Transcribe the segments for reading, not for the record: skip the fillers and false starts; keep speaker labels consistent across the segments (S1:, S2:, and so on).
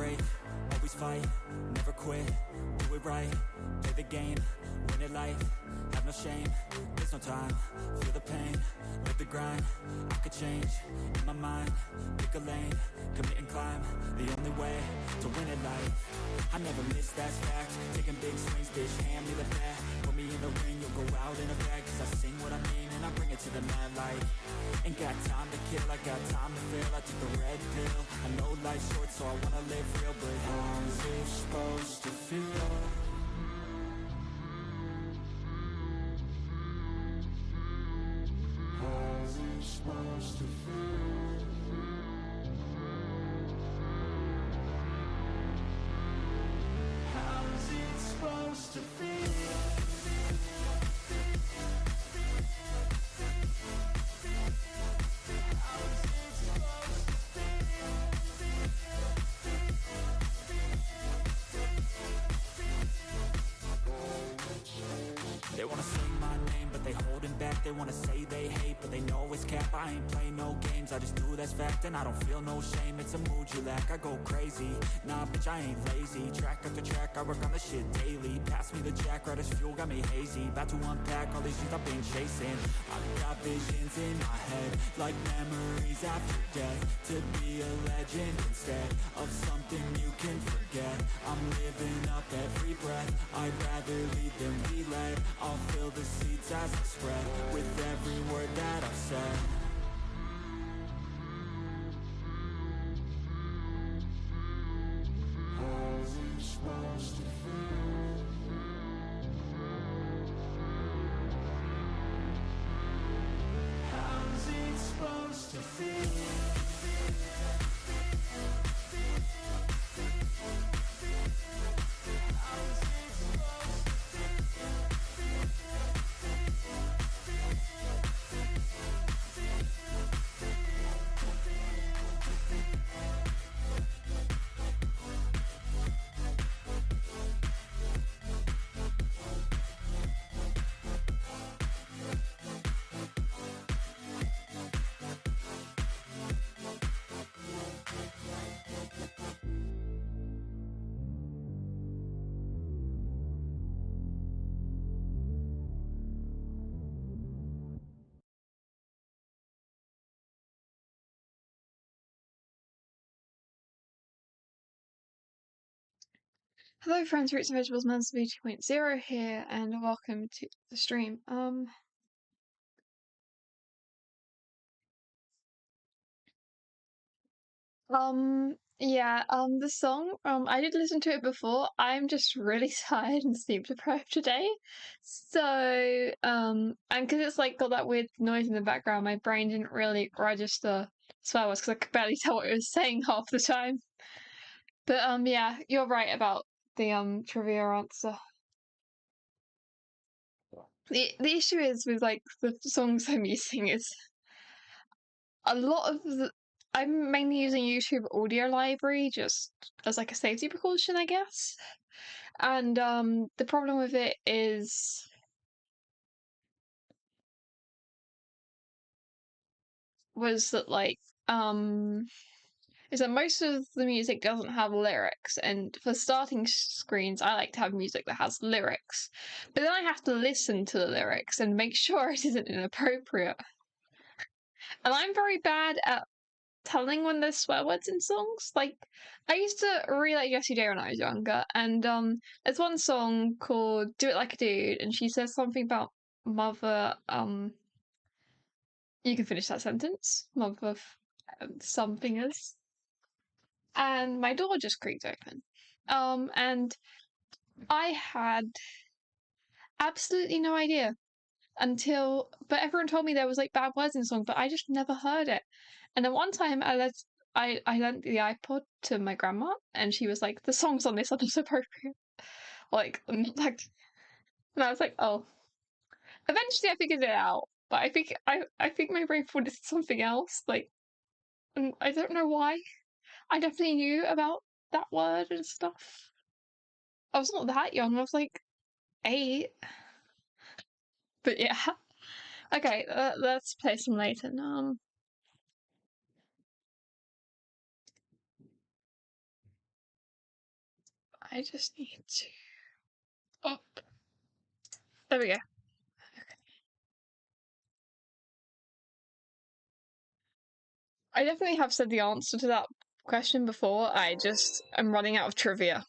S1: break, always fight, never quit, do it right, play the game, win it life, have no shame, there's no time, feel the pain, live the grind, I could change, in my mind, pick a lane, commit and climb, the only way to win at life. I never miss, that's fact, taking big swings, bitch, hand me the bat, put me in the ring, you'll go out in a bag, cause I sing what I mean and I bring it to the mad light. Ain't got time to kill, I got time to feel, I took the red pill, I know life's short so I wanna live real, but how's it supposed to feel? How's it supposed to feel? How's it supposed to feel? They wanna say my name, but they holding back. They wanna say they hate, but they know it's cap. I ain't play no games, I just do that's fact. And I don't feel no shame, it's a mood you lack. I go crazy, nah bitch I ain't lazy. Track after track, I work on this shit daily. Pass me the jack, right as fuel, got me hazy. About to unpack all these things I've been chasing. I've got visions in my head, like memories after death. To be a legend instead of something you can forget. I'm living up every breath, I'd rather lead than be led. I'll fill the seeds as I spread, with every word that I've said. How's it supposed to feel? How's it supposed to feel?
S2: Hello friends, Roots and Vegetables Mansby 2.0 here, and welcome to the stream. The song, I did listen to it before. I'm just really tired and sleep deprived today. So, and because it's like got that weird noise in the background, my brain didn't really register swear words because I could barely tell what it was saying half the time. But, yeah, you're right about the, trivia answer. The issue is with like the songs I'm using is a lot of I'm mainly using YouTube audio library just as like a safety precaution, I guess. And the problem with it is that is that most of the music doesn't have lyrics, and for starting screens I like to have music that has lyrics, but then I have to listen to the lyrics and make sure it isn't inappropriate. And I'm very bad at telling when there's swear words in songs. Like, I used to really like Jessie J when I was younger, and there's one song called "Do It Like a Dude," and she says something about mother. You can finish that sentence. Mother something is, and my door just creaked open. And I had absolutely no idea but everyone told me there was like bad words in the song, but I just never heard it. And then one time I lent the iPod to my grandma, and she was like, "The songs on this are not appropriate." Like, and I was like, "Oh." Eventually, I figured it out, but I think my brain thought it's something else. Like, and I don't know why. I definitely knew about that word and stuff. I was not that young. I was like 8. But yeah. Okay, let's play some Layton. I just need to... Up. There we go. I definitely have said the answer to that question before. I'm running out of trivia.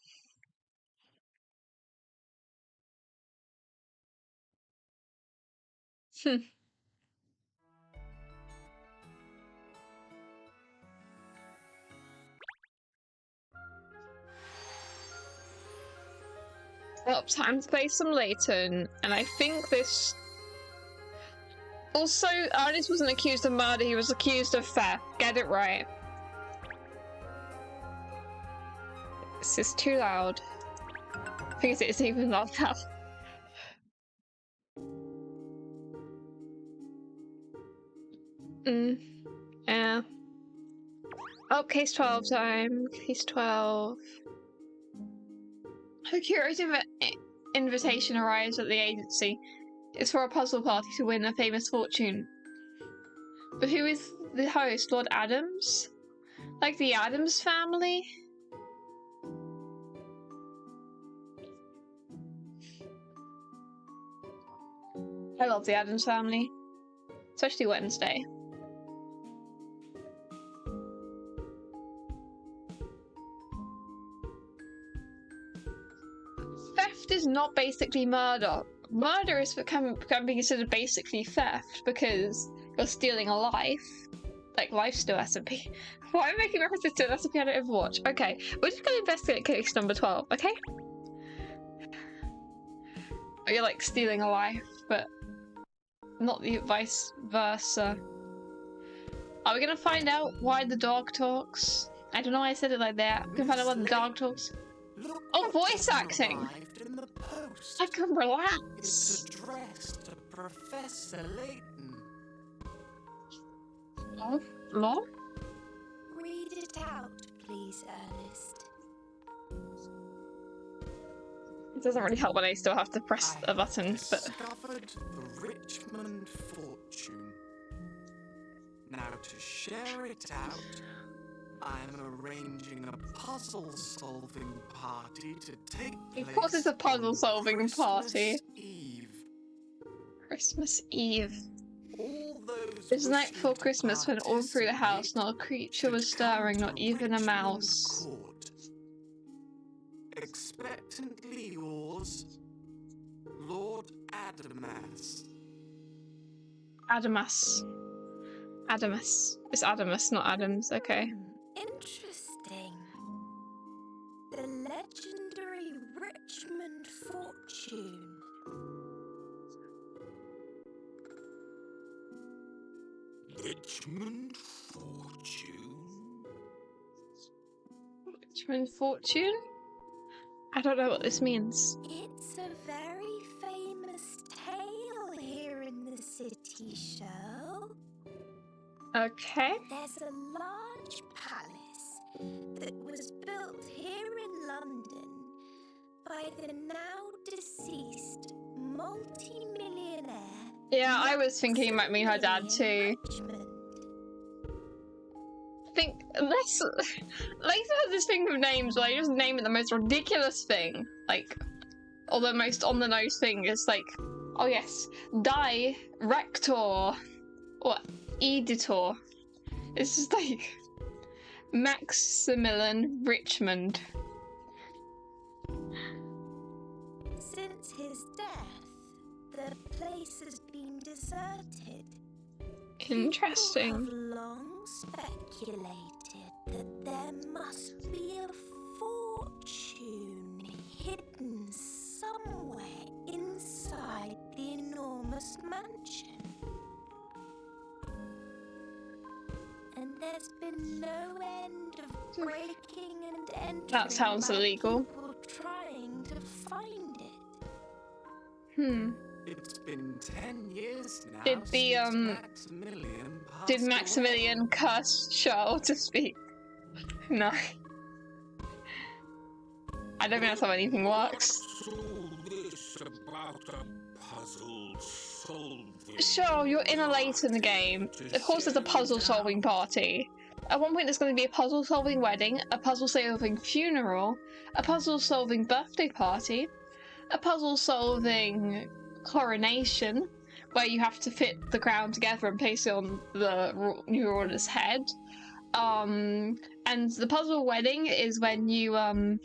S2: Well, time to play some Layton, and I think this... Also, Ernest wasn't accused of murder, he was accused of theft. Get it right. This is too loud. I think it's even loud now. Yeah. Oh, case 12 time. Case 12. A curious invitation arrives at the agency. It's for a puzzle party to win a famous fortune. But who is the host? Lord Adams? Like the Adams family? I love the Adams family. Especially Wednesday. Theft is not basically murder. Murder can be considered basically theft because you're stealing a life. Like, life still has to be. Why am I making references to it? That's a piano Overwatch. Okay, we're just gonna investigate case number 12, okay? You're like stealing a life, but not the vice versa. Are we gonna find out why the dog talks? I don't know why I said it like that. We can find out why the dog talks. Oh, voice acting! I can relax!
S1: It's addressed to Professor Layton.
S2: Oh, law?
S3: Read it out, please, Ernest.
S2: It doesn't really help when I still have to press a button, but...
S1: Discovered the Richmond fortune. Now to share it out, I'm arranging a puzzle-solving party to take place.
S2: Of course it's a puzzle-solving party.
S1: Christmas Eve.
S2: Christmas Eve.
S1: All those
S2: It was the night before Christmas when all through the house not a creature was stirring, not even a mouse.
S1: Expectantly yours, Lord Adamas.
S2: Adamas. Adamas. It's Adamas, not Adams, okay.
S3: Interesting. The legendary Richmond fortune.
S1: Richmond fortune?
S2: Richmond fortune? I don't know what this means.
S3: It's a very famous tale here in the city show.
S2: Okay.
S3: There's a large palace that was built here in London by the now deceased multi-millionaire.
S2: Yeah, I was thinking it might mean her dad too.
S3: Richmond.
S2: I think Layton has this thing with names where I just name it the most ridiculous thing. Like, or the most on the nose thing is like, oh yes, director or editor. It's just like Maximilian Richmond.
S3: Since his death, the place has been deserted.
S2: Interesting.
S3: People have long speculated that there must be a fortune hidden somewhere inside the enormous mansion. And there's been no end of breaking and entering.
S2: That sounds
S3: by
S2: illegal.
S3: people trying to find it.
S1: It's been 10 years now.
S2: Did the did Maximilian curse Charles to speak? No. I don't think that's how anything works. Sure, you're in a Layton game. Of course there's a puzzle solving party. at one point there's going to be a puzzle-solving wedding, a puzzle-solving funeral, a puzzle-solving birthday party, a puzzle-solving coronation, where you have to fit the crown together and place it on the new ruler's head. And the puzzle wedding is when you have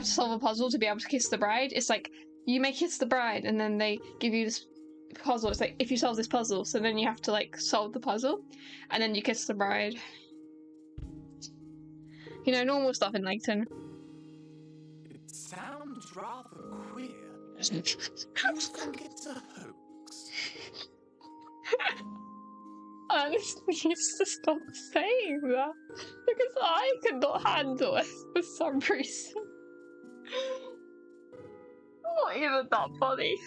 S2: to solve a puzzle to be able to kiss the bride. It's like, you may kiss the bride, and then they give you this puzzle. It's like, if you solve this puzzle, so then you have to like solve the puzzle, and then you kiss the bride. You know, normal stuff in Layton.
S1: It sounds rather queer. Do you think it's a hoax?
S2: Honestly, you used to stop saying that, because I could not handle it for some reason. Not even that funny.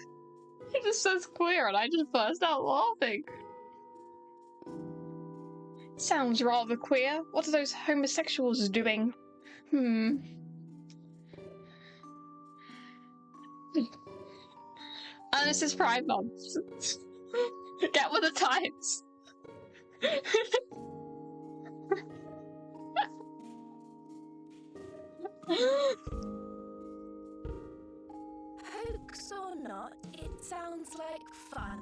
S2: He just says queer and I just burst out laughing. Sounds rather queer. What are those homosexuals doing? And this is Pride Month. Get with the times.
S3: Hoax or not, it sounds like fun.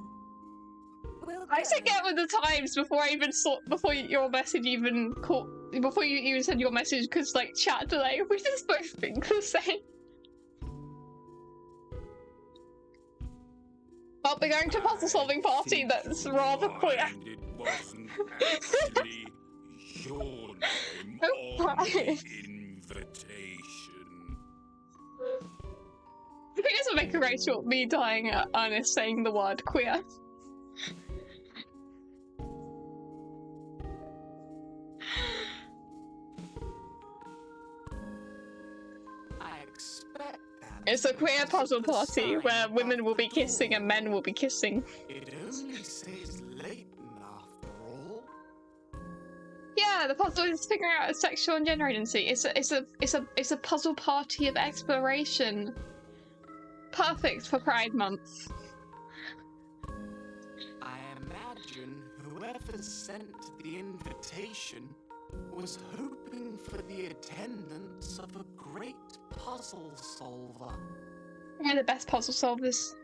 S2: I said get with the times before I even saw, before your message even caught, before you even said your message, because like chat delay, we just both think the same. Well, we're going to a puzzle solving party that's rather queer.
S4: It wasn't actually your name on the invitation.
S2: I think this would make a great short, me dying at Ernest saying the word queer.
S1: I expect that.
S2: It's a queer puzzle party where women will be kissing and men will be kissing.
S1: It only says Layton after all.
S2: Yeah, the puzzle is figuring out sexual and gender identity. It's a puzzle party of exploration. Perfect for Pride Month.
S1: I imagine whoever sent the invitation was hoping for the attendance of a great puzzle solver.
S2: We're the best puzzle solvers.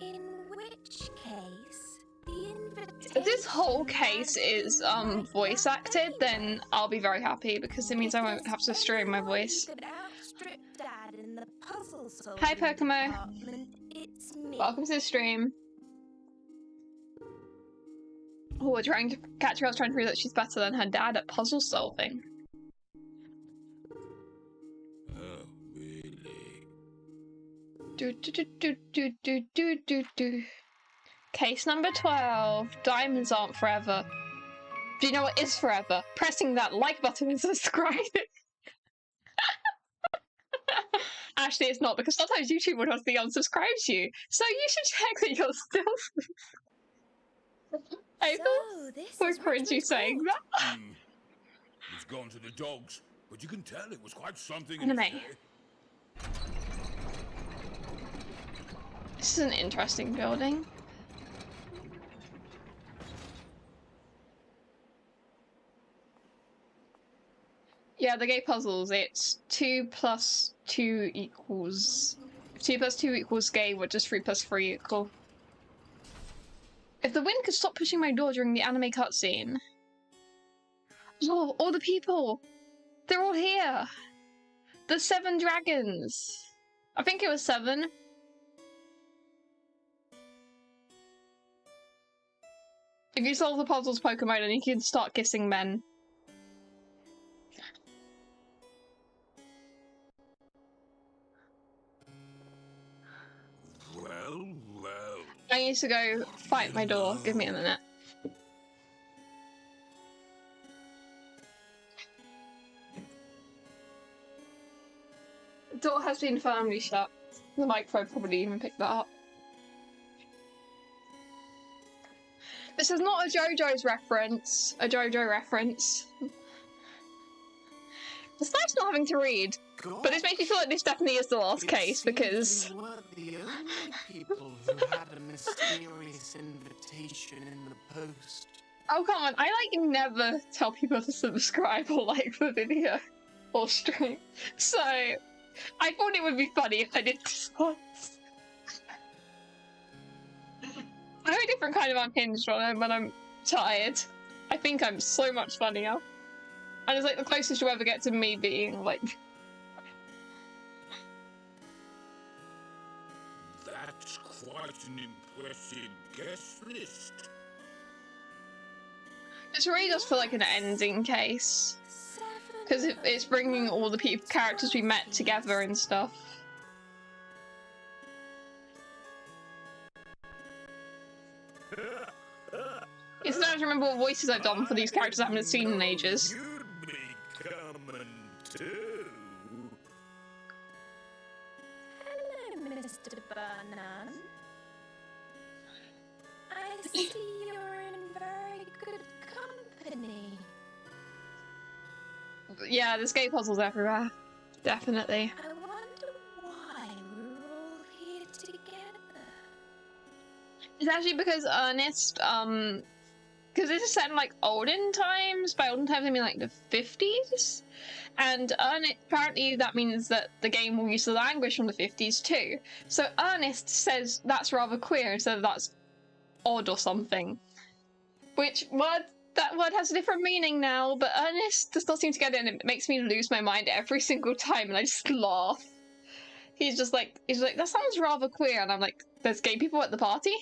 S3: In which case, the invitation...
S2: If this whole case is voice acted, then I'll be very happy because it means I won't have to stream my voice.
S3: Could outstrip Dad in the puzzle solving
S2: Hi, Pokemo.
S3: department. It's me.
S2: Welcome to the stream. Oh, Katrielle's trying to prove that she's better than her dad at puzzle solving.
S4: Oh, really?
S2: Do. Case number 12. Diamonds aren't forever. Do you know what is forever? Pressing that like button and subscribing. Actually, it's not, because sometimes YouTube would have to unsubscribe you. So you should check that you're still. I
S3: So, this
S2: feel
S3: is
S2: so
S3: what
S2: cringy
S3: we're
S2: saying
S3: called.
S2: that.
S4: It's gone to the dogs, but you can tell it was quite something.
S2: Anime.
S4: In its day.
S2: This is an interesting building. Yeah, the gay puzzles, it's 2 plus 2 equals... 2 plus 2 equals gay, what does 3 plus 3 equal? If the wind could stop pushing my door during the anime cutscene... Oh, all the people! They're all here! The 7 dragons! I think it was 7. If you solve the puzzles Pokemon, then you can start kissing men.
S4: Well.
S2: I need to go fight my door. Give me a minute. The door has been firmly shut. The microphone probably even picked that up. This is not a JoJo's reference. A JoJo reference. It's nice not having to read, but this makes me feel like this definitely is the last case because.
S1: We weren't the only people who had a mysterious invitation in the post.
S2: Oh, come on. I, like, never tell people to subscribe or like the video or stream. So, I thought it would be funny if I did this once. I'm a different kind of unhinged when I'm tired. I think I'm so much funnier. And it's like the closest you'll ever get to me being like...
S4: That's quite an impressive guest list.
S2: It's really just for like an ending case. Because it's bringing all the characters we met together and stuff. It's nice to remember what voices I've done for these characters I haven't seen in ages.
S4: You'd be coming too.
S3: Hello, Mr. Burnham. I see you're in very good company.
S2: Yeah, there's gay puzzles everywhere. Definitely.
S3: I wonder why we're all here together.
S2: It's actually because Ernest, because this is set in like olden times. By olden times I mean like the 50s. And apparently that means that the game will use the language from the 50s too. So Ernest says that's rather queer instead of that's odd or something. That word has a different meaning now, but Ernest does not seem to get it, and it makes me lose my mind every single time, and I just laugh. He's like, that sounds rather queer, and I'm like, there's gay people at the party?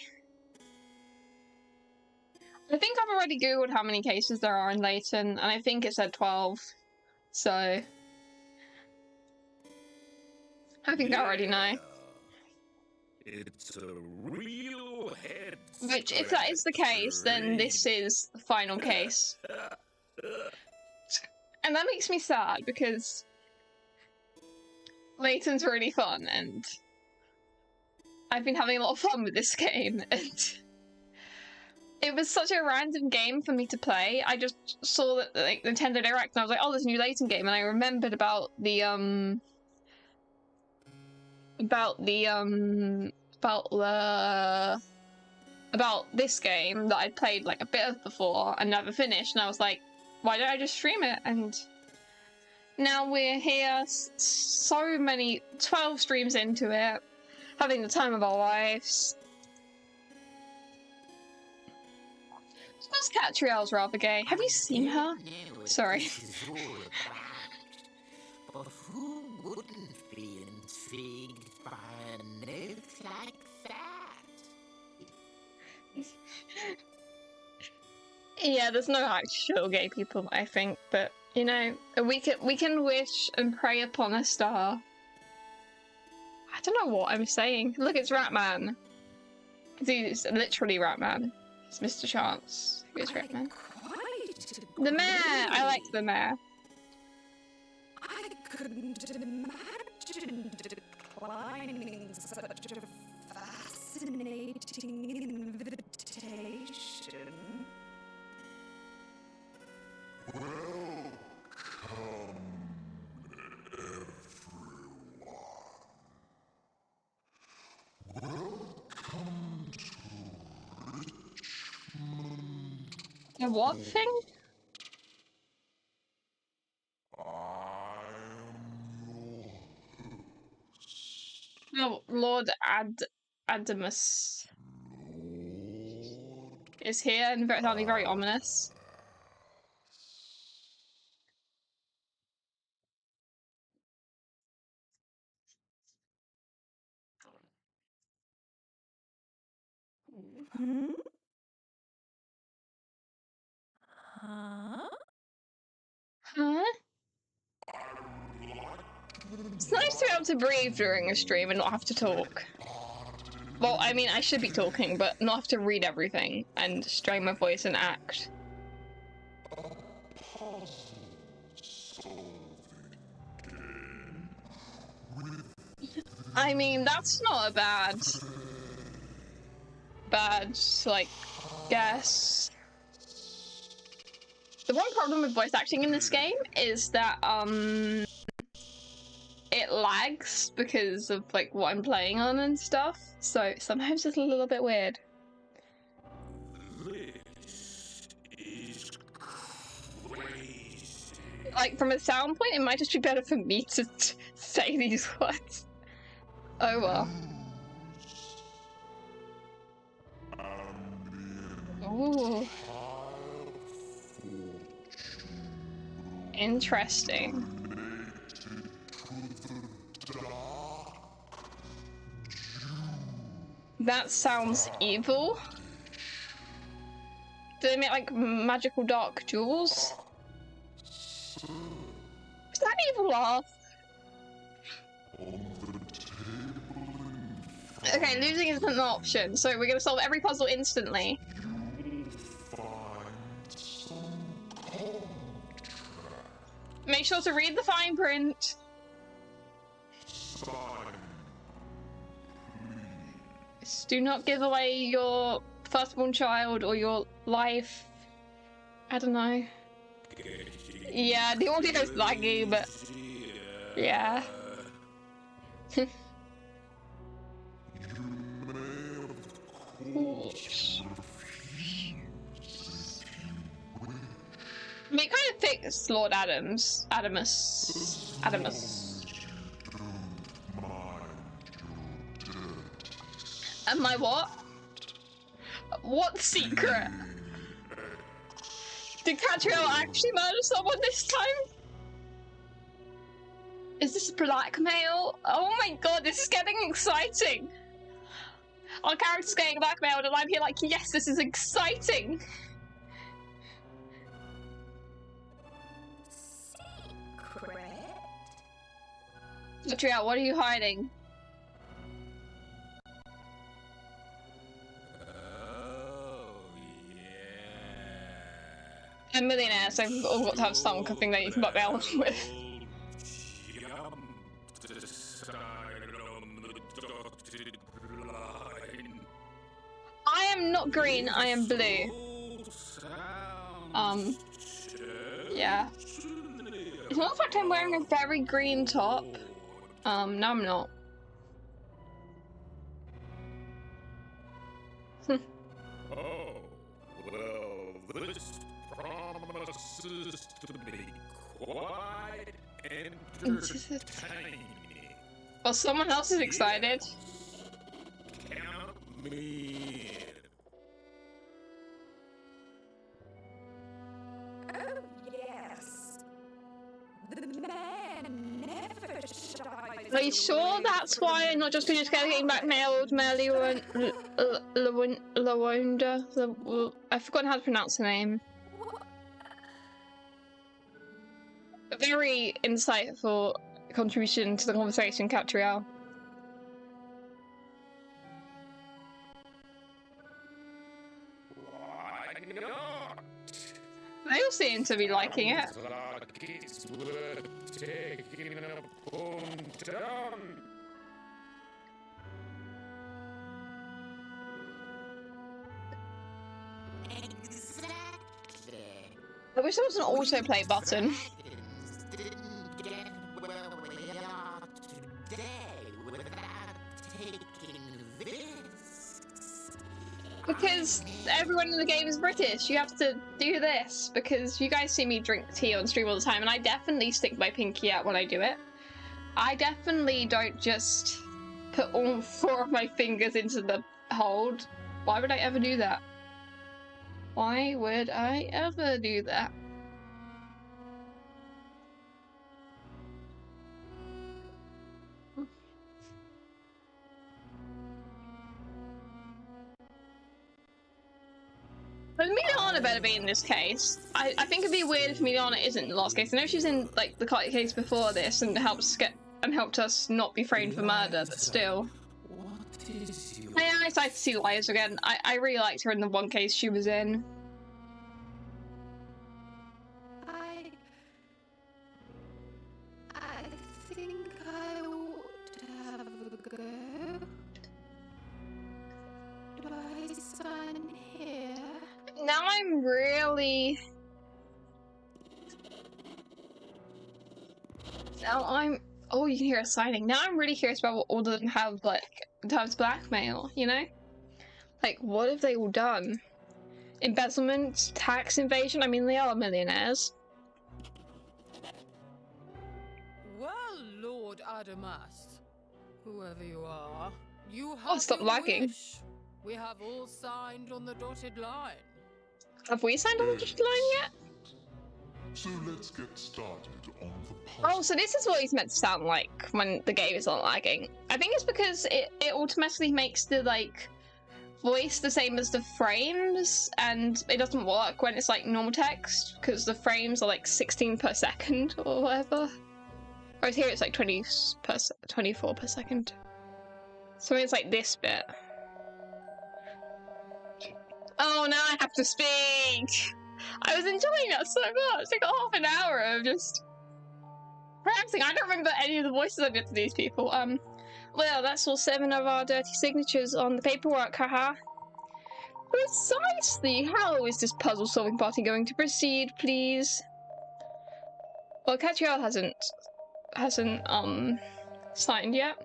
S2: I think I've already googled how many cases there are in Layton, and I think it said 12. So... I think I already know.
S4: It's a real head.
S2: Which, if that is the case, then this is the final case. And that makes me sad, because Layton's really fun, and I've been having a lot of fun with this game, and it was such a random game for me to play. I just saw that like Nintendo Direct, and I was like, oh, there's a new Layton game, and I remembered about this game that I'd played like a bit of before and never finished, and I was like, why don't I just stream it? And now we're here, 12 streams into it, having the time of our lives. I suppose Katrielle's rather gay. Have you seen her? Sorry.
S5: But who wouldn't be intrigued by a note like that?
S2: Yeah, there's no actual gay people, I think, but you know, we can wish and pray upon a star. I don't know what I'm saying. Look, it's Ratman. It's literally Ratman. It's Mr. Chance. Who is Ratman? The mayor! I like the mayor.
S3: I couldn't imagine declining such a fascinating invitation.
S2: The what thing? Oh, Lord Adamus is here and sounding very ominous.
S3: Hmm? Huh?
S2: Huh? It's nice to be able to breathe during a stream and not have to talk. Well, I mean, I should be talking, but not have to read everything and strain my voice and act. I mean, that's not a bad, like, guess. The one problem with voice acting in this game is that, it lags because of, like, what I'm playing on and stuff, so sometimes it's a little bit weird.
S4: This
S2: Like, from a sound point, it might just be better for me to say these words. Oh well. Ooh. Interesting. That sounds evil. Do they make like magical dark jewels? Is that evil laugh? Okay, losing isn't an option, so we're gonna solve every puzzle instantly. Make sure to read the fine print. Do not give away your firstborn child or your life. I don't know. Yeah, the audio's laggy, but yeah. I mean, it kind of fits Lord Adamus. And my what? What secret? Did Katrielle actually murder someone this time? Is this blackmail? Oh my god, this is getting exciting! Our character's getting blackmailed and I'm here like, yes, this is exciting!
S3: Secret?
S2: Katrielle, what are you hiding? A millionaire, so we've all got to have something that you can blackmail with. I am not green, I am blue. Yeah. It's not the fact I'm wearing a very green top. No I'm not.
S4: Oh, well, this promises to be quite entertaining.
S2: Well, someone else is excited.
S4: Count me in.
S3: Oh, yes. The man never shies.
S2: Are you sure that's why, not just because you're getting blackmailed, Lawonda? I've forgotten how to pronounce her name. A very insightful contribution to the conversation, Katrielle.
S4: Why not?
S2: They all seem to be liking it.
S4: Like it's worth taking a punt on.
S5: Exactly.
S2: I wish there was an autoplay button.
S5: Dragons didn't get where we are today without taking risks.
S2: Because everyone in the game is British, you have to do this. Because you guys see me drink tea on stream all the time, and I definitely stick my pinky out when I do it. I definitely don't just put all 4 of my fingers into the hold. Why would I ever do that? Why would I ever do that? But Miliana better be in this case. I think it'd be weird if Miliana isn't in the last case. I know she's in like the case before this and helped us not be framed for murder, but still.
S5: What is your
S2: I am excited to see Liza again. I really liked her in the one case she was in.
S3: I think I would have a go. Do I sign here?
S2: Now I'm really... Oh, you can hear us signing. Now I'm really curious about what all of them have, like, in terms of blackmail, you know? Like, what have they all done? Embezzlement? Tax invasion? I mean, they are millionaires.
S6: Adamas, whoever you are, you have
S2: Oh, stop
S6: your
S2: lagging.
S6: wish. We have all signed on the dotted line.
S2: Have we signed on the dotted line yet?
S7: So let's get started on the
S2: Oh,
S7: puzzle.
S2: so this is what he's meant to sound like when the game is not lagging. I think it's because it automatically makes the, like, voice the same as the frames, and it doesn't work when it's, like, normal text, because the frames are, like, 16 per second, or whatever. Whereas here it's, like, 24 per second. So it's, like, this bit. Oh, now I have to speak! I was enjoying that so much! Like, half an hour of just practicing. I don't remember any of the voices I did to these people. Well, that's all 7 of our dirty signatures on the paperwork, haha. Precisely! How is this puzzle-solving party going to proceed, please? Well, Katrielle hasn't, signed yet.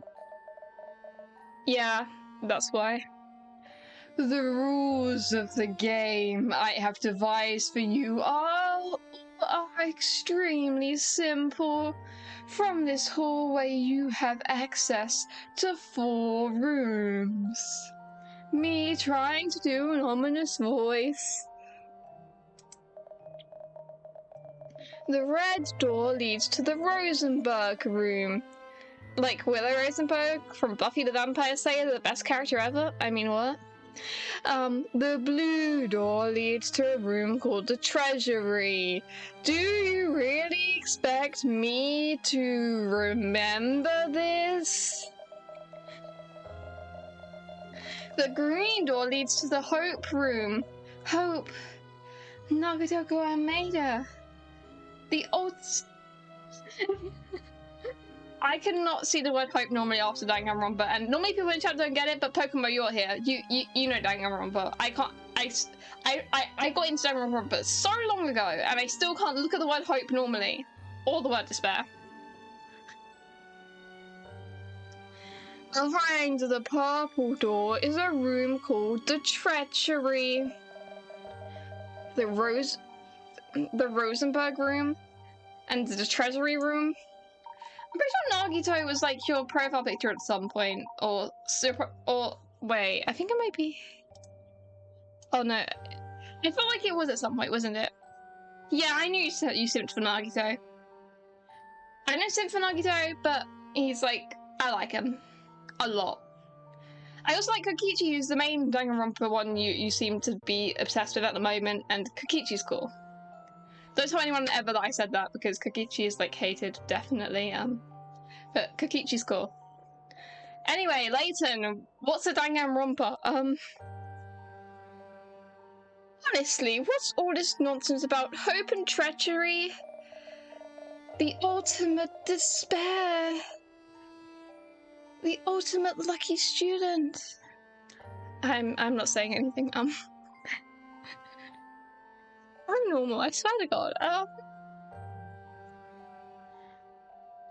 S2: Yeah, that's why. The rules of the game I have devised for you are extremely simple. From this hallway you have access to 4 rooms. Me trying to do an ominous voice. The red door leads to the Rosenberg room. Like Willow Rosenberg from Buffy the Vampire Slayer, the best character ever? I mean, what? The blue door leads to a room called the Treasury. Do you really expect me to remember this? The green door leads to the Hope room. Hope. Nagatoko Ameda. The old... I cannot see the word hope normally after Danganronpa, and normally people in chat don't get it, but Pokemon, you're here. You know Danganronpa. I got into Danganronpa so long ago, and I still can't look at the word hope normally, or the word despair. Behind the purple door is a room called the Treachery. The Rosenberg room, and the Treasury room. I'm pretty sure Nagito was like your profile picture at some point, or wait, I think it might be. Oh no, I felt like it was at some point, wasn't it? Yeah, I knew you simped for Nagito. I know simp for Nagito, but he's like, I like him a lot. I also like Kokichi, who's the main Danganronpa one you seem to be obsessed with at the moment, and Kokichi's cool. Don't tell anyone ever that I said that, because Kokichi is, like, hated, definitely, but Kokichi's cool. Anyway, Layton, what's a Danganronpa? Honestly, what's all this nonsense about hope and treachery? The ultimate despair. The ultimate lucky student. I'm not saying anything, I'm normal, I swear to God.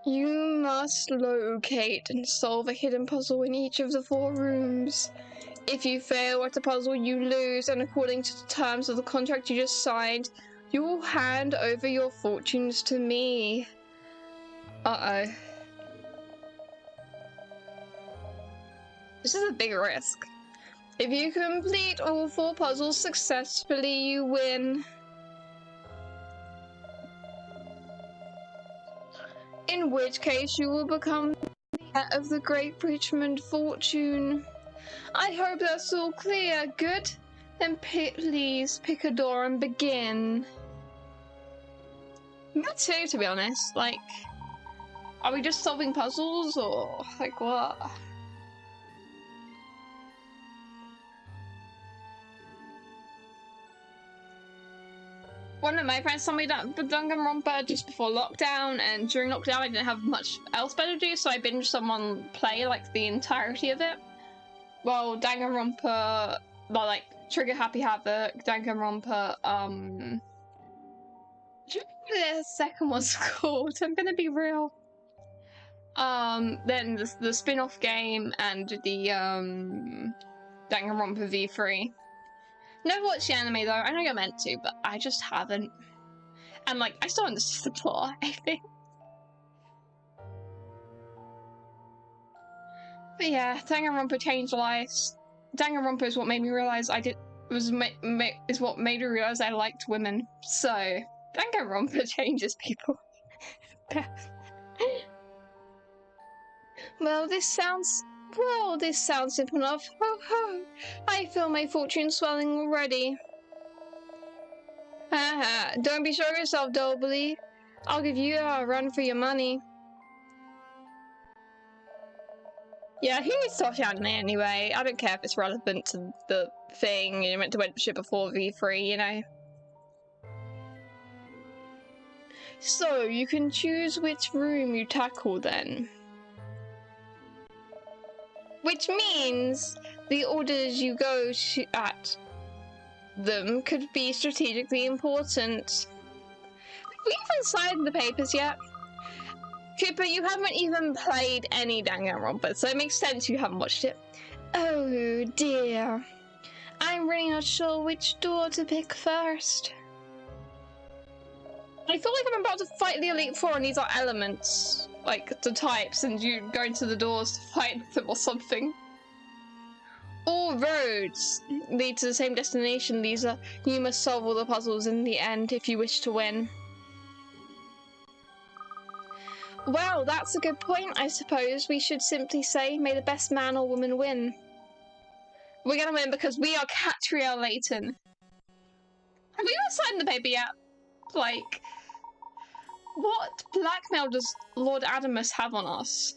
S2: You must locate and solve a hidden puzzle in each of the 4 rooms. If you fail at the puzzle, you lose, and according to the terms of the contract you just signed, you will hand over your fortunes to me. Uh-oh. This is a big risk. If you complete all 4 puzzles successfully, you win. In which case you will become the heir of the Great Richmond fortune. I hope that's all clear. Good? Then please pick a door and begin. Me too, to be honest. Like, are we just solving puzzles, or like what? One of my friends told me that Danganronpa just before lockdown, and during lockdown I didn't have much else better to do, so I binged someone play like the entirety of it. Well, Danganronpa, well, like Trigger Happy Havoc, Danganronpa, do you know what the second one's called? I'm gonna be real. Then the spin-off game and the Danganronpa V3. Never watched the anime though. I know you're meant to, but I just haven't. And like, I still understand the plot, I think. But yeah, Danganronpa changed lives. Danganronpa is what made me realize is what made me realize I liked women. So Danganronpa changes people. Well, this sounds simple enough. Ho ho! I feel my fortune swelling already. Haha, don't be sure of yourself, Dolby. I'll give you a run for your money. Yeah, he needs to watch anime anyway. I don't care if it's relevant to the thing you meant to went shit before V3, you know. So, you can choose which room you tackle then. Which means the orders you go at them could be strategically important. We haven't signed the papers yet. Cooper, you haven't even played any Danganronpa, so it makes sense you haven't watched it. Oh dear. I'm really not sure which door to pick first. I feel like I'm about to fight the Elite Four and these are elements. Like, the types, and you go into the doors to fight them or something. All roads lead to the same destination. You must solve all the puzzles in the end if you wish to win. Well, that's a good point, I suppose. We should simply say, may the best man or woman win. We're gonna win because we are Katrielle Layton. Have we not signed the paper yet? Like, what blackmail does Lord Adamus have on us?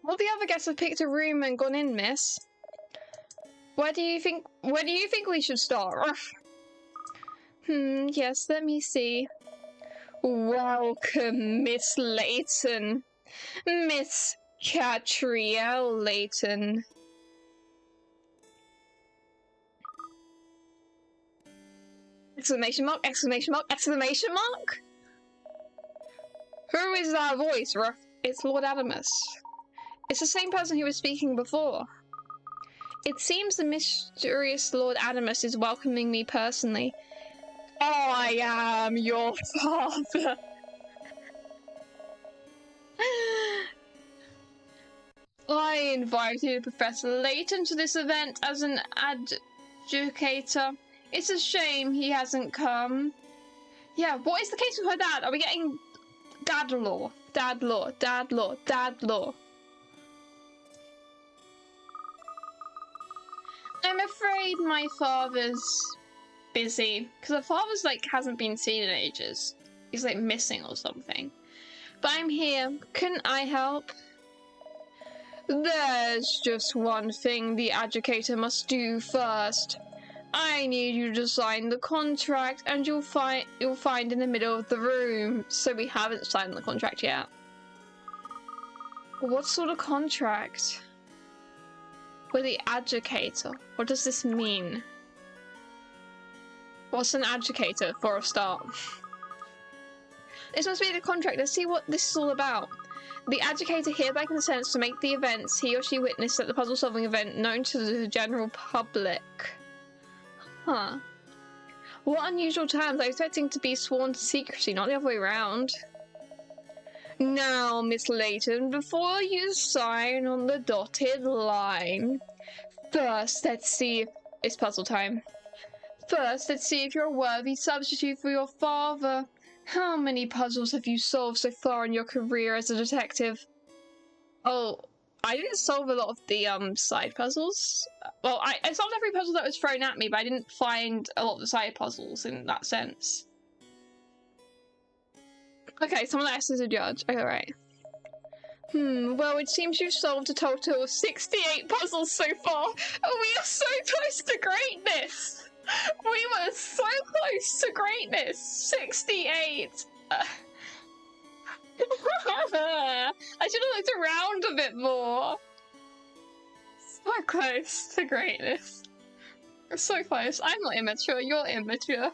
S2: All the other guests have picked a room and gone in, miss. Where do you think we should start? Yes, let me see. Welcome, Miss Layton. Miss Katrielle Layton. Exclamation mark, exclamation mark, exclamation mark! Who is that voice, Ruff? It's Lord Adamus. It's the same person who was speaking before. It seems the mysterious Lord Adamus is welcoming me personally. I am your father. I invited Professor Layton to this event as an educator. It's a shame he hasn't come. Yeah, what is the case with her dad? Are we getting dad law? Dad law, dad law, dad law. I'm afraid my father's busy, because her father's like hasn't been seen in ages. He's like missing or something. But I'm here. Can I help? There's just one thing the educator must do first. I need you to sign the contract, and you'll find in the middle of the room. So we haven't signed the contract yet. What sort of contract? With the educator. What does this mean? What's an educator for a start? This must be the contract. Let's see what this is all about. The educator hereby consents to make the events he or she witnessed at the puzzle-solving event known to the general public. Huh. What unusual terms. I'm expecting to be sworn to secrecy, not the other way around. Now, Miss Layton, before you sign on the dotted line, first let's see if it's puzzle time. First, let's see if you're a worthy substitute for your father. How many puzzles have you solved so far in your career as a detective? Oh, I didn't solve a lot of the side puzzles. Well, I solved every puzzle that was thrown at me, but I didn't find a lot of the side puzzles in that sense. Okay, someone else is a judge. Okay, right. Well, it seems you've solved a total of 68 puzzles so far. Oh, we are so close to greatness! We were so close to greatness! 68! I should have looked around a bit more. So close to greatness. So close. I'm not immature, you're immature.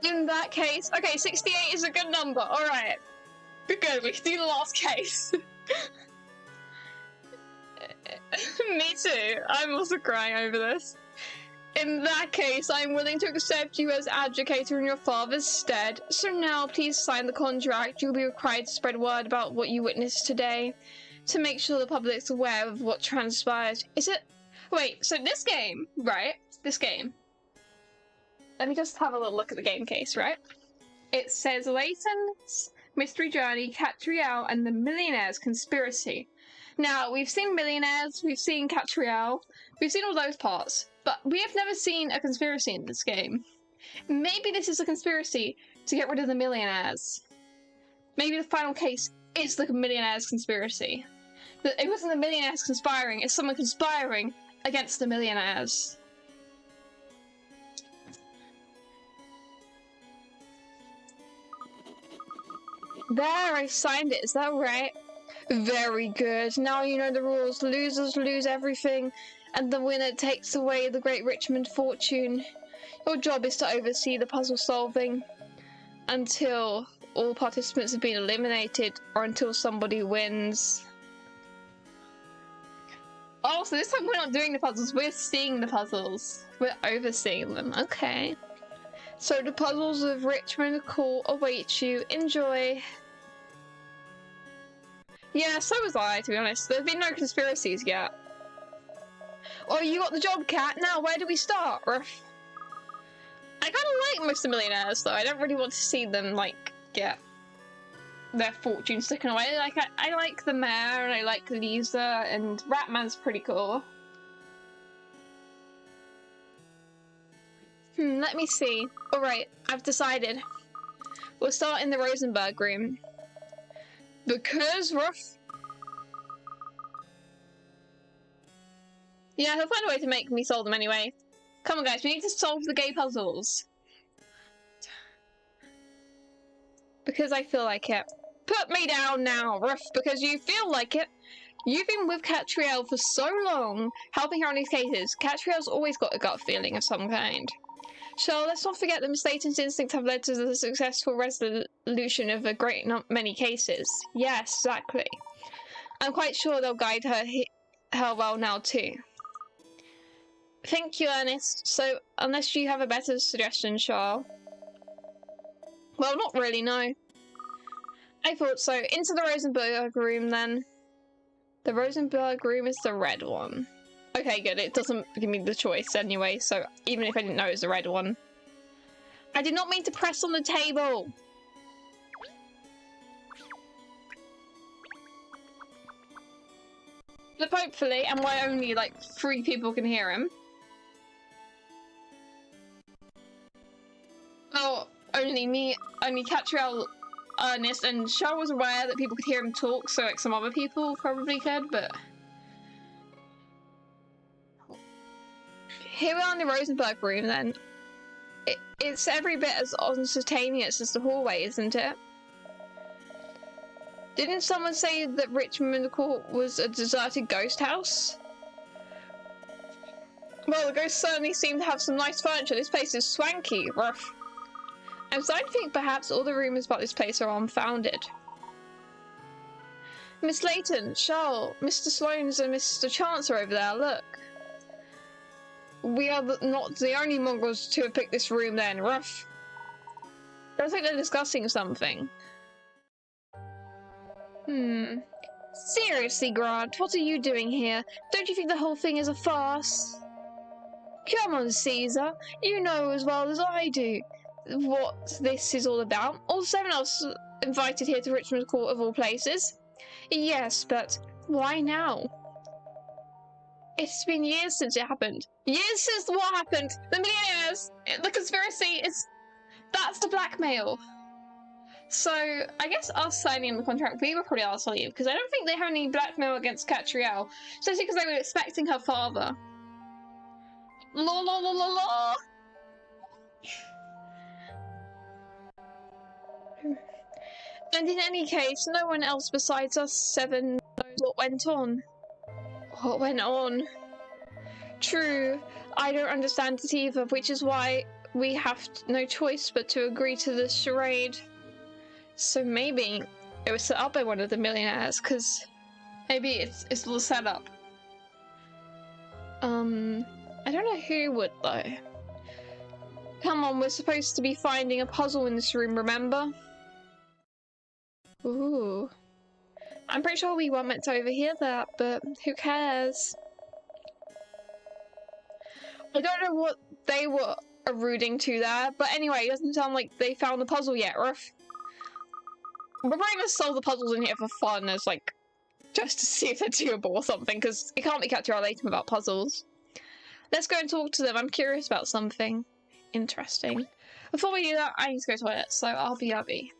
S2: In that case, okay, 68 is a good number, alright. Good, we can do the last case. Me too. I'm also crying over this. In that case, I am willing to accept you as adjudicator in your father's stead. So now, please sign the contract. You'll be required to spread word about what you witnessed today, to make sure the public's aware of what transpired. Is it? Wait, so this game, right? This game. Let me just have a little look at the game case, right? It says Layton's Mystery Journey, Katrielle, and the Millionaires Conspiracy. Now, we've seen Millionaires, we've seen Katrielle, we've seen all those parts, but we have never seen a conspiracy in this game. Maybe this is a conspiracy to get rid of the Millionaires. Maybe the final case is the Millionaires Conspiracy. It wasn't the Millionaires conspiring, it's someone conspiring against the Millionaires. There, I signed it, is that right? Very good. Now you know the rules. Losers lose everything, and the winner takes away the Great Richmond fortune. Your job is to oversee the puzzle solving until all participants have been eliminated, or until somebody wins. Oh, so this time we're not doing the puzzles, we're seeing the puzzles. We're overseeing them, okay. So the puzzles of Richmond Court await you. Enjoy. Yeah, so was I, to be honest. There's been no conspiracies yet. Oh, you got the job, Kat. Now, where do we start? I kind of like most of the Millionaires, though. I don't really want to see them, like, get their fortunes taken away. Like, I like the mayor, and I like Lisa, and Ratman's pretty cool. Let me see. Alright, I've decided. We'll start in the Rosenberg room. Because yeah, he'll find a way to make me solve them anyway. Come on, guys, we need to solve the gay puzzles. Because I feel like it. Put me down now, Ruff, because you feel like it. You've been with Katrielle for so long, helping her on these cases. Katrielle's always got a gut feeling of some kind. So let's not forget that Miss Layton's instincts have led to the successful resolution of a great many cases. Yes, exactly. I'm quite sure they'll guide her well now too. Thank you, Ernest. So, unless you have a better suggestion, Charles. Well, not really, no. I thought so. Into the Rosenberg room, then. The Rosenberg room is the red one. Okay, good. It doesn't give me the choice anyway, so even if I didn't know it was the red one. I did not mean to press on the table! But hopefully, and why only like 3 people can hear him. Oh, only me, only Katrielle, Ernest, and Charles was aware that people could hear him talk, so like some other people probably could, but... Here we are in the Rosenberg room, then. It's every bit as instantaneous as the hallway, isn't it? Didn't someone say that Richmond Court was a deserted ghost house? Well, the ghosts certainly seem to have some nice furniture. This place is swanky, rough. I'm starting to think perhaps all the rumours about this place are unfounded. Miss Layton, Charles, Mr. Sloanes and Mr. Chance are over there, look. We are not the only mongrels to have picked this room then, rough. Looks like they're discussing something. Seriously, Grant, what are you doing here? Don't you think the whole thing is a farce? Come on, Caesar. You know as well as I do what this is all about. All 7 of us invited here to Richmond Court of all places. Yes, but why now? It's been years since it happened. Years since what happened? The Millionaires! The conspiracy is... That's the blackmail. So, I guess us signing the contract, we were probably asked to leave, because I don't think they have any blackmail against Katrielle. Especially because they were expecting her father. La la la la la! And in any case, no one else besides us 7 knows what went on. What went on? True, I don't understand it either, which is why we have no choice but to agree to this charade. So maybe it was set up by one of the millionaires, because maybe it's a little setup. I don't know who would though. Come on, we're supposed to be finding a puzzle in this room, remember? Ooh. I'm pretty sure we weren't meant to overhear that, but who cares? I don't know what they were alluding to there, but anyway, it doesn't sound like they found the puzzle yet, or if... We're probably gonna solve the puzzles in here for fun, as like, just to see if they're doable or something, because it can't be Katrielle Layton without puzzles. Let's go and talk to them. I'm curious about something interesting. Before we do that, I need to go to the toilet, so I'll be RB.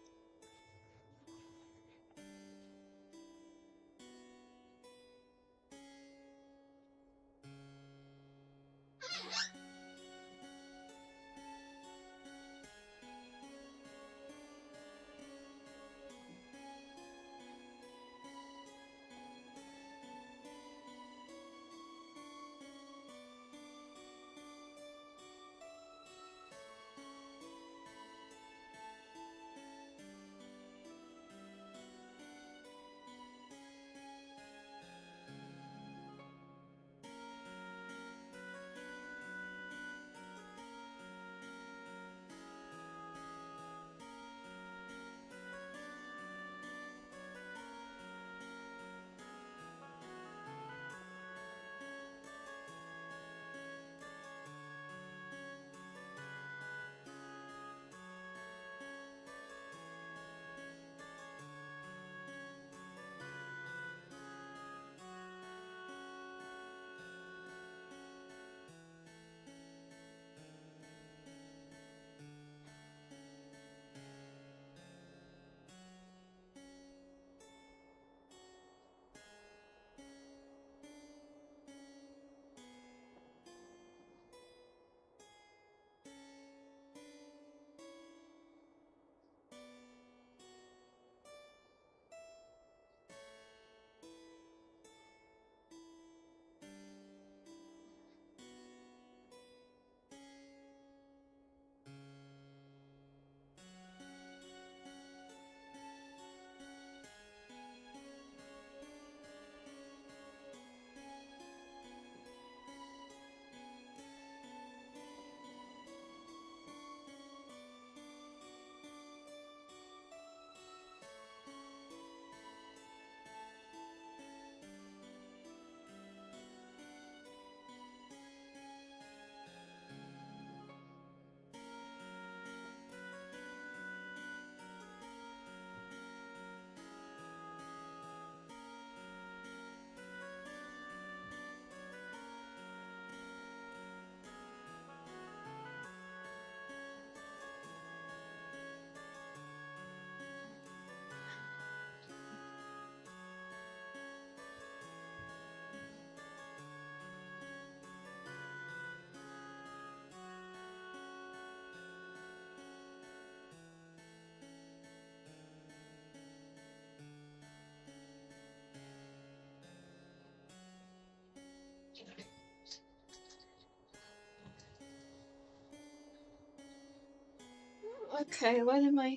S2: Okay, where did my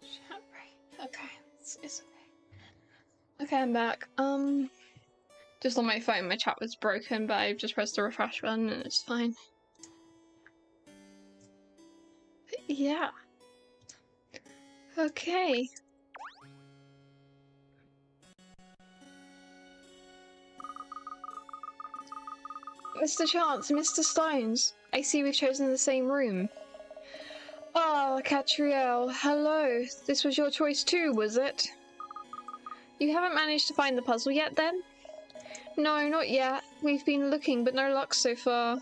S2: chat break? Okay, it's okay. Okay, I'm back. Just on my phone, my chat was broken, but I just pressed the refresh button and it's fine. But yeah. Okay. Mr. Chance, Mr. Stones. I see we've chosen the same room. Ah, Katrielle, hello. This was your choice too, was it? You haven't managed to find the puzzle yet, then? No, not yet. We've been looking, but no luck so far.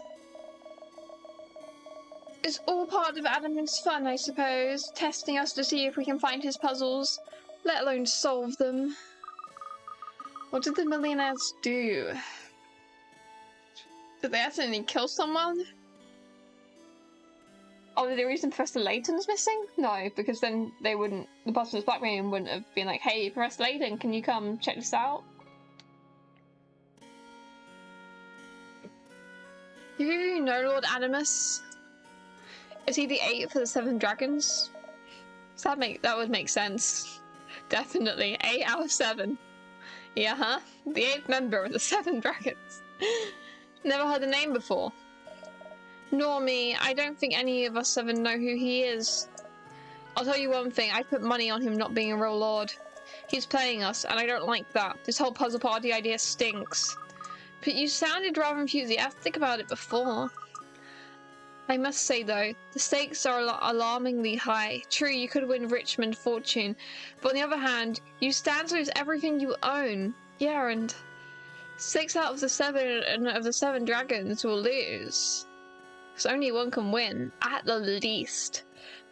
S2: It's all part of Adam's fun, I suppose, testing us to see if we can find his puzzles, let alone solve them. What did the millionaires do? Did they accidentally kill someone? Oh, did the reason Professor Layton's missing? No, because then they wouldn't, the person who's blackmailing wouldn't have been like, hey, Professor Layton, can you come check this out? You know Lord Animus? Is he the 8th of the 7 dragons? That would make sense. Definitely. 8 out of 7. Yeah, huh? The 8th member of the 7 Dragons. Never heard the name before. Nor me. I don't think any of us 7 know who he is. I'll tell you one thing, I put money on him not being a real lord. He's playing us, and I don't like that. This whole puzzle party idea stinks. But you sounded rather enthusiastic about it before. I must say though, the stakes are alarmingly high. True, you could win Richmond fortune, but on the other hand, you stand to lose everything you own. Yeah, and 6 out of the 7 dragons will lose. Because only one can win, at the least.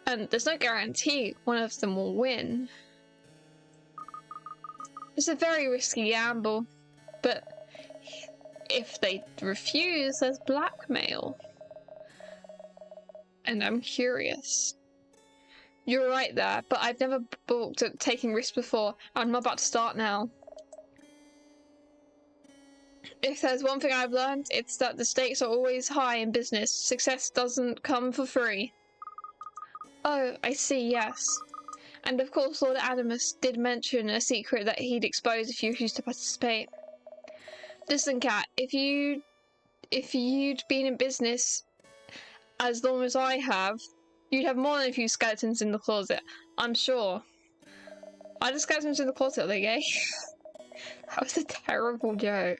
S2: And there's no guarantee one of them will win. It's a very risky gamble, but if they refuse, there's blackmail. And I'm curious. You're right there, but I've never balked at taking risks before. I'm about to start now. If there's one thing I've learned, it's that the stakes are always high in business. Success doesn't come for free. Oh, I see, yes. And of course Lord Adamus did mention a secret that he'd expose if you refused to participate. Listen, Cat, if you'd been in business as long as I have, you'd have more than a few skeletons in the closet, I'm sure. Are the skeletons in the closet, are they gay? That was a terrible joke.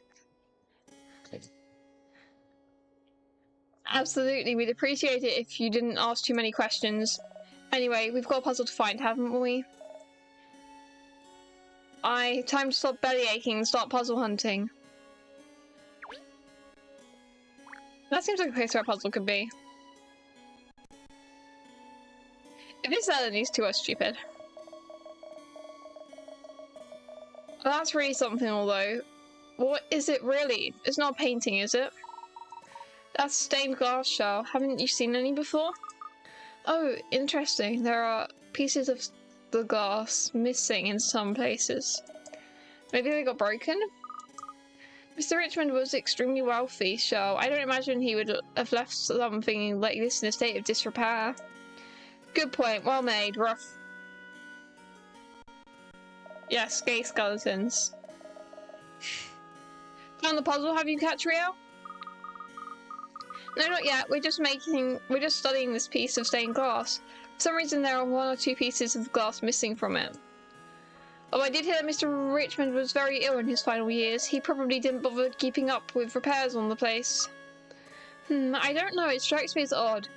S2: Absolutely, we'd appreciate it if you didn't ask too many questions. Anyway, we've got a puzzle to find, haven't we? Time to stop belly aching and start puzzle hunting. That seems like a place where a puzzle could be. If it's there, then these two are stupid. Well, that's really something, although. What is it really? It's not a painting, is it? That's a stained glass shell. Haven't you seen any before? Oh, interesting. There are pieces of the glass missing in some places. Maybe they got broken? Mr. Richmond was extremely wealthy, so I don't imagine he would have left something like this in a state of disrepair. Good point. Well made. Rough. Yes, gay skeletons. Found the puzzle, have you, Katrielle? No, not yet. We're just studying this piece of stained glass. For some reason there are 1 or 2 pieces of glass missing from it. Oh, I did hear that Mr. Richmond was very ill in his final years. He probably didn't bother keeping up with repairs on the place. I don't know. It strikes me as odd.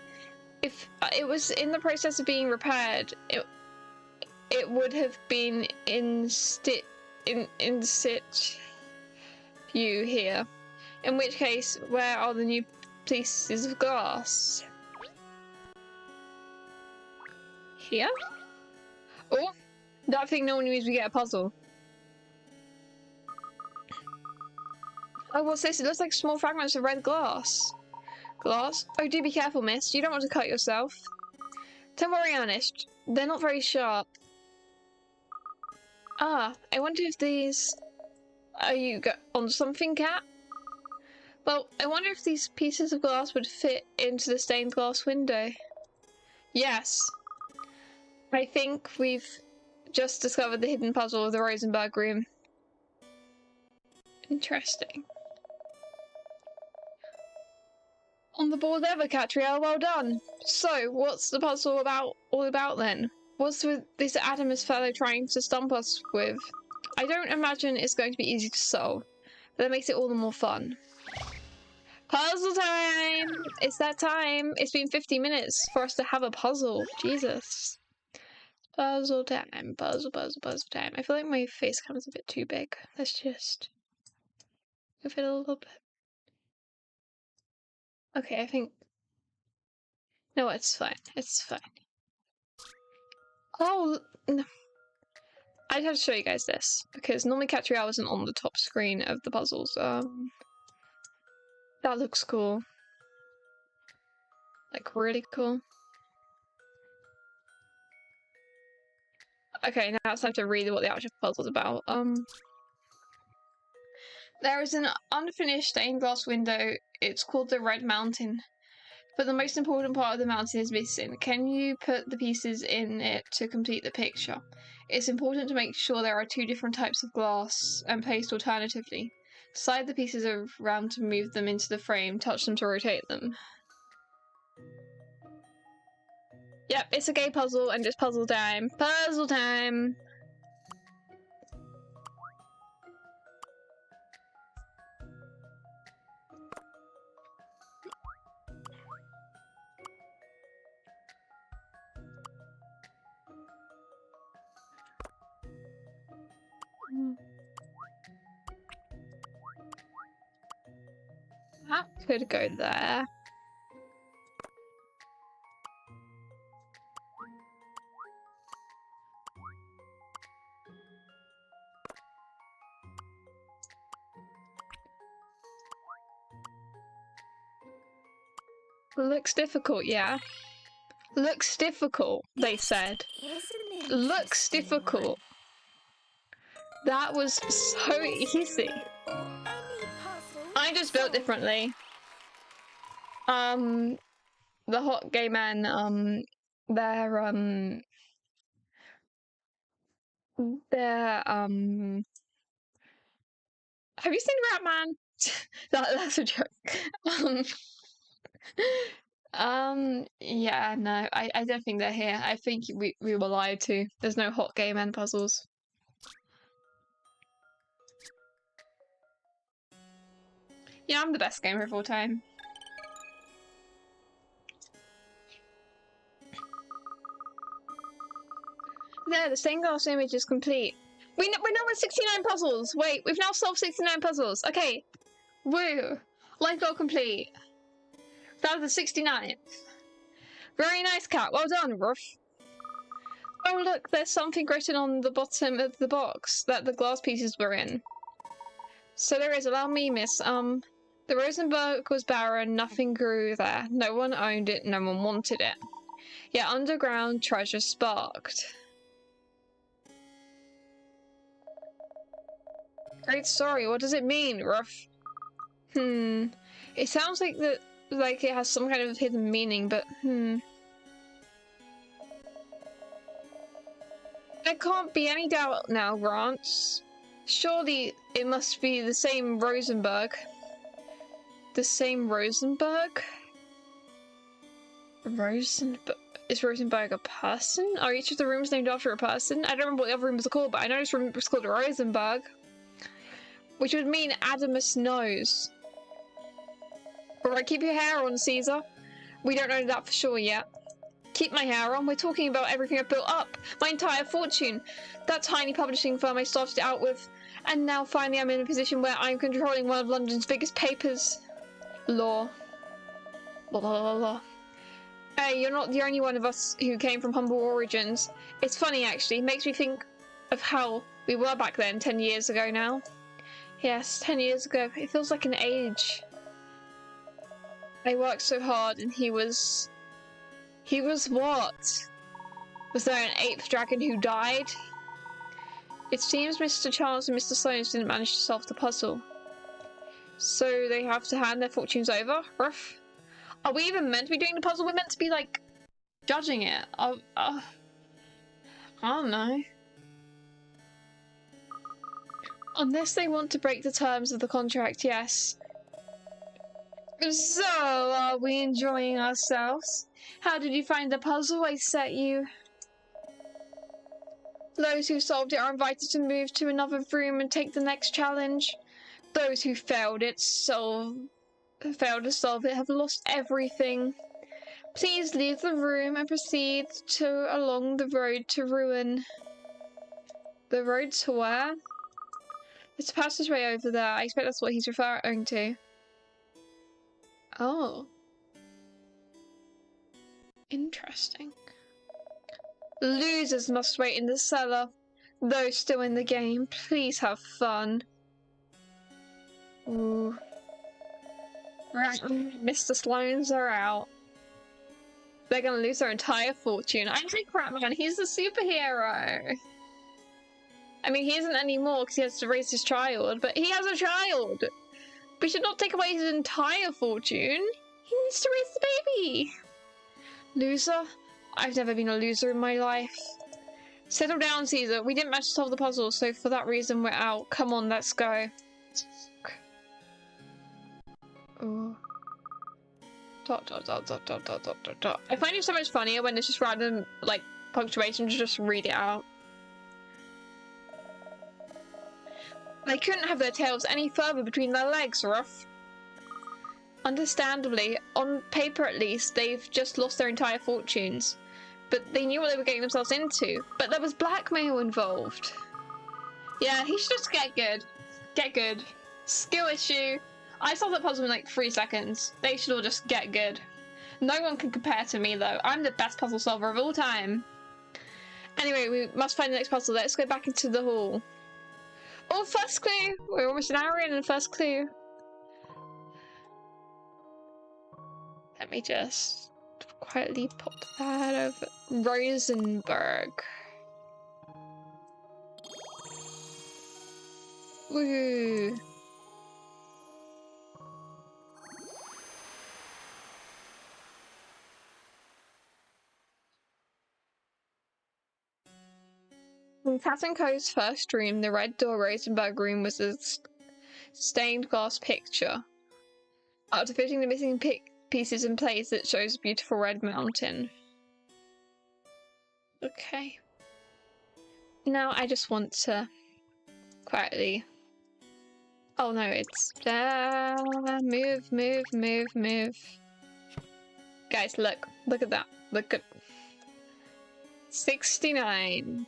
S2: If it was in the process of being repaired, it would have been in situ here. In which case, where are the new pieces of glass? Here? Oh, that thing normally means we get a puzzle. Oh, what's this? It looks like small fragments of red glass. Glass? Oh, do be careful, miss. You don't want to cut yourself. Don't worry, Ernest. They're not very sharp. Ah, I wonder if these... Are you on something, Cat? Well, I wonder if these pieces of glass would fit into the stained glass window. Yes. I think we've just discovered the hidden puzzle of the Rosenberg room. Interesting. On the board ever, Katrielle, well done. So, what's the puzzle all about then? What's with this Adamus fellow trying to stump us with? I don't imagine it's going to be easy to solve, but that makes it all the more fun. Puzzle time! It's that time! It's been 50 minutes for us to have a puzzle. Jesus. Puzzle time. Puzzle time. I feel like my face comes a bit too big. Let's just move it a little bit. Okay, I think... No, it's fine. It's fine. Oh, no. I'd have to show you guys this, because normally Katrielle isn't on the top screen of the puzzles. That looks cool. Like, really cool. Okay, now it's time to read what the actual puzzle's about. There is an unfinished stained glass window. It's called the Red Mountain. but the most important part of the mountain is missing. Can you put the pieces in it to complete the picture? It's important to make sure there are 2 different types of glass and placed alternatively. Slide the pieces around to move them into the frame, touch them to rotate them. Yep, it's a gay puzzle and it's puzzle time. Puzzle time! That could go there. Looks difficult, yeah. Looks difficult, they said.
S3: Isn't it?
S2: Looks difficult. That was so easy. I just built differently. The hot gay men, they're have you seen Rat Man? That's a joke. Yeah, no, I don't think they're here. I think we were lied to. There's no hot gay men puzzles. Yeah, I'm the best gamer of all time. There, the stained glass image is complete. We're now at 69 puzzles! Wait, we've now solved 69 puzzles. Okay. Woo! Life goal complete. That was the 69th. Very nice, cat. Well done, Ruff. Oh, look, there's something written on the bottom of the box that the glass pieces were in. So there is. Allow me, miss. The Rosenberg was barren. Nothing grew there. No one owned it. No one wanted it. Yet underground treasure sparked. Great story. What does it mean, Ruff? It sounds like it has some kind of hidden meaning, but There can't be any doubt now, Grants. Surely it must be the same Rosenberg. The same Rosenberg? Is Rosenberg a person? Are each of the rooms named after a person? I don't remember what the other rooms are called, but I know this room was called Rosenberg. Which would mean Adamus knows. Alright, keep your hair on, Caesar. We don't know that for sure yet. Keep my hair on. We're talking about everything I've built up. My entire fortune. That tiny publishing firm I started out with. And now finally I'm in a position where I'm controlling one of London's biggest papers. Law. Blah, blah, blah, blah. Hey, you're not the only one of us who came from humble origins. It's funny, actually. It makes me think of how we were back then, 10 years ago now. Yes, 10 years ago. It feels like an age. I worked so hard and he was what? Was there an 8th dragon who died? It seems Mr. Charles and Mr. Sloanes didn't manage to solve the puzzle. So they have to hand their fortunes over? Ruff. Are we even meant to be doing the puzzle? We're meant to be, like, judging it. I don't know. Unless they want to break the terms of the contract, yes. So, are we enjoying ourselves? How did you find the puzzle I set you? Those who solved it are invited to move to another room and take the next challenge. Those who failed to solve it have lost everything. Please leave the room and proceed along the road to ruin. The road to where? It's a passageway over there. I expect that's what he's referring to. Oh. Interesting. Losers must wait in the cellar. Those still in the game, please have fun. Ooh. Right, Mr. Sloanes are out. They're gonna lose their entire fortune. I think Ratman, he's a superhero. I mean, he isn't anymore because he has to raise his child, but he has a child! We should not take away his entire fortune. He needs to raise the baby! Loser? I've never been a loser in my life. Settle down, Caesar. We didn't manage to solve the puzzle, so for that reason we're out. Come on, let's go. Oh. Dot, dot, dot, dot, dot, dot, dot, dot, dot. I find it so much funnier when there's just random, like, punctuation to just read it out. They couldn't have their tails any further between their legs, Ruff. Understandably, on paper at least, they've just lost their entire fortunes. But they knew what they were getting themselves into. But there was blackmail involved. Yeah, he should just get good. Get good. Skill issue. I solved that puzzle in like 3 seconds. They should all just get good. No one can compare to me though. I'm the best puzzle solver of all time. Anyway, we must find the next puzzle. Let's go back into the hall. Oh, first clue! We're almost an hour in and first clue. Let me just quietly pop that over. Rosenberg. Woohoo! In Cat and Co's first room, the red door Rosenberg room was a stained glass picture. After fitting the missing pieces in place, it shows a beautiful red mountain. Okay. Now I just want to quietly... Oh no, it's... move, move, move, move. Guys, look. Look at that. Look at... 69.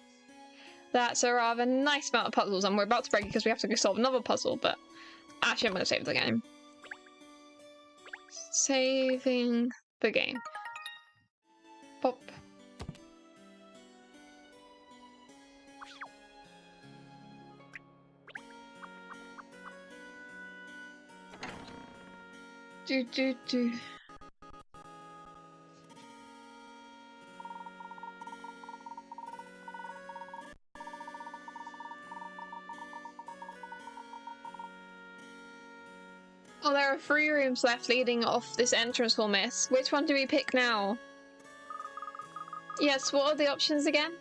S2: That's a rather nice amount of puzzles, and we're about to break it because we have to go solve another puzzle, but actually I'm going to save the game. Saving the game. Pop. Do. Oh, there are 3 rooms left leading off this entrance hall, miss. Which one do we pick now? Yes, what are the options again?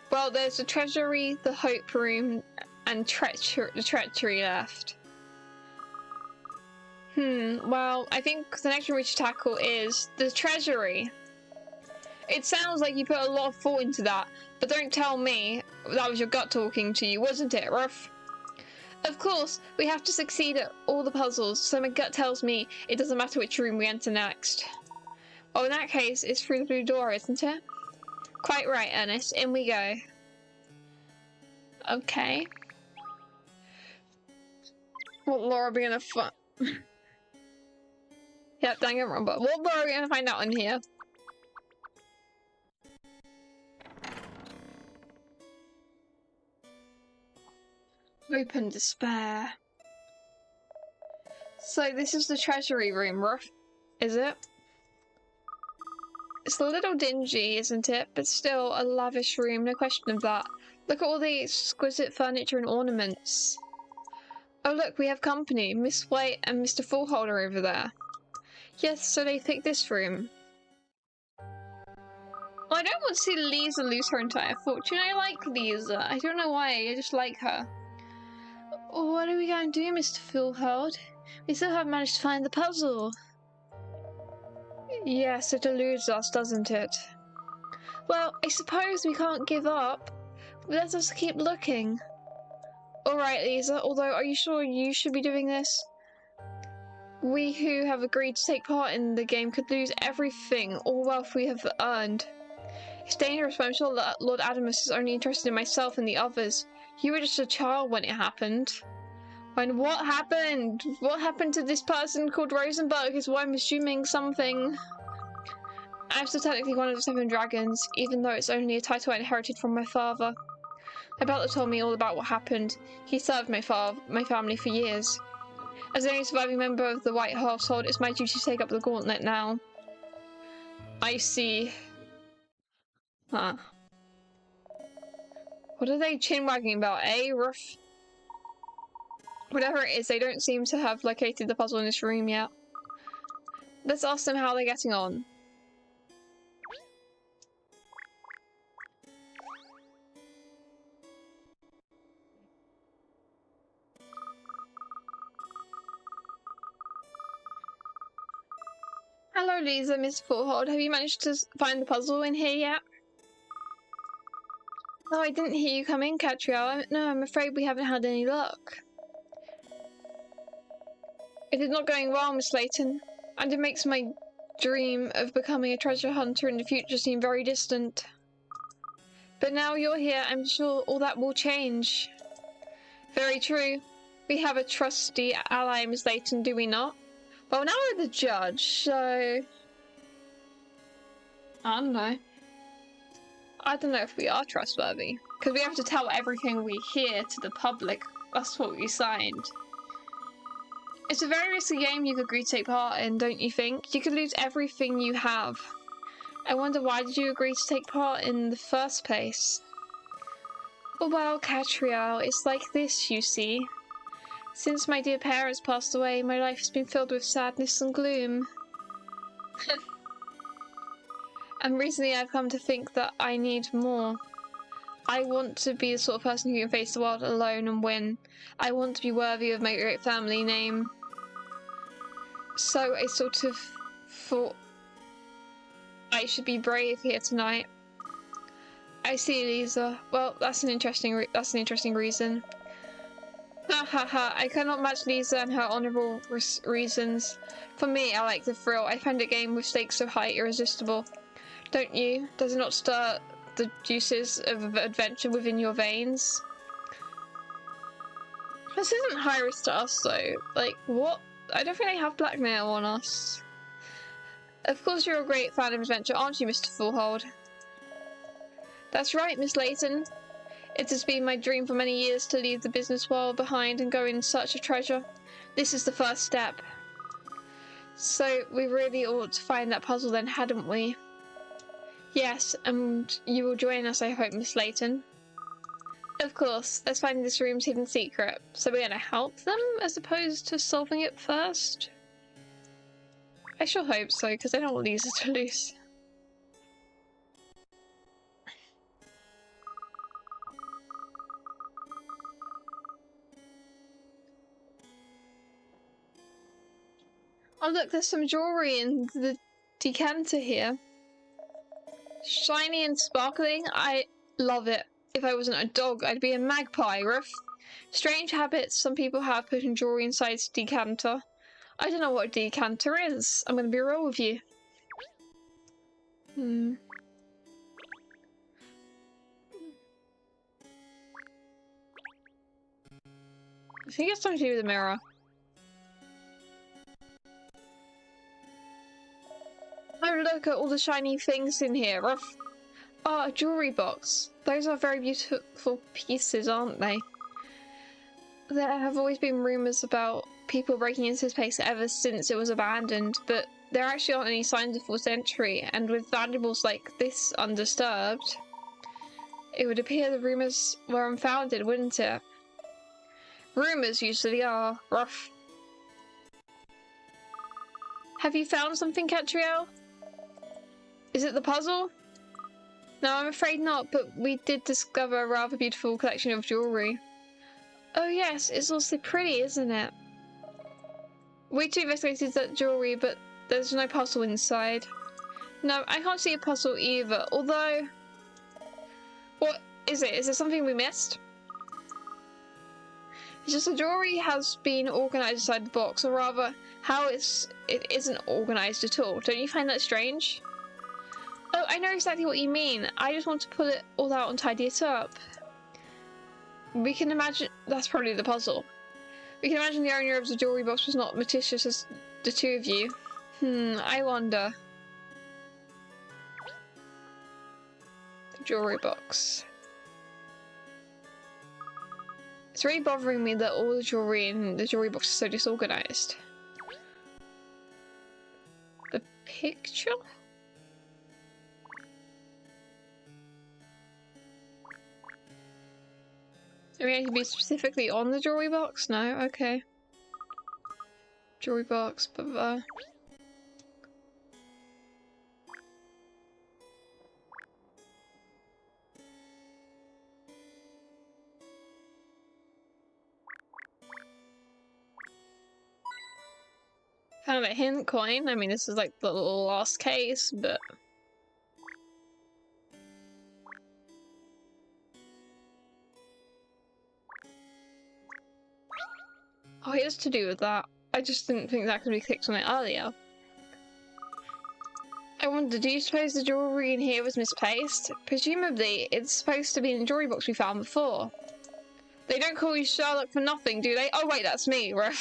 S2: Well, there's the treasury, the hope room, and the treachery left. Well, I think the next room we should tackle is the treasury. It sounds like you put a lot of thought into that, but don't tell me that was your gut talking to you, wasn't it, Ruff? Of course, we have to succeed at all the puzzles, so my gut tells me it doesn't matter which room we enter next. Well, in that case, it's through the blue door, isn't it? Quite right, Ernest. In we go. Okay. What Laura are we gonna find? Yep, don't get wrong, but what Laura are we gonna find out in here? Open despair. So this is the treasury room, Ruff, is it? It's a little dingy, isn't it? But still a lavish room, no question of that. Look at all the exquisite furniture and ornaments. Oh look, we have company. Miss White and Mr. Fullholder over there. Yes, so they picked this room. Well, I don't want to see Lisa lose her entire fortune. I like Lisa. I don't know why, I just like her. What are we going to do, Mr. Fullhold? We still haven't managed to find the puzzle. Yes, it eludes us, doesn't it? Well, I suppose we can't give up. Let us keep looking. Alright, Lisa, although are you sure you should be doing this? We who have agreed to take part in the game could lose everything, all wealth we have earned. It's dangerous, but I'm sure that Lord Adamus is only interested in myself and the others. You were just a child when it happened. When what happened? What happened to this person called Rosenberg is why I'm assuming something. I'm still technically one of the 7 dragons, even though it's only a title I inherited from my father. My butler told me all about what happened. He served my family for years. As the only surviving member of the White household, it's my duty to take up the gauntlet now. I see. Huh. What are they chin-wagging about, eh, Ruff? Whatever it is, they don't seem to have located the puzzle in this room yet. Let's ask them how they're getting on. Hello, Lisa, Mr. Foothold. Have you managed to find the puzzle in here yet? No, I didn't hear you come in, Katrielle. No, I'm afraid we haven't had any luck. It is not going well, Miss Layton, and it makes my dream of becoming a treasure hunter in the future seem very distant. But now you're here, I'm sure all that will change. Very true. We have a trusty ally, Miss Layton, do we not? Well, now we're the judge, so... I don't know. I don't know if we are trustworthy. Because we have to tell everything we hear to the public. That's what we signed. It's a very risky game you could agree to take part in, don't you think? You could lose everything you have. I wonder, why did you agree to take part in the first place? Well, Katrielle, it's like this, you see. Since my dear parents passed away, my life has been filled with sadness and gloom. And recently I've come to think that I need more. I want to be the sort of person who can face the world alone and win. I want to be worthy of my great family name. So I sort of thought I should be brave here tonight. I see, Lisa. Well, that's an interesting reason. Ha ha ha, I cannot match Lisa and her honourable reasons. For me, I like the thrill. I find a game with stakes so high irresistible. Don't you? Does it not stir the juices of adventure within your veins? This isn't high risk to us though. Like, what? I don't think they have blackmail on us. Of course you're a great fan of adventure, aren't you, Mr. Foothold? That's right, Miss Layton. It has been my dream for many years to leave the business world behind and go in search of treasure. This is the first step. So we really ought to find that puzzle then, hadn't we? Yes, and you will join us, I hope, Miss Layton. Of course, let's find this room's hidden secret. So we're gonna help them as opposed to solving it first? I sure hope so, because I don't want Lisa to lose. Oh look, there's some jewellery in the decanter here. Shiny and sparkling, I love it. If I wasn't a dog, I'd be a magpie, Ruff. Strange habits some people have putting jewellery inside a decanter. I don't know what a decanter is. I'm gonna be real with you. I think it's something to do with the mirror. Oh, look at all the shiny things in here. Ruff. Oh, a jewellery box. Those are very beautiful pieces, aren't they? There have always been rumours about people breaking into this place ever since it was abandoned, but there actually aren't any signs of forced entry, and with valuables like this undisturbed, it would appear the rumours were unfounded, wouldn't it? Rumours usually are. Rough. Have you found something, Katrielle? Is it the puzzle? No, I'm afraid not, but we did discover a rather beautiful collection of jewellery. Oh yes, it's also pretty, isn't it? We too investigated that jewellery, but there's no puzzle inside. No, I can't see a puzzle either, although... What is it? Is there something we missed? It's just the jewellery has been organised inside the box, or rather, how it isn't organised at all. Don't you find that strange? Oh, I know exactly what you mean. I just want to pull it all out and tidy it up. We can imagine... That's probably the puzzle. We can imagine the owner of the jewellery box was not meticulous as the two of you. I wonder. The jewellery box. It's really bothering me that all the jewellery in the jewellery box is so disorganised. The picture? Do we need to be specifically on the jewellery box? No? Okay. Jewellery box, Kind of a hint coin. I mean, this is like the last case, but... Oh, it is to do with that. I just didn't think that could be clicked on it earlier. I wonder, do you suppose the jewellery in here was misplaced? Presumably, it's supposed to be in the jewellery box we found before. They don't call you Sherlock for nothing, do they? Oh wait, that's me, right?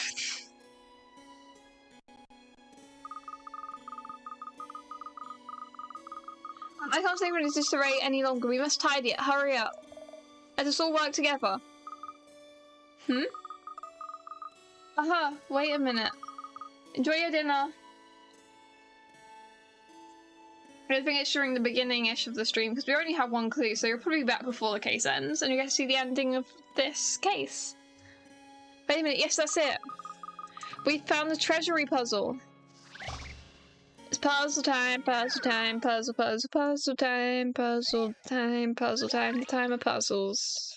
S2: I can't stay in disarray any longer. We must tidy it. Hurry up. Let us all work together. Hmm? Aha, wait a minute. Enjoy your dinner. I don't think it's during the beginning-ish of the stream, because we already have one clue, so you'll probably be back before the case ends, and you get to see the ending of this case. Wait a minute, yes, that's it. We found the treasury puzzle. It's puzzle time, puzzle time, puzzle, puzzle, puzzle time, puzzle time, puzzle time, the time of puzzles.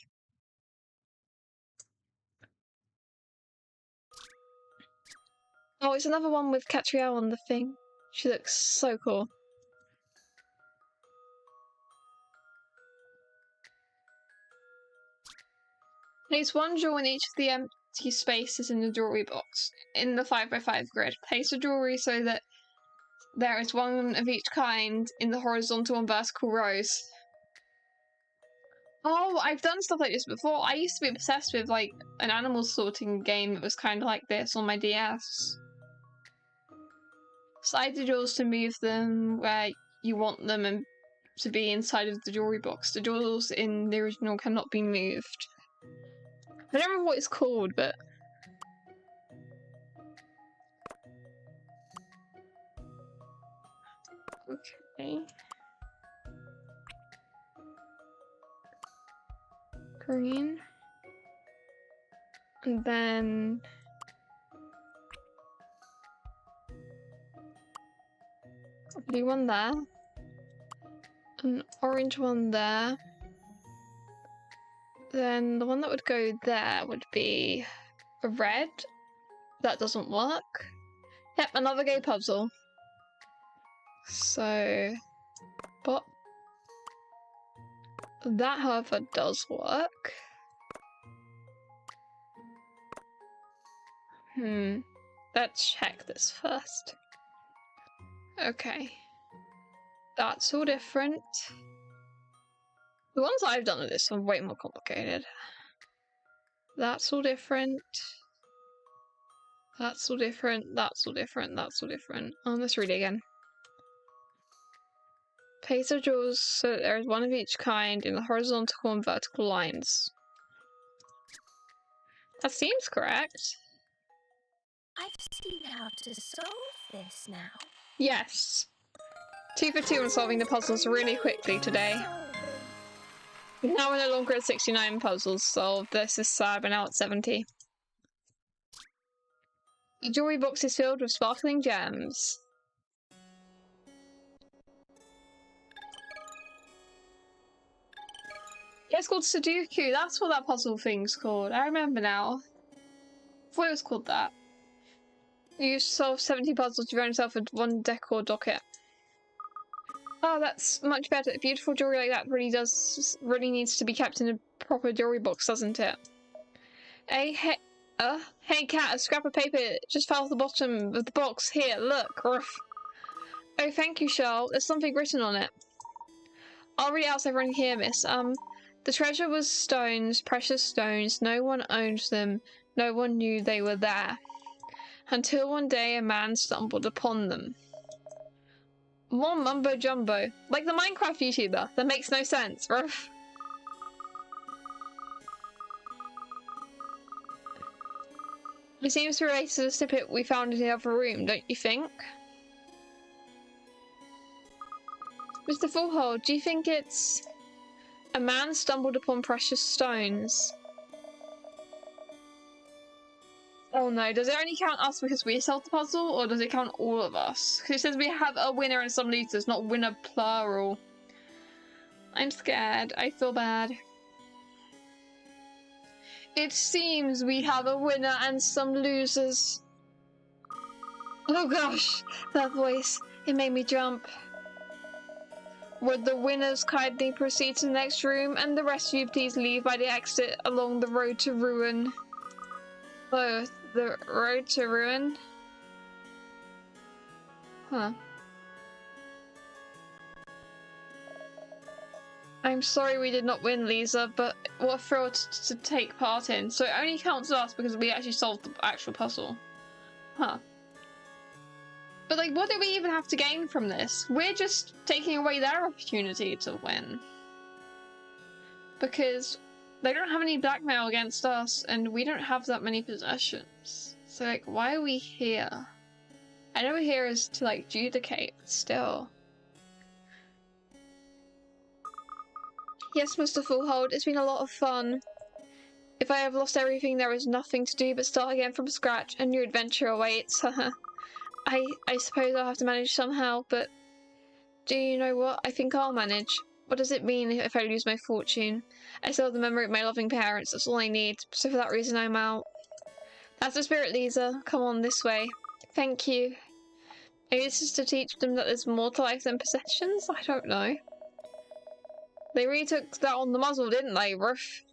S2: Oh, it's another one with Katrielle on the thing. She looks so cool. Place one jewel in each of the empty spaces in the jewellery box. In the 5x5 grid, place a jewellery so that there is one of each kind in the horizontal and vertical rows. Oh, I've done stuff like this before. I used to be obsessed with like an animal sorting game that was kind of like this on my DS. Slide the jewels to move them where you want them and to be inside of the jewellery box. The jewels in the original cannot be moved. I don't remember what it's called, but... Okay. Green. And then... a blue one there. An orange one there. Then the one that would go there would be a red. That doesn't work. Yep, another gay puzzle. So, but that, however, does work. Let's check this first. Okay. That's all different. The ones I've done with this are way more complicated. That's all different. That's all different. That's all different. That's all different. Let's read it again. Place of jewels so that there is one of each kind in the horizontal and vertical lines. That seems correct.
S3: I've seen how to solve this now.
S2: Yes. 2 for 2 on solving the puzzles really quickly today. Now we're no longer at 69 puzzles solved. This is sad, but now at 70. The jewelry box is filled with sparkling gems. Yeah, it's called Sudoku. That's what that puzzle thing's called. I remember now. I thought it was called that. You solve 70 puzzles, you earn yourself a 1 decor docket. Oh, that's much better. Beautiful jewelry like that really needs to be kept in a proper jewelry box, doesn't it? Hey cat, a scrap of paper just fell off the bottom of the box. Here, look. Ruff. Oh, thank you, Charles. There's something written on it. I'll read it out so everyone can hear, miss. The treasure was stones, precious stones. No one owned them. No one knew they were there. Until one day a man stumbled upon them. More mumbo jumbo. Like the Minecraft YouTuber. That makes no sense, bro. It seems to relate to the snippet we found in the other room, don't you think? Mr. Fullhold, do you think it's... A man stumbled upon precious stones? Oh no, does it only count us because we solved the puzzle, or does it count all of us? Because it says we have a winner and some losers, not winner plural. I'm scared. I feel bad. It seems we have a winner and some losers. Oh gosh, that voice. It made me jump. Would the winners kindly proceed to the next room, and the rest of you please leave by the exit along the road to ruin? Oh, the road to ruin? Huh. I'm sorry we did not win, Lisa, but what a thrill to take part in. So it only counts us because we actually solved the actual puzzle. Huh. But like, what do we even have to gain from this? We're just taking away their opportunity to win. Because they don't have any blackmail against us, and we don't have that many possessions. So like, why are we here? I know we're here is to like adjudicate, but still. Yes, Mr. Fullhold, it's been a lot of fun. If I have lost everything, there is nothing to do but start again from scratch. A new adventure awaits. I suppose I'll have to manage somehow, but do you know what? I think I'll manage. What does it mean if I lose my fortune? I still have the memory of my loving parents. That's all I need. So for that reason, I'm out. That's the spirit, Lisa. Come on, this way. Thank you. Maybe this is to teach them that there's more to life than possessions? I don't know. They really took that on the muzzle, didn't they, Ruff?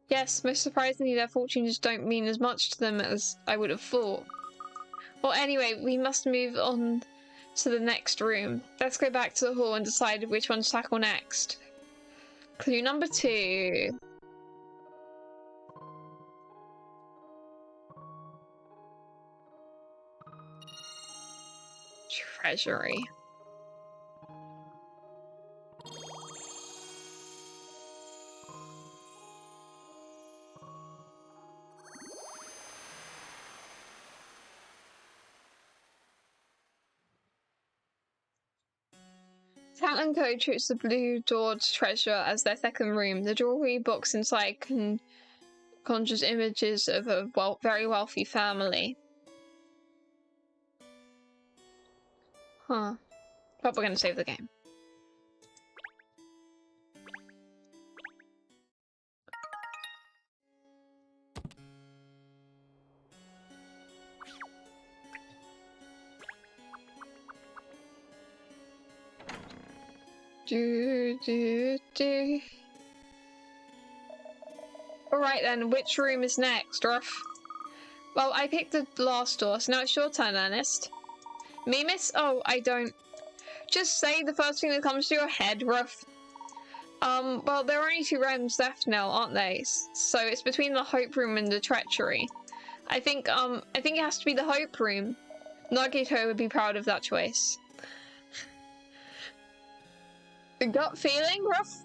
S2: Yes, most surprisingly, their fortunes don't mean as much to them as I would have thought. Well, anyway, we must move on to the next room. Let's go back to the hall and decide which one to tackle next. Clue number 2. Treasury. Cat & Co treats the Blue Doored treasure as their second room. The jewelry box inside conjures images of a very wealthy family. Huh. But we're going to save the game. Alright then, which room is next, Ruff? Well, I picked the last door, so now it's your turn, Ernest. Me, miss? Oh, I don't. Just say the first thing that comes to your head, Ruff. Well, there are only 2 rooms left now, aren't they? So it's between the Hope Room and the Treachery. I think it has to be the Hope Room. Nagito would be proud of that choice. Gut feeling, Ruff?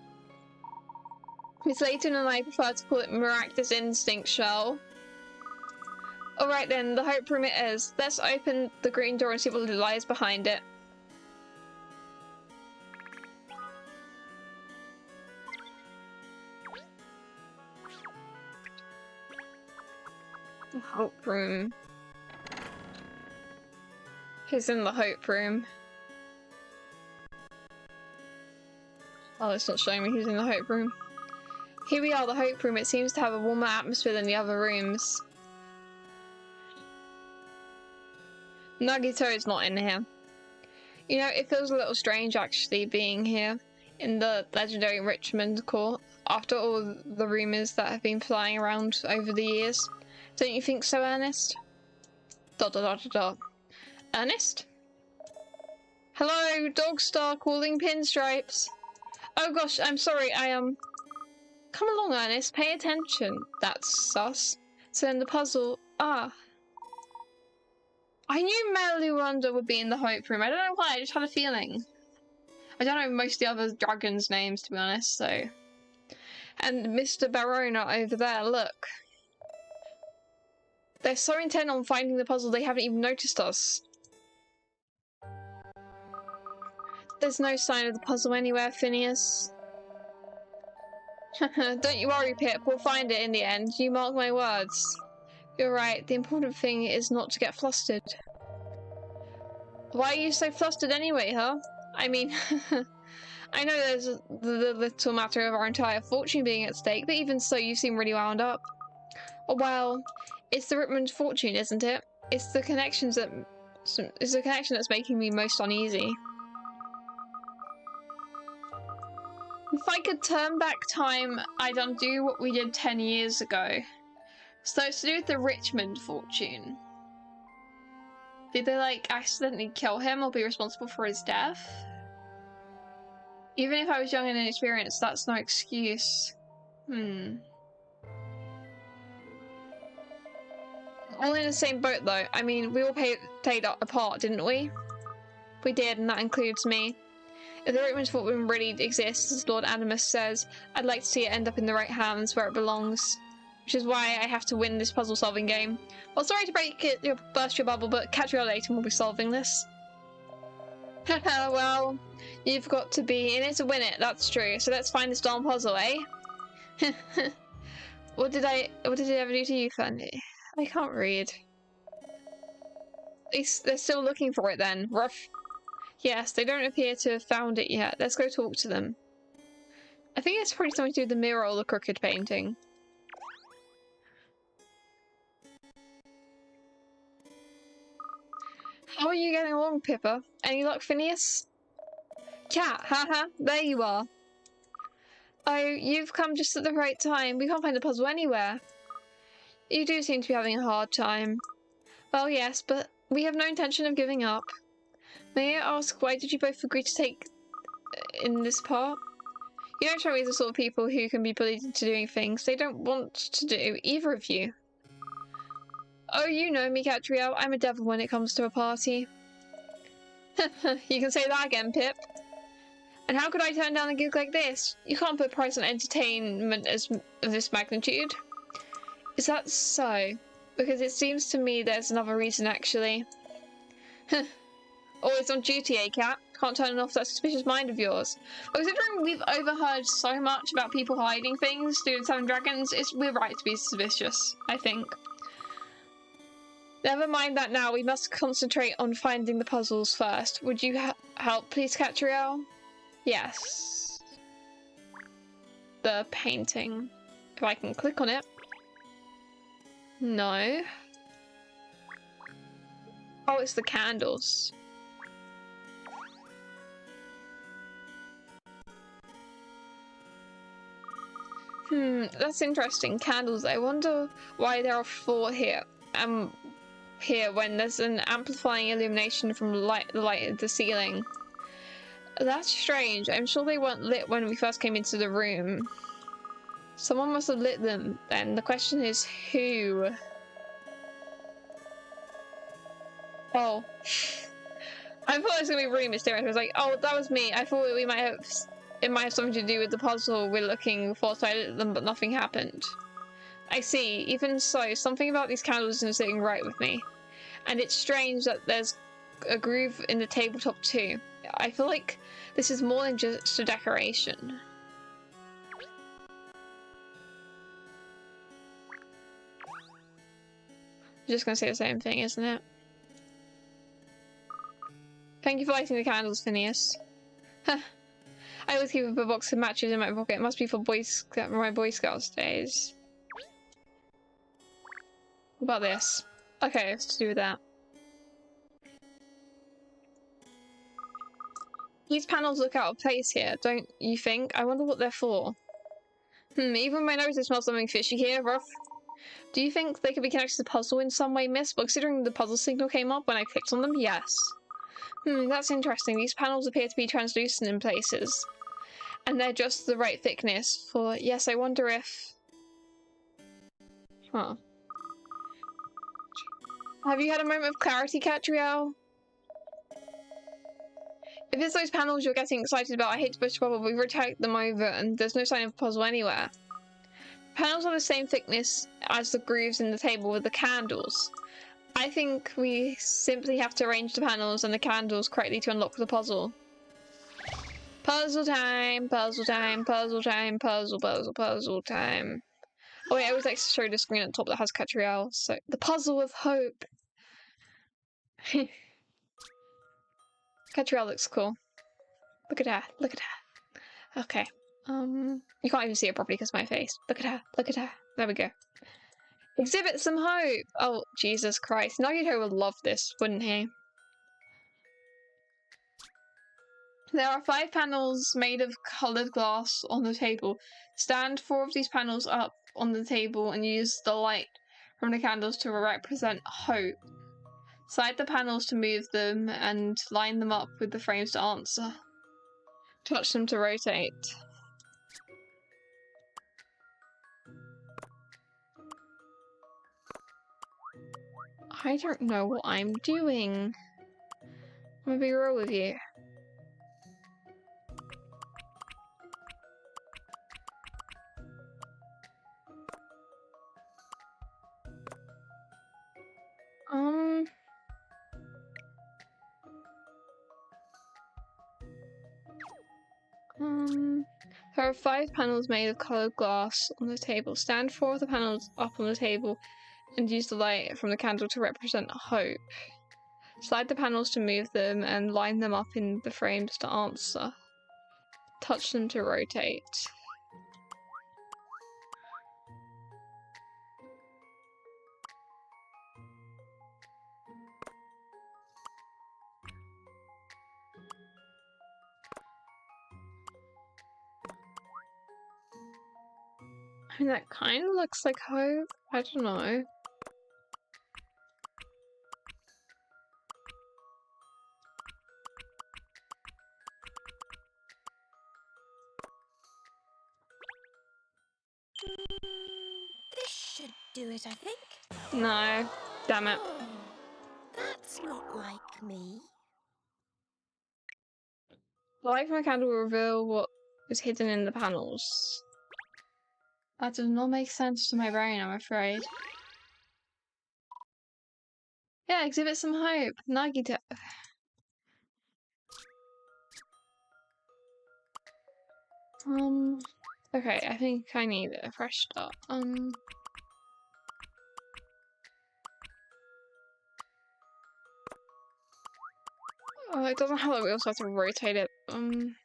S2: Miss Layton and I prefer to call it miraculous instinct, shall? Alright then, the Hope Room it is. Let's open the green door and see what lies behind it. The Hope Room. Who's in the Hope Room? Oh, it's not showing me who's in the Hope Room. Here we are, the Hope Room. It seems to have a warmer atmosphere than the other rooms. Nagito is not in here. You know, it feels a little strange actually being here in the legendary Richmond court after all the rumours that have been flying around over the years. Don't you think so, Ernest? ... Ernest? Hello, Dogstar calling pinstripes. Oh gosh, I'm sorry, Come along, Ernest, pay attention. That's sus. So then the puzzle... Ah. I knew Meluanda would be in the Hope Room. I don't know why, I just had a feeling. I don't know most of the other dragons' names, to be honest, so... And Mr. Barona over there, look. They're so intent on finding the puzzle they haven't even noticed us. There's no sign of the puzzle anywhere, Phineas. Don't you worry, Pip. We'll find it in the end. You mark my words. You're right. The important thing is not to get flustered. Why are you so flustered anyway, huh? I mean, I know there's the little matter of our entire fortune being at stake, but even so, you seem really wound up. Oh, well, it's the Richmond fortune, isn't it? It's the connections that So it's a connection that's making me most uneasy. If I could turn back time, I'd undo what we did 10 years ago. So it's to do with the Richmond fortune. Did they, like, accidentally kill him or be responsible for his death? Even if I was young and inexperienced, that's no excuse. All in the same boat, though. I mean, we all played a part, didn't we? We did, and that includes me. If the Richmond fortune really exists, as Lord Animus says, I'd like to see it end up in the right hands where it belongs. Which is why I have to win this puzzle-solving game. Well, sorry to burst your bubble, but Katrielle Layton will be solving this. Haha, well, you've got to be in it to win it, that's true. So let's find this darn puzzle, eh? What did it ever do to you, Funny? I can't read. They're still looking for it then. Rough. Yes, they don't appear to have found it yet. Let's go talk to them. I think it's probably something to do with the mirror or the crooked painting. How are you getting along, Pippa? Any luck, Phineas? Cat, haha, there you are. Oh, you've come just at the right time. We can't find the puzzle anywhere. You do seem to be having a hard time. Well, yes, but we have no intention of giving up. May I ask, why did you both agree to take in this part? You don't show me the sort of people who can be bullied into doing things they don't want to do, either of you. Oh, you know me, Katrielle. I'm a devil when it comes to a party. You can say that again, Pip. And how could I turn down a gig like this? You can't put a price on entertainment of this magnitude. Is that so? Because it seems to me there's another reason, actually. Always on duty, eh, Cat? Can't turn off that suspicious mind of yours. Well, considering we've overheard so much about people hiding things, doing Seven Dragons, we're right to be suspicious, I think. Never mind that now, we must concentrate on finding the puzzles first. Would you help, please, Katrielle? Yes. The painting. If I can click on it. No. Oh, it's the candles. That's interesting. Candles. I wonder why there are 4 here. Here when there's an amplifying illumination from the light at the ceiling. That's strange. I'm sure they weren't lit when we first came into the room. Someone must have lit them then. The question is who? Oh. I thought it was gonna be really mysterious. I was like, oh, that was me. I thought it might have something to do with the puzzle we're looking for, so I lit them, but nothing happened. I see. Even so, something about these candles isn't sitting right with me. And it's strange that there's a groove in the tabletop too. I feel like this is more than just a decoration. I'm just gonna say the same thing, isn't it? Thank you for lighting the candles, Phineas. I always keep a box of matches in my pocket. It must be for my Boy Scouts days. What about this? Okay, it's to do with that. These panels look out of place here, don't you think? I wonder what they're for. Even my nose smells something fishy here, rough. Do you think they could be connected to the puzzle in some way, miss? Well, considering the puzzle signal came up when I clicked on them, yes. That's interesting. These panels appear to be translucent in places. And they're just the right thickness for... Yes, I wonder if... Huh. Have you had a moment of clarity, Katrielle? If it's those panels you're getting excited about, I hate to push the bubble, but we've rotated them over and there's no sign of a puzzle anywhere. Panels are the same thickness as the grooves in the table with the candles. I think we simply have to arrange the panels and the candles correctly to unlock the puzzle. Puzzle time, puzzle time, puzzle time, puzzle time. Oh wait, I always like to show the screen at the top that has Katrielle. So, the puzzle of hope. Katrielle looks cool. Look at her, look at her. Okay. You can't even see it properly because of my face. Look at her, look at her. There we go. Exhibit some hope! Oh, Jesus Christ. Nugget would love this, wouldn't he? There are 5 panels made of coloured glass on the table. Stand 4 of these panels up on the table and use the light from the candles to represent hope. Slide the panels to move them and line them up with the frames to answer. Touch them to rotate. I don't know what I'm doing. I'm gonna be real with you. There are 5 panels made of coloured glass on the table. Stand 4 of the panels up on the table and use the light from the candle to represent hope. Slide the panels to move them and line them up in the frames to answer. Touch them to rotate. I mean, that kind of looks like hope. I don't know.
S3: This should do it, I think.
S2: No. Damn it.
S3: Oh, that's not like me.
S2: The light from the candle will reveal what is hidden in the panels. That does not make sense to my brain, I'm afraid. Yeah, exhibit some hope. Nagito. Okay, I think I need a fresh start. Oh, it doesn't have that. We also have to rotate it. Don't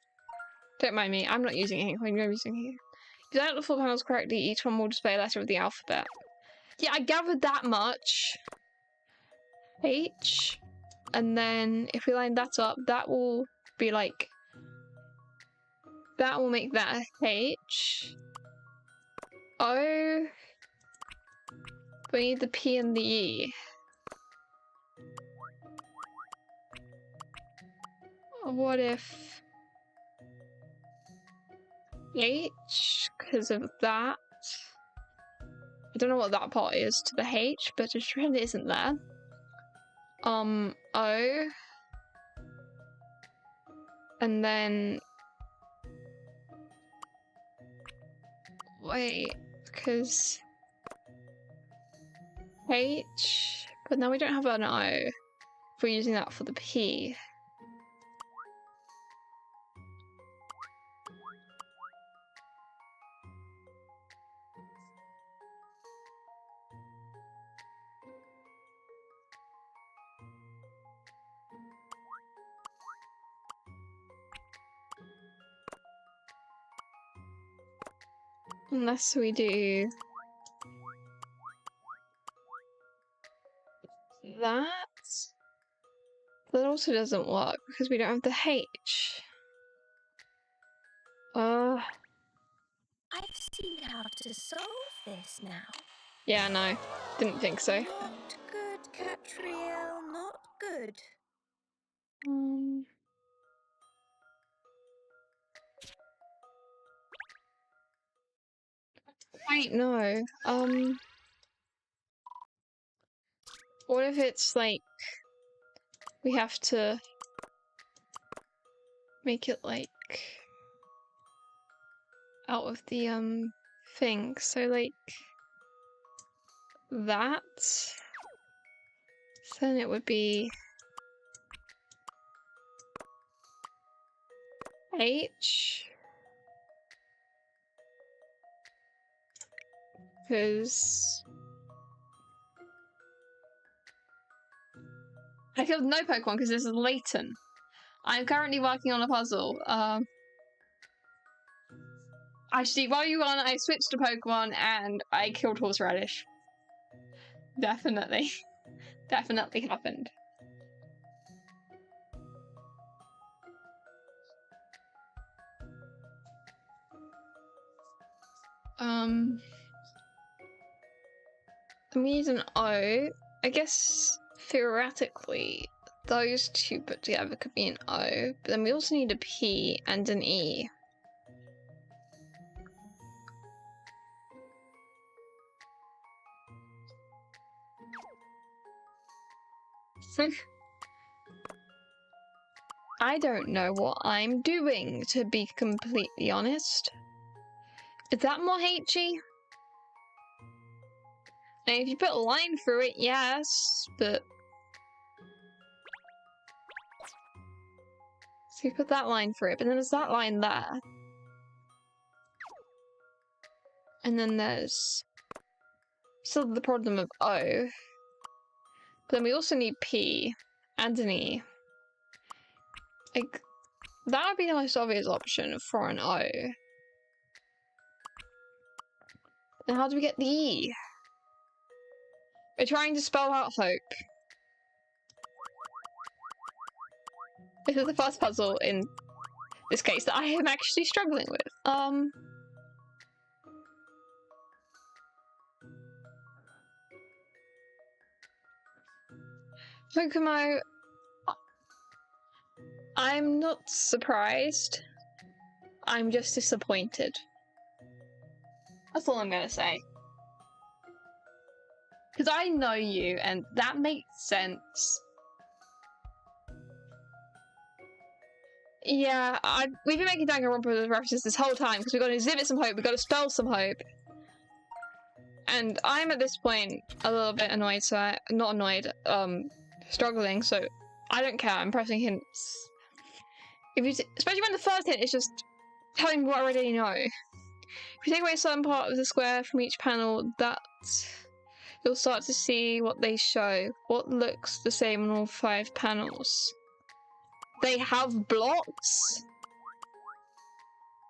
S2: mind me. I'm not using it. I'm using it. If you line up the 4 panels correctly, each one will display a letter of the alphabet. Yeah, I gathered that much. H. And then if we line that up, that will be like... That will make that a H. O. We need the P and the E. What if... H, because of that. I don't know what that part is to the H, but just pretend it isn't there. O. And then... Wait, because... H, but now we don't have an O. If we're using that for the P. Unless we do that. That also doesn't work because we don't have the H.
S3: I've seen how to solve this now.
S2: Yeah, no. Didn't think so.
S3: Not good, Katrielle, not good.
S2: Wait, no. What if it's like we have to make it like out of the thing, so like that, so then it would be H, because I killed no Pokemon because this is Layton. I'm currently working on a puzzle. Actually, while you were on, I switched to Pokemon and I killed Horseradish. Definitely. Definitely happened. We need an O. I guess theoretically those two put together could be an O, but then we also need a P and an E. I don't know what I'm doing, to be completely honest. Is that more HE? Now, if you put a line through it, yes, but... So you put that line through it, but then there's that line there. And then there's still the problem of O. But then we also need P and an E. Like, that would be the most obvious option for an O. Then how do we get the E? We're trying to spell out hope. This is the first puzzle in this case that I am actually struggling with. Kokomo, I'm not surprised. I'm just disappointed. That's all I'm gonna say. Because I know you, and that makes sense. Yeah, we've been making Danganronpa references this whole time because we've got to exhibit some hope, we've got to spell some hope. And I'm at this point a little bit annoyed, so not annoyed, struggling, so I don't care, I'm pressing hints. Especially when the first hint is just telling me what I already know. If you take away a certain part of the square from each panel, you'll start to see what they show. What looks the same on all 5 panels? They have blocks?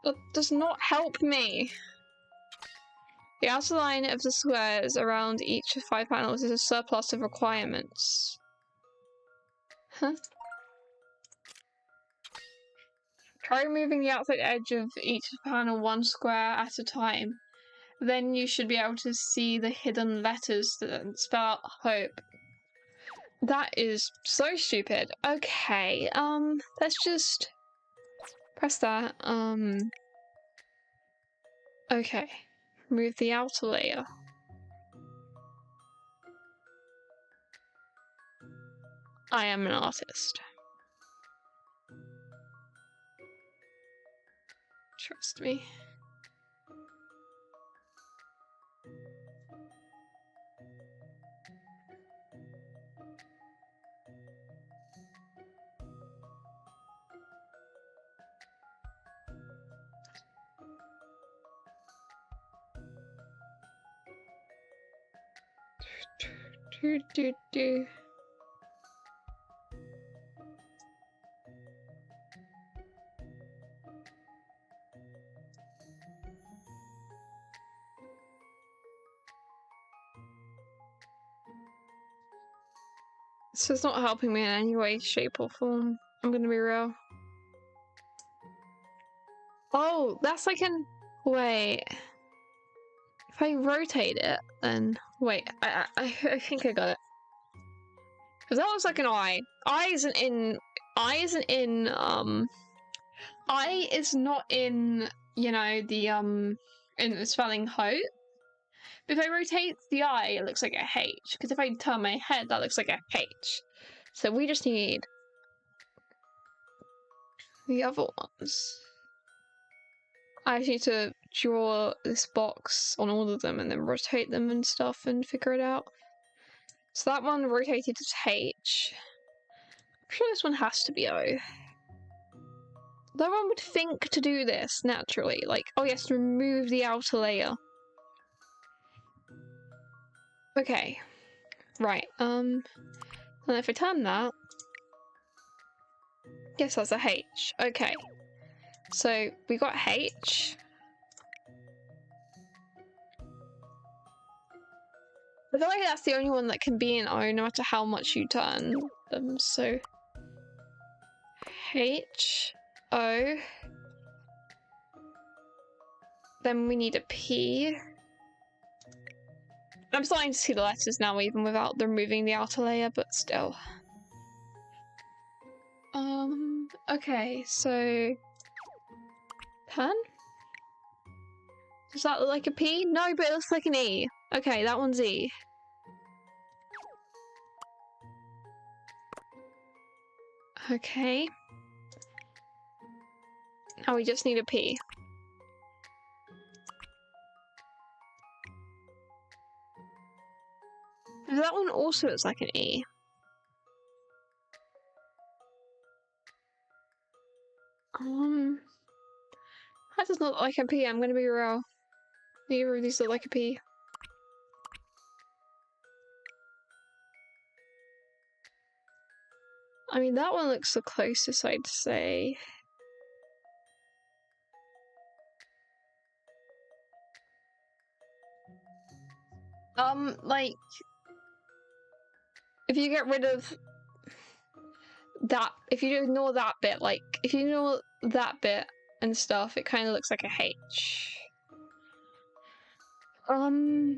S2: That does not help me. The outer line of the squares around each of 5 panels is a surplus of requirements. Huh? Try removing the outside edge of each panel 1 square at a time. Then you should be able to see the hidden letters that spell out hope. That is so stupid. Okay, let's just press that. Okay. Remove the outer layer. I am an artist. Trust me. Do. This is not helping me in any way, shape, or form. I'm gonna be real. Oh, that's like an... Wait. If I rotate it, then... Wait, I think I got it. Because that looks like an eye. I is not in, you know, the, in the spelling hope. But if I rotate the eye, it looks like a H. Because if I turn my head, that looks like a H. So we just need the other ones. I just need to draw this box on all of them and then rotate them and stuff and figure it out. So that one rotated to H. I'm sure this one has to be O. No one would think to do this naturally. Like, oh yes, remove the outer layer. Okay. Right, and if I turn that... Yes, that's a H. Okay. So, we got H. I feel like that's the only one that can be an O no matter how much you turn them, so... H, O... Then we need a P. I'm starting to see the letters now, even without them removing the outer layer, but still. Okay, so... Pen? Does that look like a P? No, but it looks like an E. Okay, that one's E. Okay. Now we just need a P. That one also looks like an E. That does not look like a P, I'm gonna be real. Neither of these look like a P. I mean, that one looks the closest, I'd say. Like... If you get rid of... that, if you ignore that bit, like, if you ignore that bit and stuff, it kind of looks like a H. Does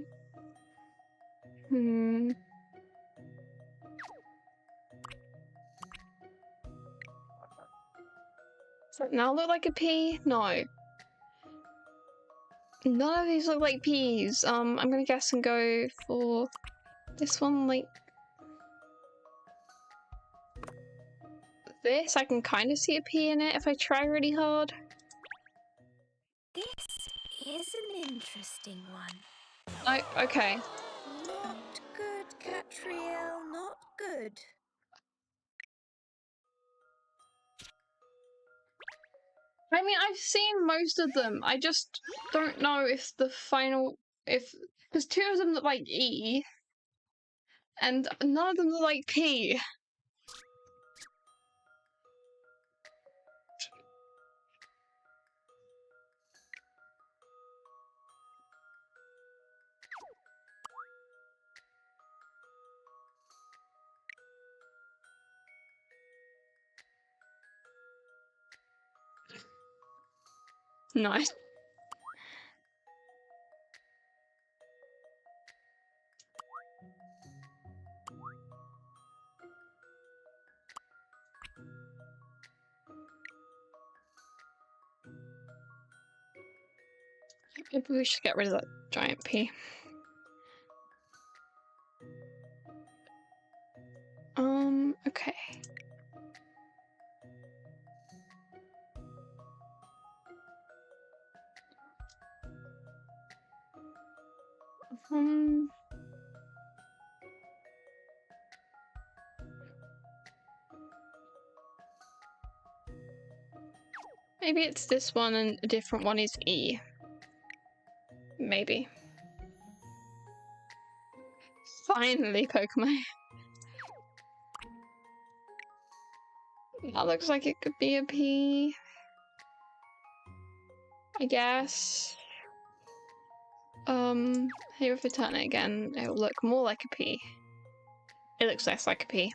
S2: that now look like a P? No. None of these look like P's. I'm gonna guess and go for this one, like... this. I can kind of see a P in it if I try really hard.
S3: This is an interesting one.
S2: Oh, okay.
S3: Not good, Katrielle, not good.
S2: I mean, I've seen most of them. I just don't know if the final... because two of them look like E, and none of them look like P. Nice. Maybe we should get rid of that giant P. Okay. Maybe it's this one and a different one is E. Maybe. Finally, Pokemon. That looks like it could be a P. I guess. Here if I turn it again, it will look more like a P. It looks less like a P.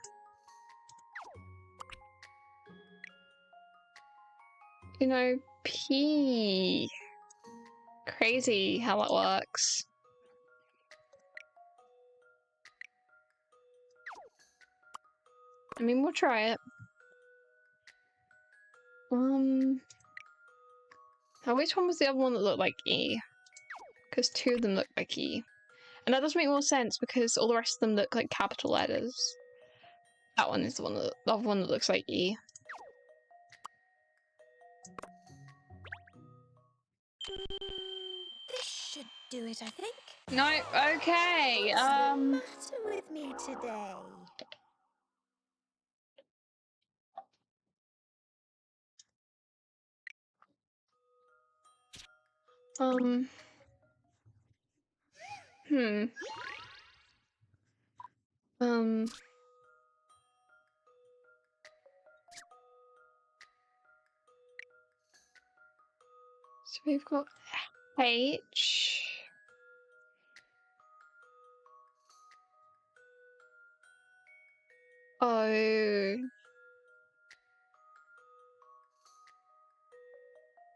S2: You know, P. Crazy how it works. I mean, we'll try it. Now which one was the other one that looked like E? Because two of them look like E. And that does make more sense because all the rest of them look like capital letters. That one is the other one that looks like E.
S3: This should do it, I think.
S2: No, okay.
S3: What's the matter with me today? So we've got H. O.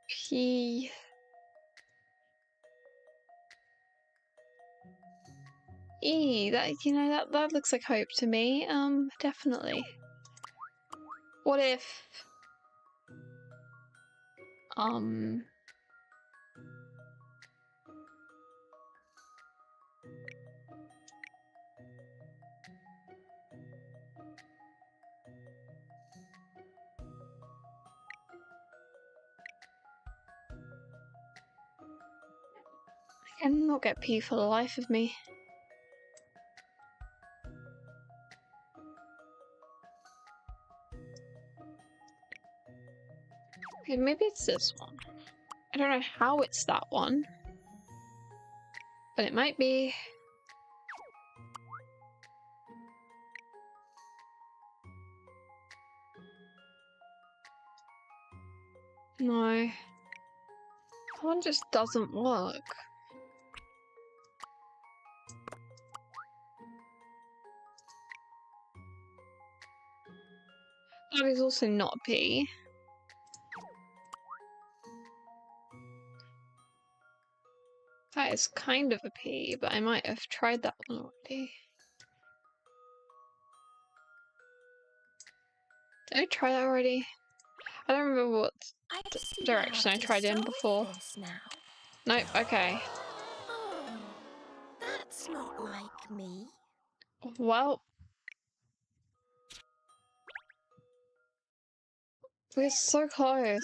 S3: P.
S2: That, you know, that looks like hope to me. Definitely. What if I cannot get P for the life of me. Okay, maybe it's this one. I don't know how it's that one, but it might be. No. That one just doesn't work. That is also not a P. That is kind of a P, but I might have tried that one already. Did I try that already? I don't remember what direction I tried in before. Nope, okay.
S3: Oh, that's not like me.
S2: Well, we're so close.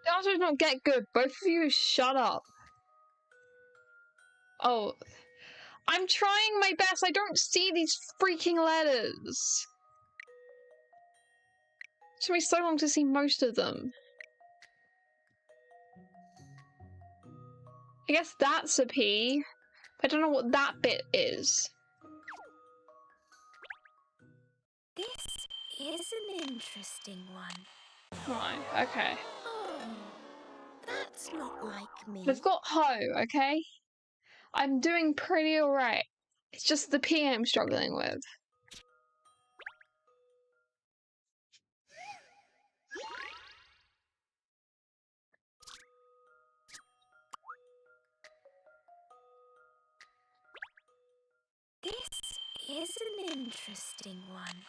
S2: The answer is not get good. Both of you shut up. Oh, I'm trying my best. I don't see these freaking letters. It took me so long to see most of them. I guess that's a P. I don't know what that bit is.
S3: This is an interesting one.
S2: Right, okay.
S3: Oh, that's not like me.
S2: We've got ho, okay? I'm doing pretty alright. It's just the P I'm struggling with.
S3: This is an interesting one.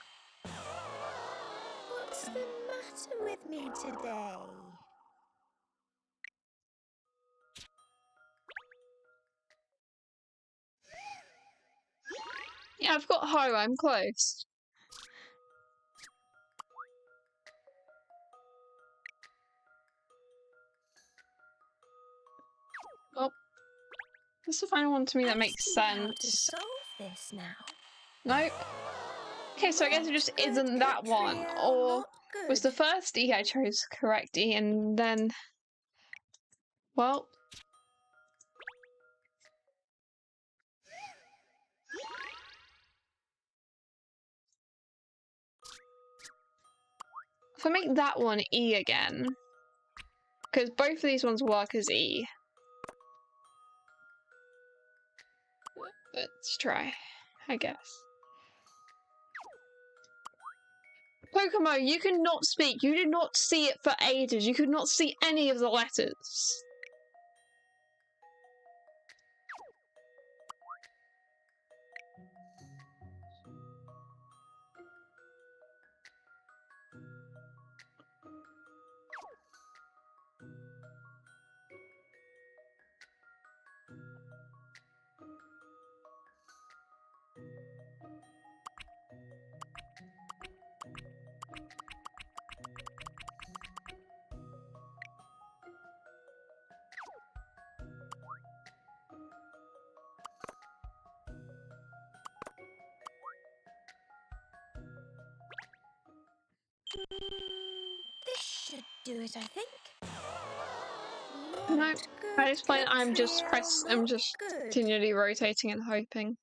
S3: What's the matter with me today?
S2: Yeah, I've got ho, I'm close. Well, that's the final one to me that makes sense.
S3: How to solve this now?
S2: Nope. Okay, so I guess it just isn't that one. Or was the first E I chose correct E and then... Well... If I make that one E again... Because both of these ones work as E. Let's try, I guess. Kokomo, you cannot speak. You did not see it for ages. You could not see any of the letters.
S3: This should do it, I think.
S2: No,
S3: Not
S2: at
S3: good,
S2: this point I'm just
S3: Katrielle,
S2: I'm
S3: not
S2: just
S3: good.
S2: continually rotating and hoping.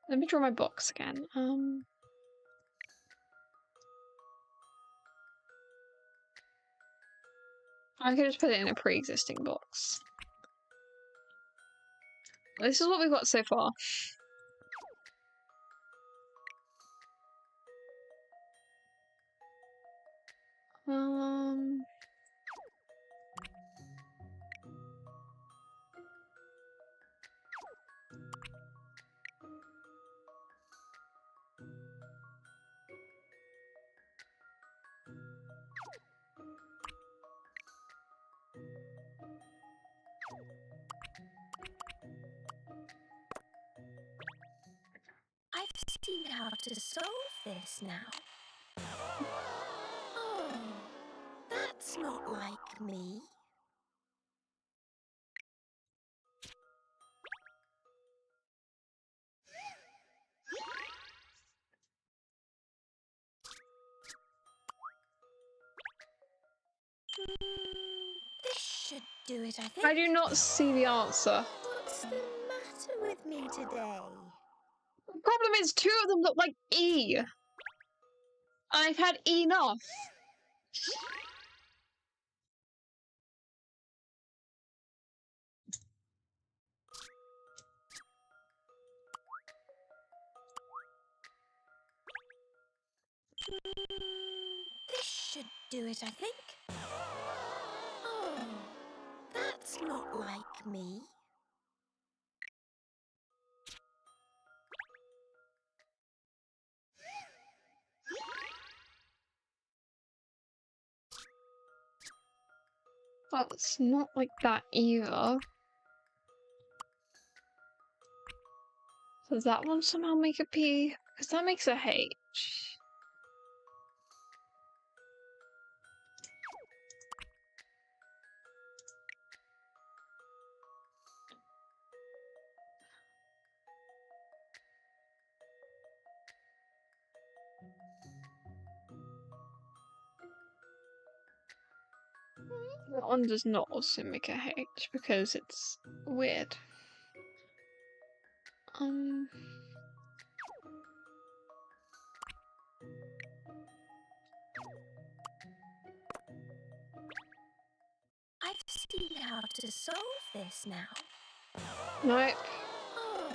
S2: Let me draw my box again. I could just put it in a pre-existing box. This is what we've got so far. Um...
S3: I've seen how to solve this now. Oh, that's not like me. This should do it, I think.
S2: I do not see the answer.
S3: What's the matter with me today?
S2: The problem is 2 of them look like E. I've had enough.
S3: This should do it, I think. Oh, that's not like me.
S2: That's not like that either. Does that one somehow make a P? Because that makes a H. That one does not also make a H because it's weird.
S3: I've seen how to solve this now.
S2: Nope.
S3: Oh,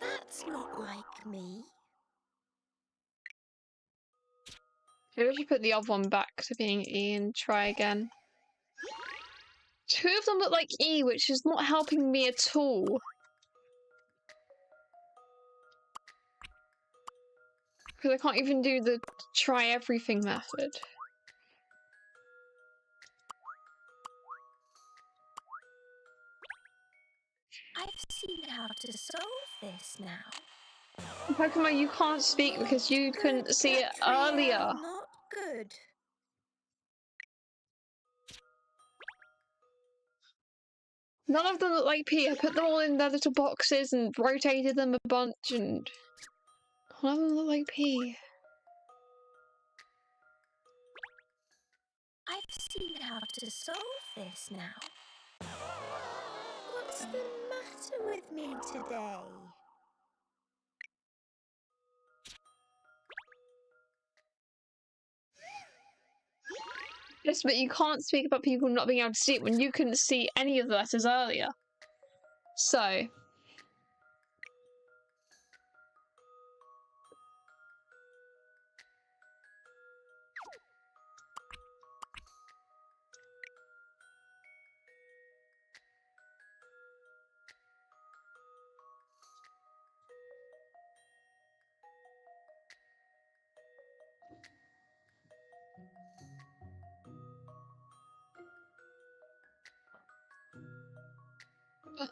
S3: that's not like me.
S2: Maybe we should put the other one back to being E and try again. 2 of them look like E, which is not helping me at all. Because I can't even do the try everything method.
S3: I've seen how to solve this now.
S2: Pokemon, you can't speak because you
S3: Not
S2: couldn't
S3: good,
S2: see it
S3: Katrielle,
S2: earlier.
S3: Not good.
S2: None of them look like P. I put them all in their little boxes and rotated them a bunch, and none of them look like P.
S3: I've seen how to solve this now. What's the matter with me today?
S2: Yes, but you can't speak about people not being able to see it when you couldn't see any of the letters earlier. So,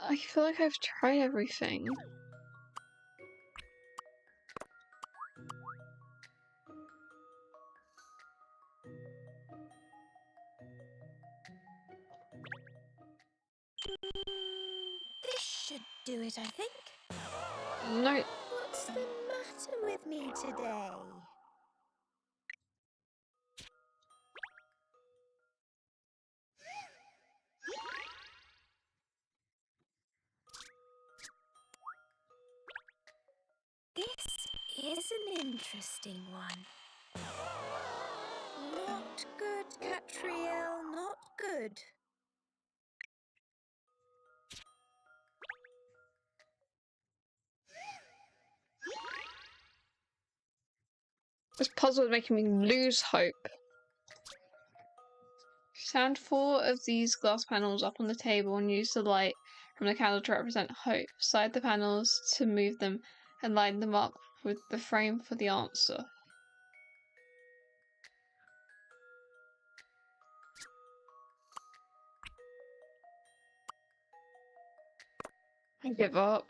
S2: I feel like I've tried everything.
S3: This should do it, I think.
S2: No,
S3: What's the matter with me today? This is an interesting one. Not good, Katrielle, not good.
S2: This puzzle is making me lose hope. Stand 4 of these glass panels up on the table and use the light from the candle to represent hope. Slide the panels to move them and line them up with the frame for the answer. I give up.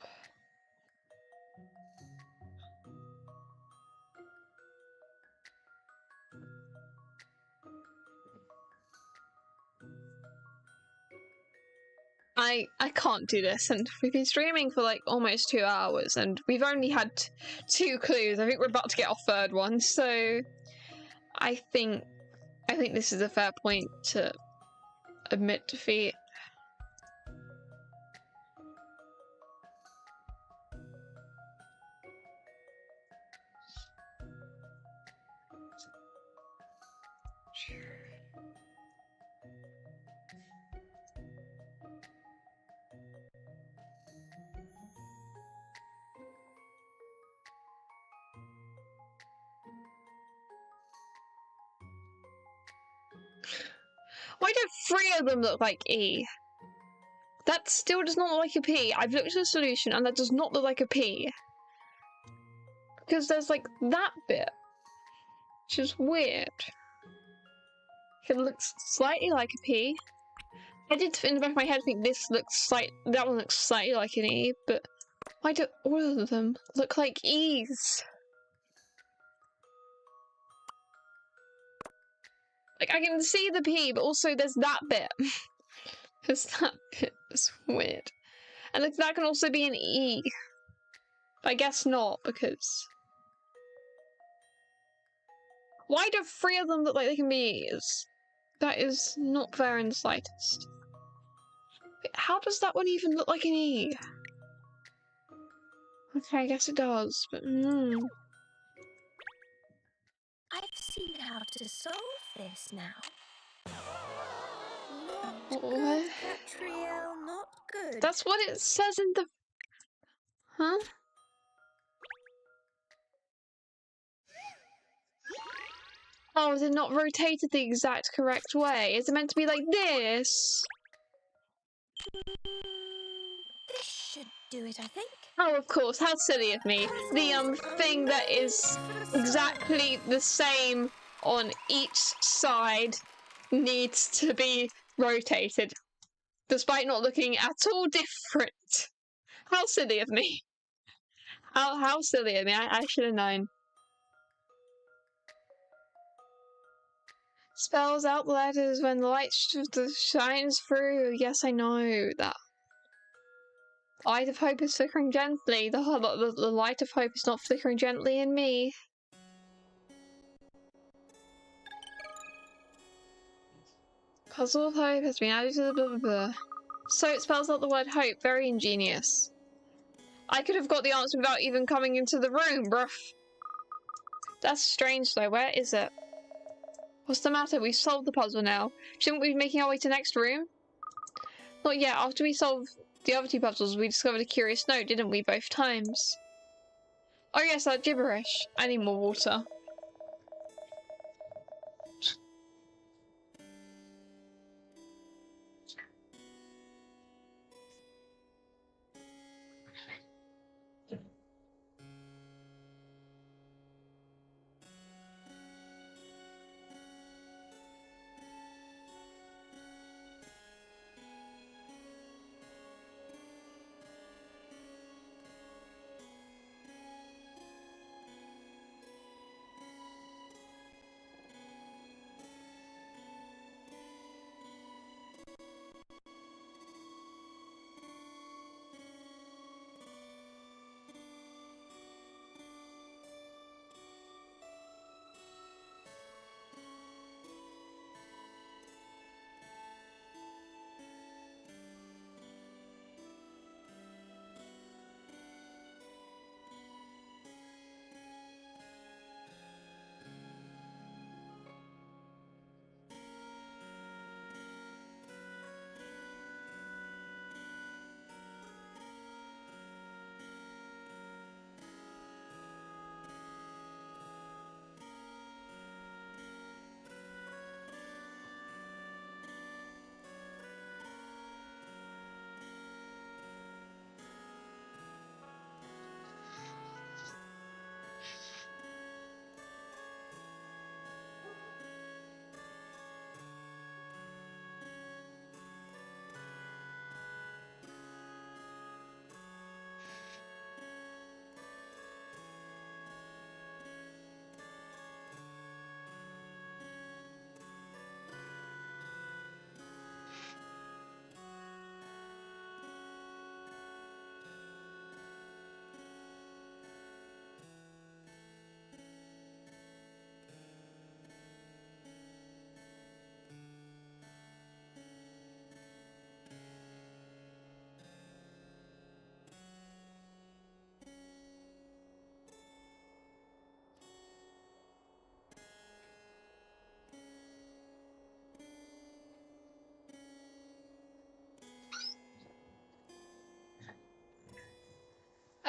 S2: I can't do this, and we've been streaming for like almost 2 hours, and we've only had 2 clues. I think we're about to get our 3rd one, so I think this is a fair point to admit defeat. Why don't 3 of them look like E? That still does not look like a P. I've looked at the solution and that does not look like a P. Because there's like that bit, which is weird. It looks slightly like a P. I did in the back of my head think that one looks slightly like an E, but why do all of them look like E's? Like, I can see the P, but also there's that bit. There's that bit. It's weird. And like, that can also be an E. But I guess not, because... Why do 3 of them look like they can be E's? That is not fair in the slightest. Wait, how does that one even look like an E? Okay, I guess it does, but
S3: I've seen how to solve this now. Not
S2: What?
S3: good, Katrielle, not good.
S2: That's what it says in the... Huh? Oh, is it not rotated the exact correct way? Is it meant to be like this?
S3: This should do it, I think.
S2: Oh, of course, how silly of me. The, thing that is exactly the same on each side needs to be rotated, despite not looking at all different. How silly of me. How silly of me. I should have known. Spells out the letters when the light shines through. Yes, I know that. Light of hope is flickering gently. The light of hope is not flickering gently in me. Puzzle of hope has been added to the blah blah blah. So it spells out the word hope. Very ingenious. I could have got the answer without even coming into the room, bruh. That's strange though. Where is it? What's the matter? We've solved the puzzle now. Shouldn't we be making our way to the next room? Not yet. After we solved the other 2 puzzles, we discovered a curious note, didn't we, both times? Oh yes, that gibberish. I need more water.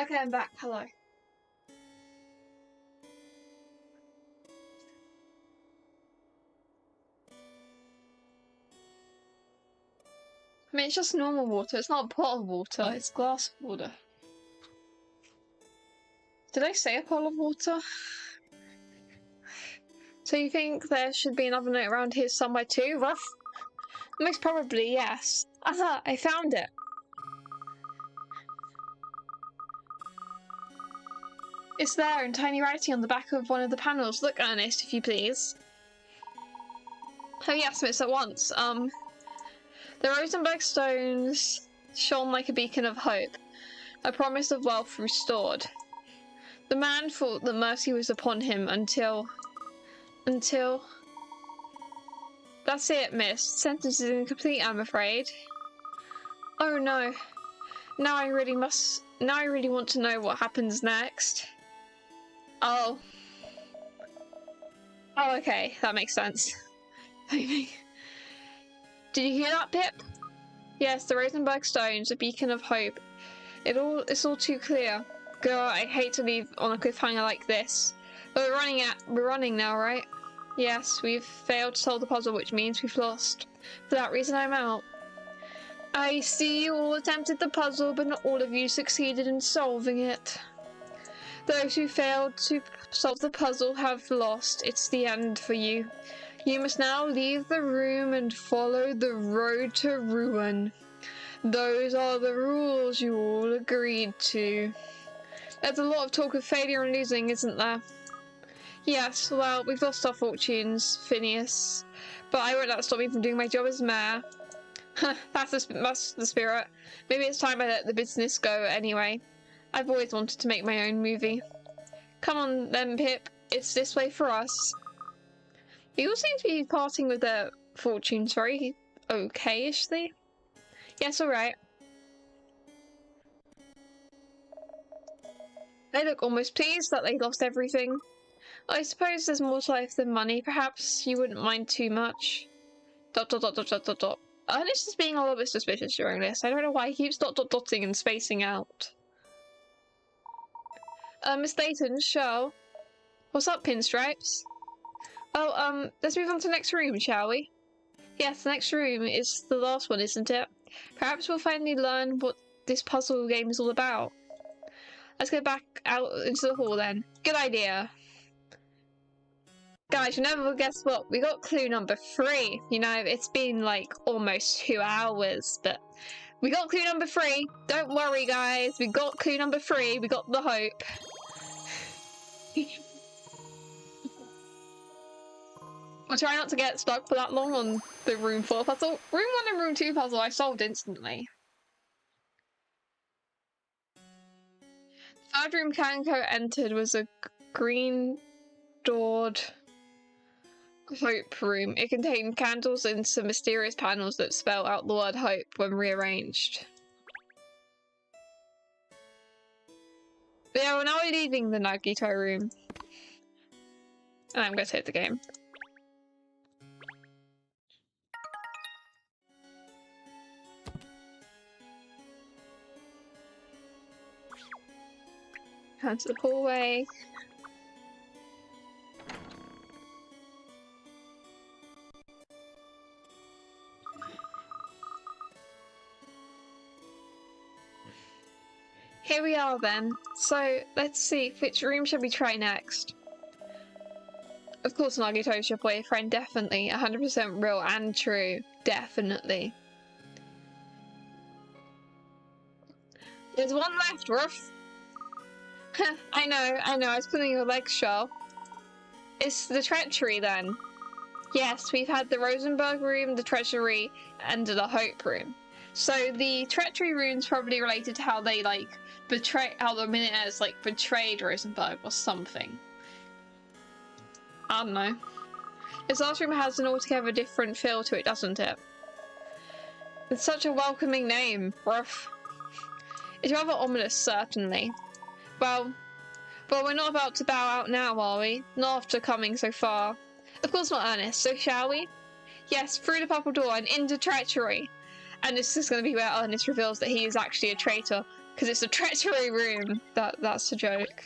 S2: Okay, I'm back. Hello. I mean, it's just normal water. It's not pot of water. It's glass water. Did I say a pot of water? So you think there should be another note around here somewhere too, Ruff? Most probably, yes. Aha, I found it. It's there in tiny writing on the back of one of the panels. Look, Ernest, if you please. Oh yes, miss, at once. The Rosenberg stones shone like a beacon of hope, a promise of wealth restored. The man thought that mercy was upon him until... That's it, miss. Sentence is incomplete, I'm afraid. Oh no. Now I really want to know what happens next. Oh. Oh, okay. That makes sense. Did you hear that, Pip? Yes, the Rosenberg stones, a beacon of hope. It's all too clear. Girl, I hate to leave on a cliffhanger like this. But we're running now, right? Yes, we've failed to solve the puzzle, which means we've lost. For that reason, I'm out. I see you all attempted the puzzle, but not all of you succeeded in solving it. Those who failed to solve the puzzle have lost. It's the end for you. You must now leave the room and follow the road to ruin. Those are the rules you all agreed to. There's a lot of talk of failure and losing, isn't there? Yes, well, we've lost our fortunes, Phineas. But I won't let that stop me from doing my job as mayor. That's the spirit. Maybe it's time I let the business go anyway. I've always wanted to make my own movie. Come on then, Pip. It's this way for us. They all seem to be parting with their fortunes very okay-ishly. Yes, alright. They look almost pleased that they lost everything. I suppose there's more to life than money. Perhaps you wouldn't mind too much. ... Ernest is being a little bit suspicious during this. I don't know why he keeps dotting and spacing out. Miss Layton, show. What's up, Pinstripes? Well, let's move on to the next room, shall we? Yes, the next room is the last one, isn't it? Perhaps we'll finally learn what this puzzle game is all about. Let's go back out into the hall then. Good idea. Guys, you never guess what? We got clue number 3. You know, it's been like almost 2 hours, but we got clue number 3. Don't worry, guys. We got clue number 3. We got the hope. I'll try not to get stuck for that long on the room 4 puzzle. Room 1 and room 2 puzzle I solved instantly. The third room Kanko entered was a green doored hope room. It contained candles and some mysterious panels that spell out the word hope when rearranged. Yeah, we're now leaving the Nagito room. And I'm going to hit the game. Down to the hallway. Here we are then. So, let's see, which room should we try next? Of course Nagito's your boyfriend, definitely. 100% real and true. Definitely. There's one left, Ruff. I know, I was pulling your leg, Shaw. It's the treachery then. Yes, we've had the Rosenberg room, the treasury, and the hope room. So the treachery room's probably related to how they how the Millionaires betrayed Rosenberg or something. I don't know. This last room has an altogether different feel to it, doesn't it? It's such a welcoming name, Ruff. It's rather ominous, certainly. Well, we're not about to bow out now, are we? Not after coming so far. Of course not, Ernest, so shall we? Yes, through the purple door and into treachery. And this is going to be where Ernest reveals that he is actually a traitor. Because it's a treachery room. That's a joke.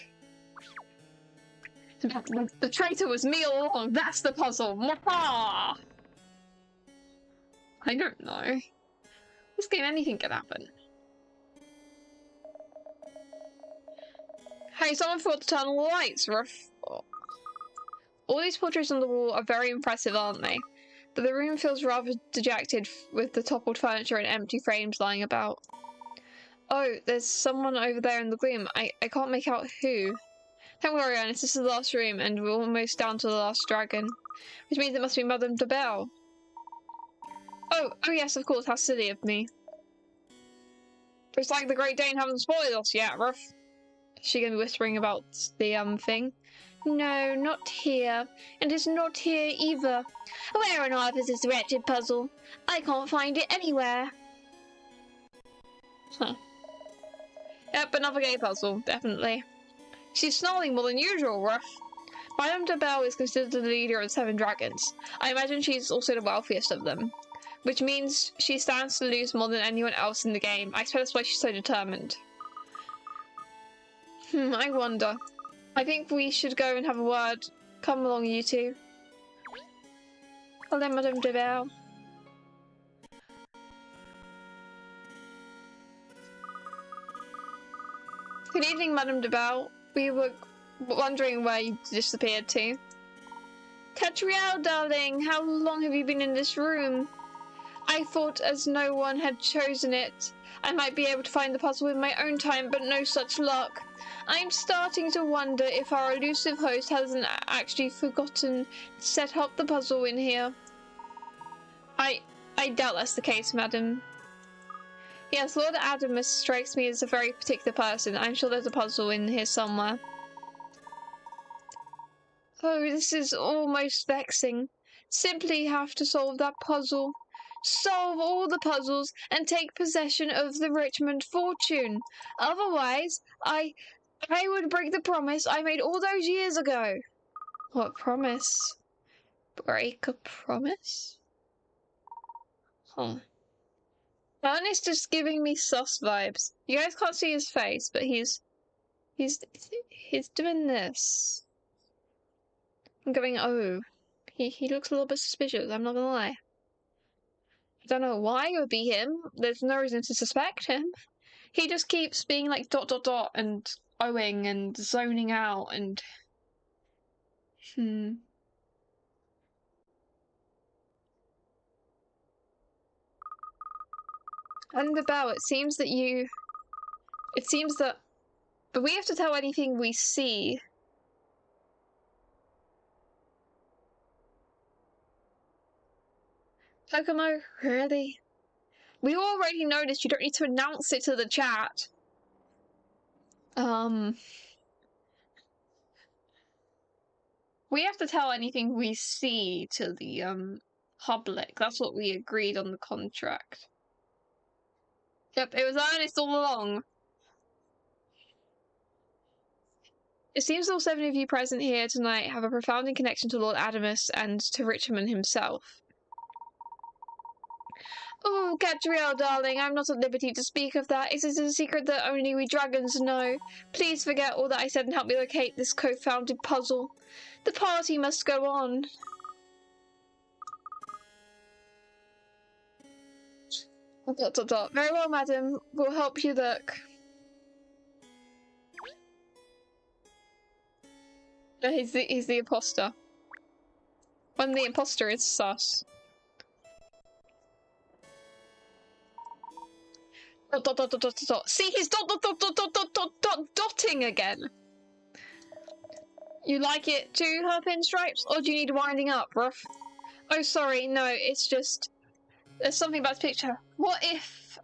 S2: The traitor was me all along. That's the puzzle. Mwah! I don't know. This game, anything can happen. Hey, someone forgot to turn on the lights. Rough. All these portraits on the wall are very impressive, aren't they? But the room feels rather dejected with the toppled furniture and empty frames lying about. Oh, there's someone over there in the gloom. I can't make out who. Don't worry, Ernest, this is the last room, and we're almost down to the last dragon. Which means it must be Madame de Belle. Oh yes, of course, how silly of me. It's like the Great Dane haven't spoiled us yet, Ruff. Is she gonna be whispering about the, thing? No, not here. And it's not here either. Where on earth is this wretched puzzle? I can't find it anywhere. Huh. Yep, another gay puzzle, definitely. She's snarling more than usual, Ruff. Madame de Belle is considered the leader of the 7 dragons. I imagine she's also the wealthiest of them. Which means she stands to lose more than anyone else in the game. I suppose that's why she's so determined. I wonder. I think we should go and have a word. Come along, you two. Hello, Madame de Belle. Good evening, Madame de Belle. We were wondering where you disappeared to. Katrielle, darling, how long have you been in this room? I thought as no one had chosen it, I might be able to find the puzzle in my own time, but no such luck. I'm starting to wonder if our elusive host hasn't actually forgotten to set up the puzzle in here. I doubt that's the case, madam. Yes, Lord Adamus strikes me as a very particular person. I'm sure there's a puzzle in here somewhere. Oh, this is almost vexing. Simply have to solve that puzzle. Solve all the puzzles and take possession of the Richmond fortune. Otherwise, I would break the promise I made all those years ago. What promise? Break a promise? Huh. Ernest is giving me sus vibes. You guys can't see his face, but he's doing this. I'm going, oh. He looks a little bit suspicious, I'm not gonna lie. I don't know why it would be him. There's no reason to suspect him. He just keeps being like ... and owing and zoning out and... And the Bell, it seems that but we have to tell anything we see. Kokomo, really? We already noticed, you don't need to announce it to the chat. We have to tell anything we see to the, public. That's what we agreed on the contract. Yep, it was Ernest all along. It seems all 7 of you present here tonight have a profound connection to Lord Adamus and to Richmond himself. Oh, Katrielle, darling, I'm not at liberty to speak of that. It is a secret that only we dragons know. Please forget all that I said and help me locate this co-founded puzzle. The party must go on. ... Very well, madam. We'll help you look. No, he's the imposter. When the imposter is sus. ... See, he's dotting again. You like it too, her pinstripes, or do you need winding up, Ruff? Oh, sorry, no, it's just there's something about the picture. What if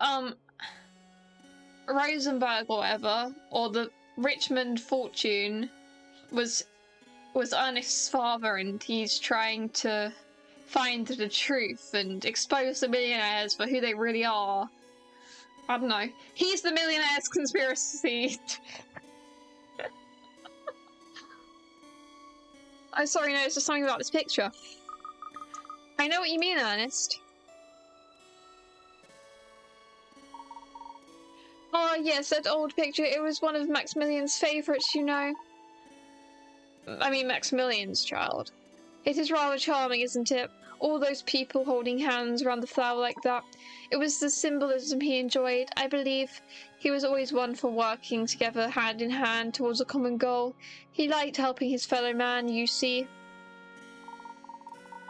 S2: Rosenberg or whatever, or the Richmond fortune was Ernest's father, and he's trying to find the truth and expose the millionaires for who they really are. I don't know. He's the Millionaires conspiracy. I'm sorry, no, it's just something about this picture. I know what you mean, Ernest. Oh yes, that old picture. It was one of Maximilian's favourites, you know. I mean, Maximilian's child. It is rather charming, isn't it? All those people holding hands around the flower like that. It was the symbolism he enjoyed. I believe he was always one for working together hand in hand towards a common goal. He liked helping his fellow man, you see.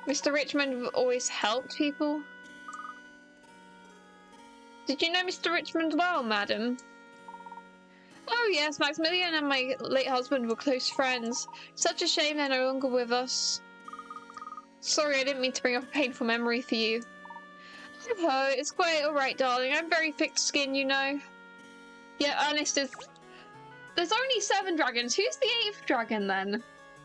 S2: Mr. Richmond always helped people. Did you know Mr. Richmond well, madam? Oh yes, Maximilian and my late husband were close friends. Such a shame they're no longer with us. Sorry, I didn't mean to bring up a painful memory for you. Oh, it's quite alright, darling. I'm very thick-skinned, you know. Yeah, Ernest is... There's only 7 dragons. Who's the 8th dragon, then?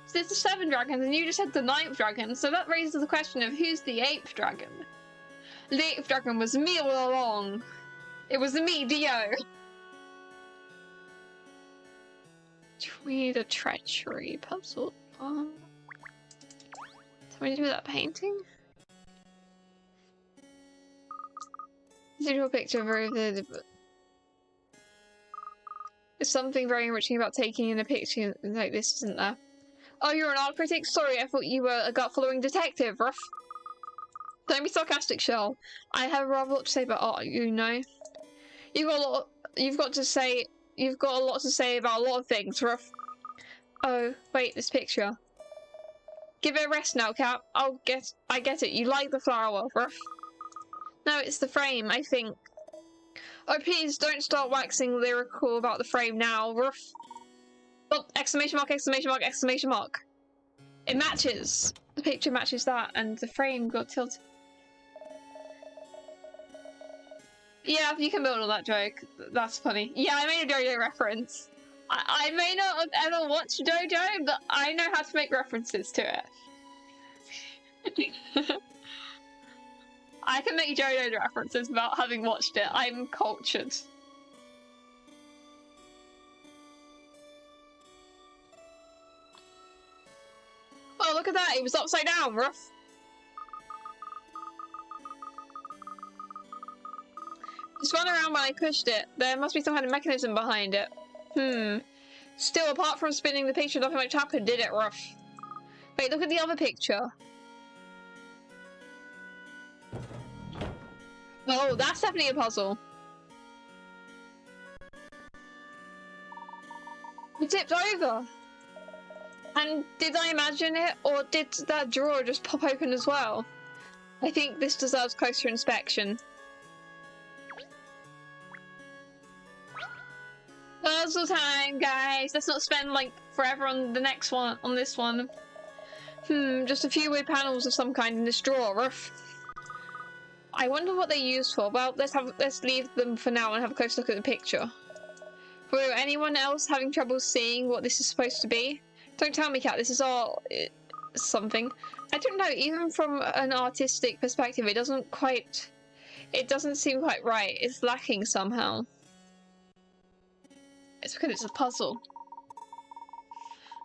S2: So there's the 7 dragons, and you just said the 9th dragon, so that raises the question of who's the 8th dragon? The 8th dragon was me all along. It was me, Dio. We need a treachery puzzle. Something to do with that painting? Digital picture very vivid. There's something very enriching about taking in a picture like this, isn't there? Oh, you're an art critic? Sorry, I thought you were a gut-following detective, rough. Don't be sarcastic, Shell. I have rather lot to say about art, you know. You've got a lot to say about a lot of things, rough. Oh, wait, this picture. Give it a rest now, Cap. I get it. You like the flower, rough. No, it's the frame, I think. Oh, please, don't start waxing lyrical about the frame now, rough. Oh, exclamation mark, exclamation mark, exclamation mark. It matches. The picture matches that, and the frame got tilted. Yeah, you can build on that joke. That's funny. Yeah, I made a JoJo reference. I may not have ever watched JoJo, but I know how to make references to it. I can make JoJo references without having watched it. I'm cultured. Oh, look at that. It was upside down, rough. It spun around when I pushed it. There must be some kind of mechanism behind it. Still, apart from spinning the picture, nothing much happened, did it, rough? Wait, look at the other picture. Oh, that's definitely a puzzle. It tipped over. And did I imagine it, or did that drawer just pop open as well? I think this deserves closer inspection. Puzzle time, guys! Let's not spend, like, forever on the next one, on this one. Just a few weird panels of some kind in this drawer. I wonder what they're used for. Well, let's leave them for now and have a close look at the picture. For anyone else having trouble seeing what this is supposed to be? Don't tell me, Kat, this is all... something. I don't know, even from an artistic perspective, it doesn't seem quite right. It's lacking somehow. It's because it's a puzzle.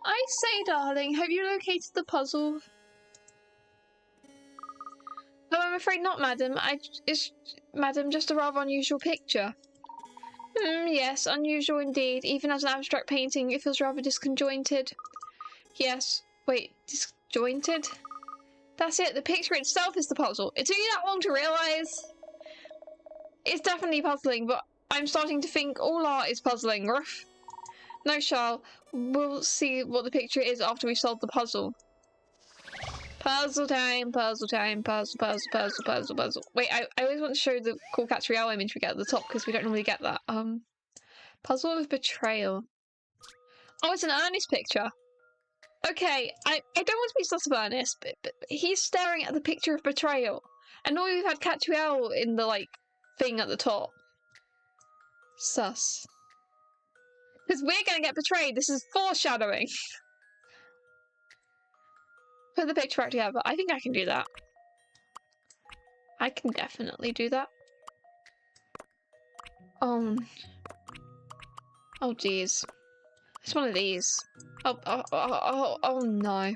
S2: I say, darling, have you located the puzzle? No, I'm afraid not, madam. Madam, just a rather unusual picture. Yes, unusual indeed. Even as an abstract painting, it feels rather disconjointed. Yes. Wait, disjointed? That's it, the picture itself is the puzzle. It took you that long to realise? It's definitely puzzling, but I'm starting to think all art is puzzling, rough. No, Charles. We'll see what the picture is after we've solved the puzzle. Puzzle time, puzzle time, puzzle, puzzle, puzzle, puzzle, puzzle. Wait, I always want to show the cool Katrielle image we get at the top, because we don't normally get that. Puzzle of betrayal. Oh, it's an Ernest picture. Okay, I don't want to be sus of Ernest, but he's staring at the picture of betrayal. And now we've had Katrielle in the, like, thing at the top. Sus. Because we're gonna get betrayed. This is foreshadowing. Put the picture back together. I think I can do that. I can definitely do that. Oh jeez. It's one of these. Oh no.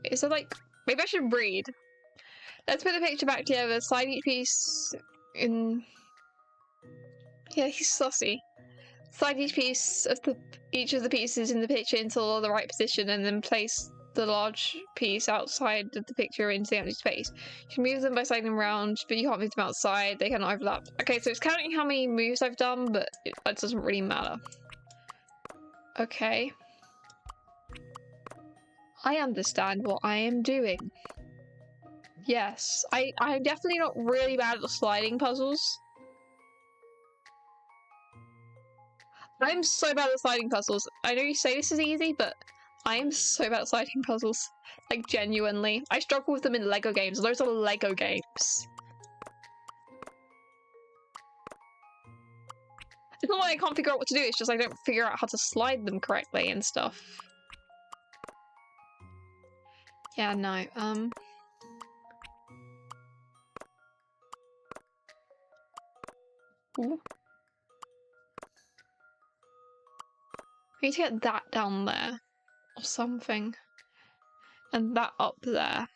S2: Is it like... Maybe I should read. Let's put the picture back together. Slide each piece in... Yeah, he's saucy. Slide each of the pieces in the picture until the right position, and then place the large piece outside of the picture into the empty space. You can move them by sliding them around, but you can't move them outside. They cannot overlap. Okay, so it's counting how many moves I've done, but it doesn't really matter. Okay. I understand what I am doing. Yes, I'm definitely not really bad at the sliding puzzles. I'm so bad at sliding puzzles. I know you say this is easy, but I am so bad at sliding puzzles. Like, genuinely. I struggle with them in Lego games. Those are Lego games. It's not like I can't figure out what to do, it's just I don't figure out how to slide them correctly and stuff. Yeah, no, Ooh. I need to get that down there. Or something. And that up there.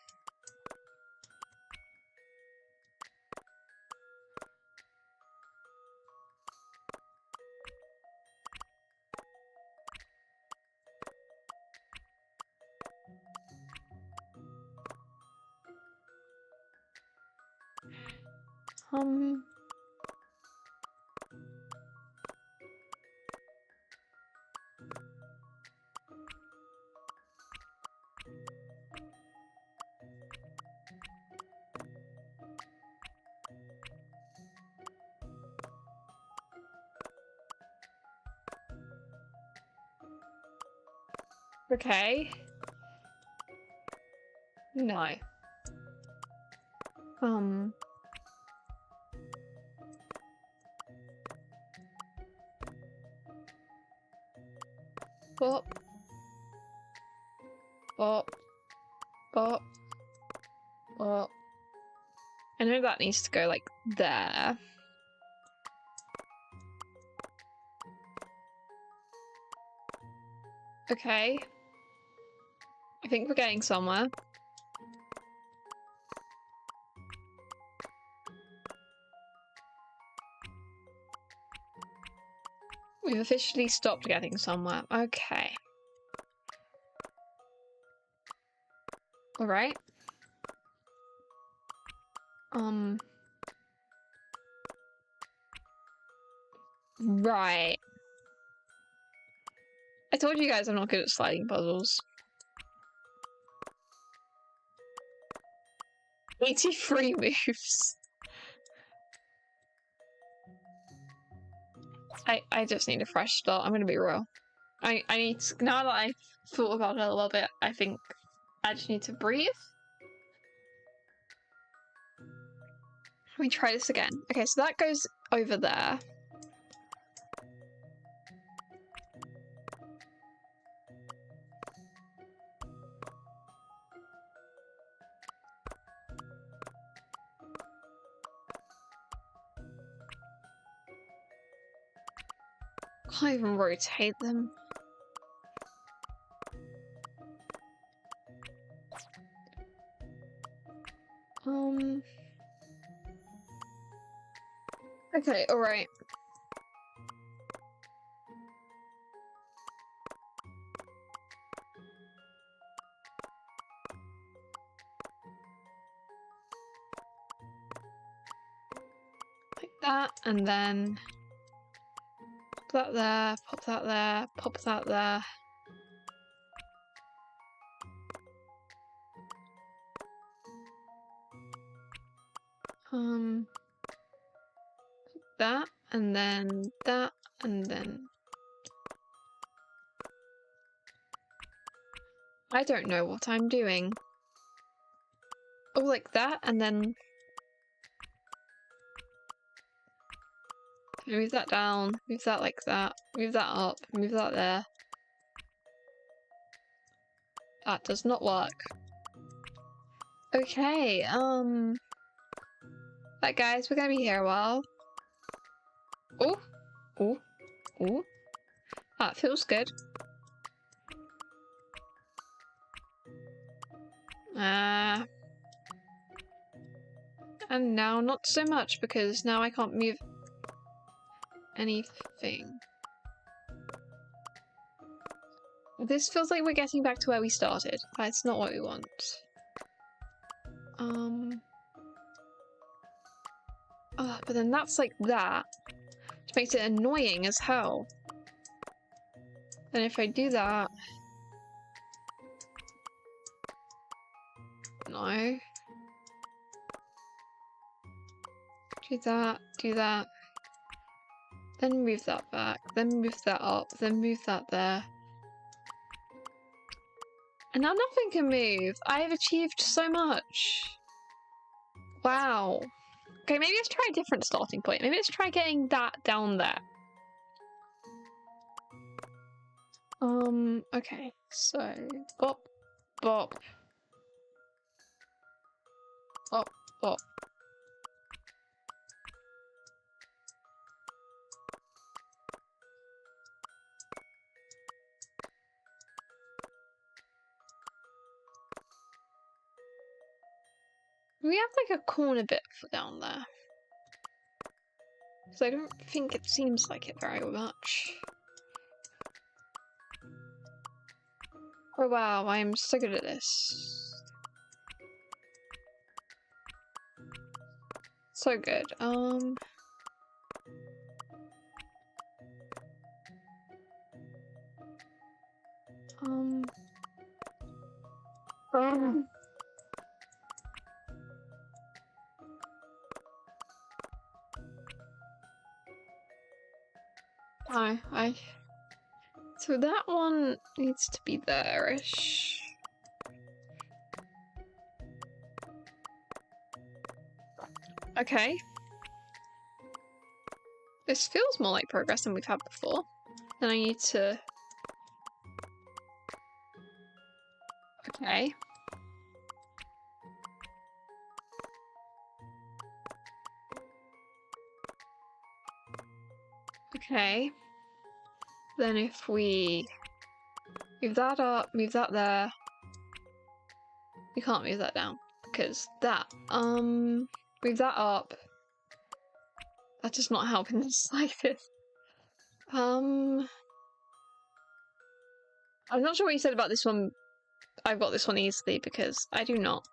S2: Okay. No. Bop. Bop. Bop. Bop. I know that needs to go, like, there. Okay. I think we're getting somewhere. We've officially stopped getting somewhere. Okay. Alright. Right. I told you guys I'm not good at sliding puzzles. 83 moves. I just need a fresh start. I'm gonna be real. I need to, now that I've thought about it a little bit, I think I just need to breathe. Let me try this again. Okay, so that goes over there. Can't even rotate them. Okay, alright. Like that, and then pop that there, pop that there, pop that there. That, and then that, and then... I don't know what I'm doing. Oh, like that, and then... Move that down, move that like that, move that up, move that there. That does not work. Okay, right guys, we're gonna be here a while. Oh, oh, oh. That feels good. And now not so much, because now I can't move anything. This feels like we're getting back to where we started. That's not what we want. Oh, but then that's like that. Which makes it annoying as hell. And if I do that... No. Do that. Then move that back, then move that up, then move that there. And now nothing can move. I have achieved so much. Wow. Okay, maybe let's try a different starting point. Maybe let's try getting that down there. Okay, so bop, bop. Bop, bop. We have like a corner bit for down there. So I don't think it seems like it very much. Oh wow, I'm so good at this. So good. So that one needs to be there-ish. Okay. This feels more like progress than we've had before. Then I need to... Okay. Okay. Then if we move that up, move that there. We can't move that down because that. Move that up. That does not help in the slightest. I'm not sure what you said about this one. I've got this one easily because I do not.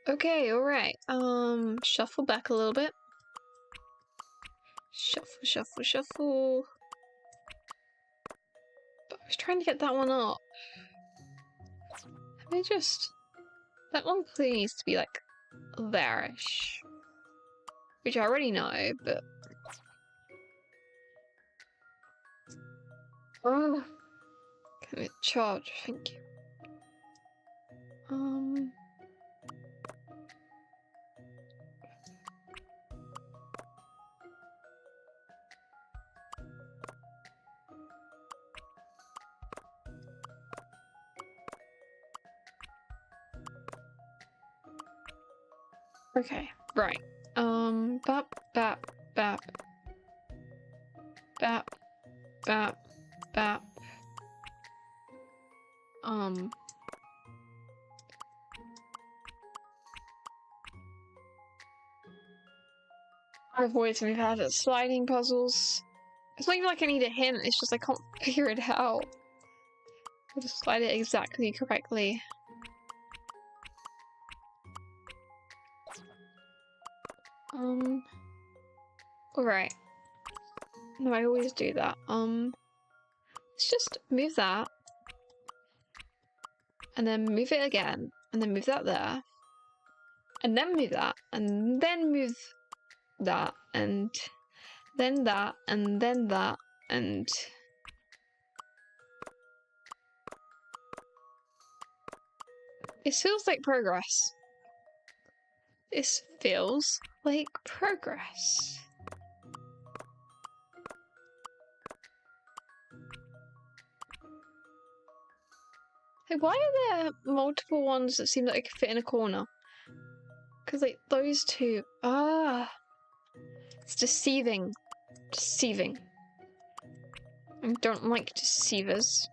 S2: Okay, alright. Shuffle back a little bit. Shuffle, shuffle, shuffle. But I was trying to get that one up. Let me just... That one clearly needs to be like there-ish. Which I already know, but... Oh. Can it charge? Thank you. Okay, right. Bap, bap, bap. Bap, bap, bap. I've always we've had it sliding puzzles. It's not even like I need a hint, it's just I can't figure it out. I'll just slide it exactly correctly. Alright. No, I always do that. Let's just move that. And then move it again. And then move that there. And then move that. And then move that. And then that. And then that. And... It feels like progress. This feels like progress. Hey, why are there multiple ones that seem like they could fit in a corner? Because, like, those two... Ah! It's deceiving. Deceiving. I don't like deceivers.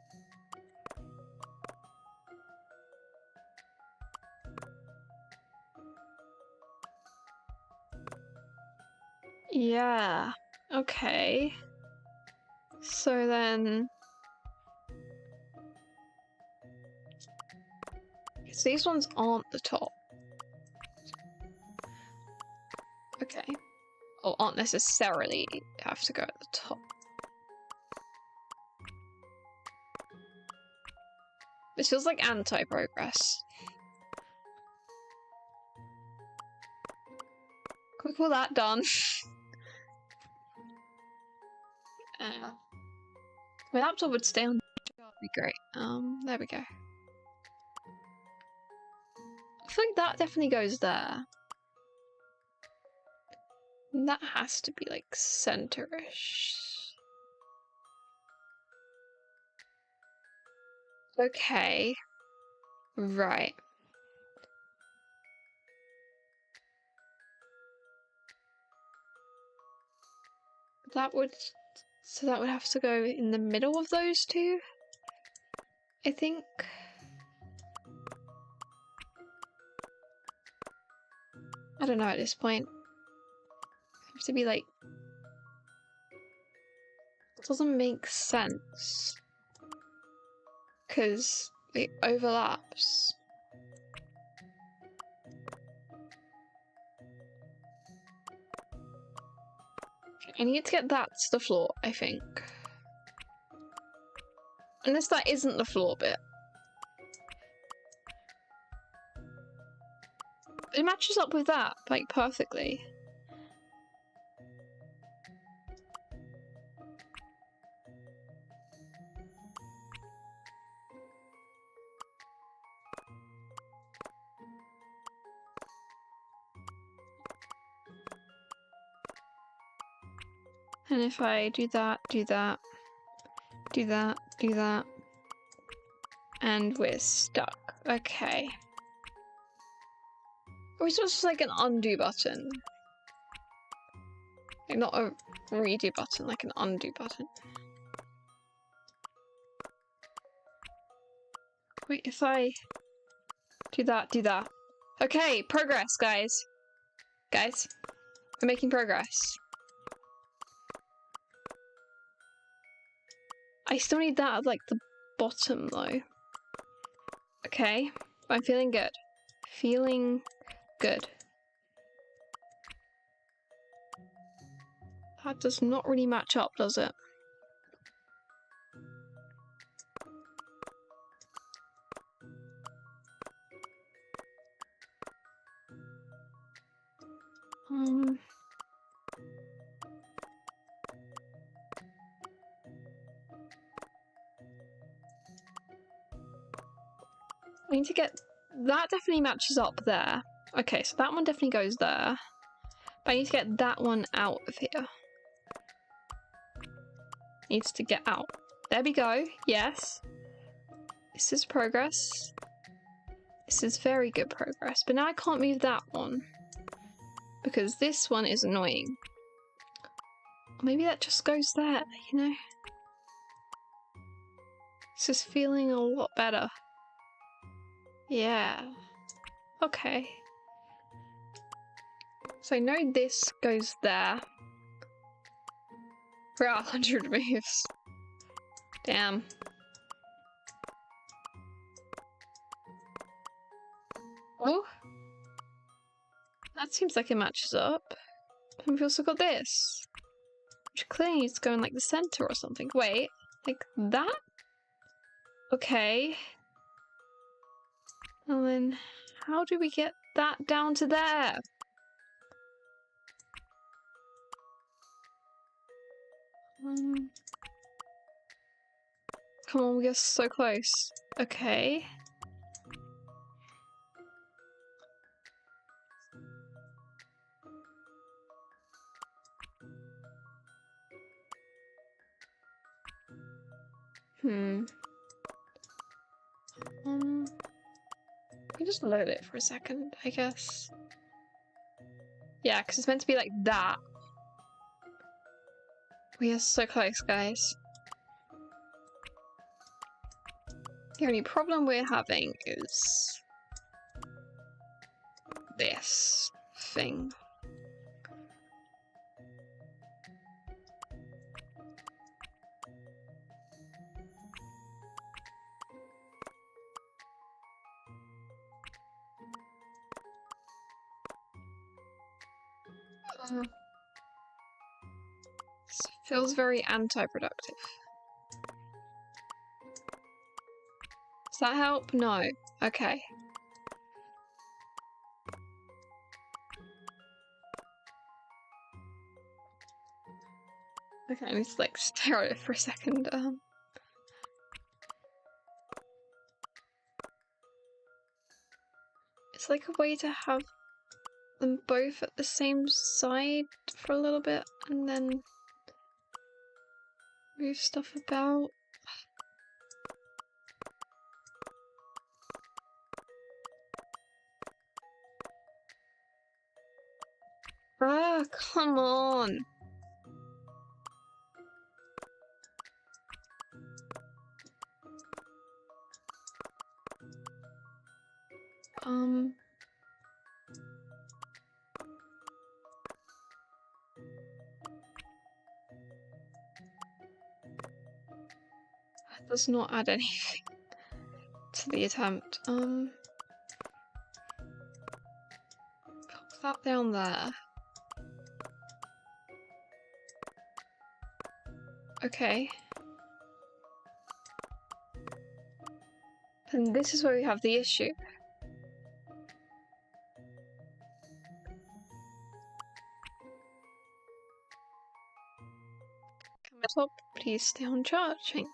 S2: Yeah. Okay. So then... So these ones aren't the top. Okay. Or aren't necessarily have to go at the top. This feels like anti-progress. Can we call that done? My laptop would stay on. That'd be great. There we go. I feel like that definitely goes there. And that has to be like center-ish. Okay. Right. That would... So that would have to go in the middle of those two? I think. I don't know at this point. It has to be like... It doesn't make sense. Because it overlaps. I need to get that to the floor, I think. Unless that isn't the floor bit. It matches up with that, like, perfectly. And if I do that, do that, do that, do that, and we're stuck. Okay. Or it's just like an undo button. Like not a redo button, like an undo button. Wait, if I do that, do that. Okay, progress, guys. Guys, we're making progress. I still need that at like the bottom though. Okay, I'm feeling good. Feeling good. That does not really match up, does it? I need to get... That definitely matches up there. Okay, so that one definitely goes there. But I need to get that one out of here. Needs to get out. There we go. Yes. This is progress. This is very good progress. But now I can't move that one. Because this one is annoying. Maybe that just goes there, you know? This is feeling a lot better. Yeah. Okay. So I know this goes there. We're at 100 moves. Damn. Oh. That seems like it matches up. And we've also got this. Which clearly needs to go in like the center or something. Wait. Like that? Okay. And then how do we get that down to there? Come on, we are so close. Okay. We just load it for a second, I guess. Yeah, because it's meant to be like that. We are so close, guys. The only problem we're having is this thing. This feels very anti-productive. Does that help? No. Okay. Okay, I need to like stare at it for a second. It's like a way to have them both at the same side for a little bit and then move stuff about. Ah, come on. That does not add anything to the attempt. Put that down there. Okay. And this is where we have the issue. Top, please stay on charge, thank you.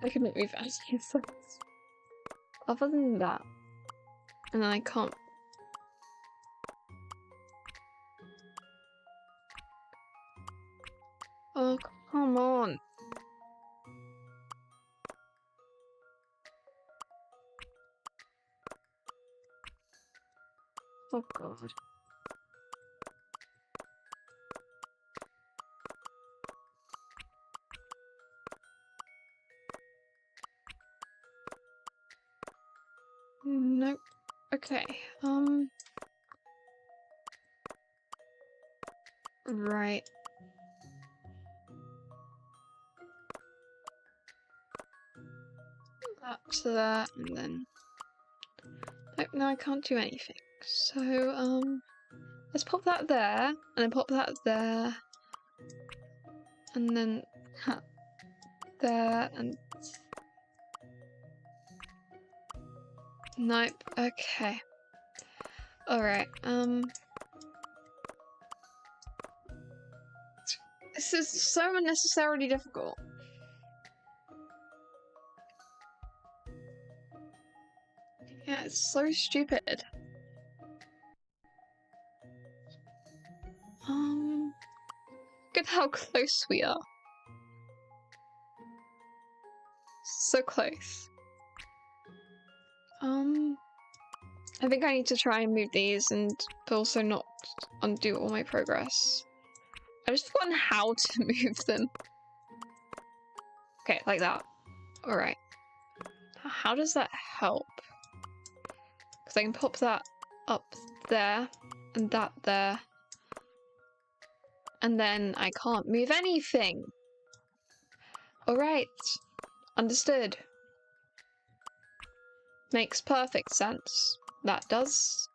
S2: I can make me fast. Other than that, and then I can't. Oh, come on. Oh god. Nope. Okay. Right. That to that, and then. Nope, no, I can't do anything. So, let's pop that there, and then pop that there, and then there, and nope. Okay. All right. This is so unnecessarily difficult. Yeah, it's so stupid. Look at how close we are. So close. I think I need to try and move these and also not undo all my progress. I just forgotten how to move them. Okay, like that. Alright. How does that help? Because I can pop that up there, and that there. And then I can't move anything. Alright. Understood. Makes perfect sense. That does.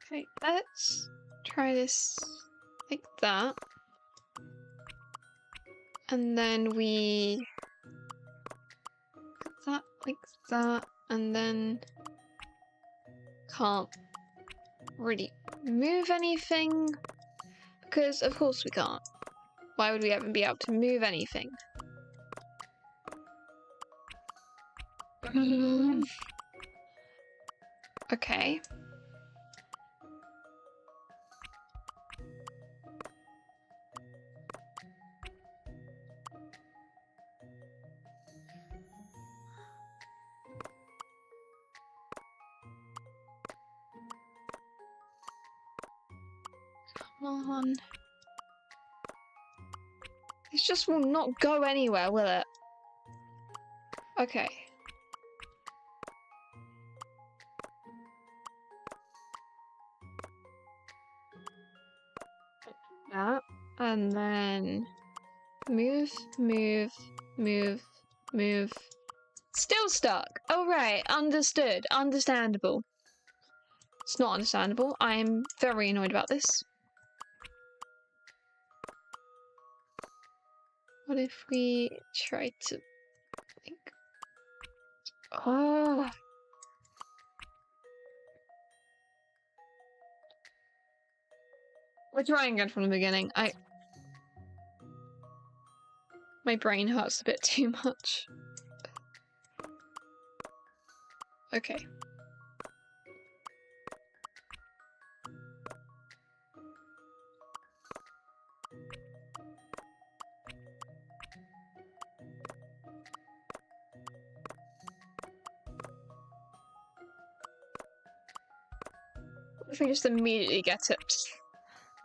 S2: Okay, let's try this like that. And then we that like that, and then can't really move anything because of course we can't. Why would we ever be able to move anything? Okay. Come on. This just will not go anywhere, will it? Okay. And then move, move, move, move. Still stuck. Oh, right. Understood. Understandable. It's not understandable. I am very annoyed about this. What if we try to think? Oh. We're trying again from the beginning. My brain hurts a bit too much. Okay. If we just immediately get it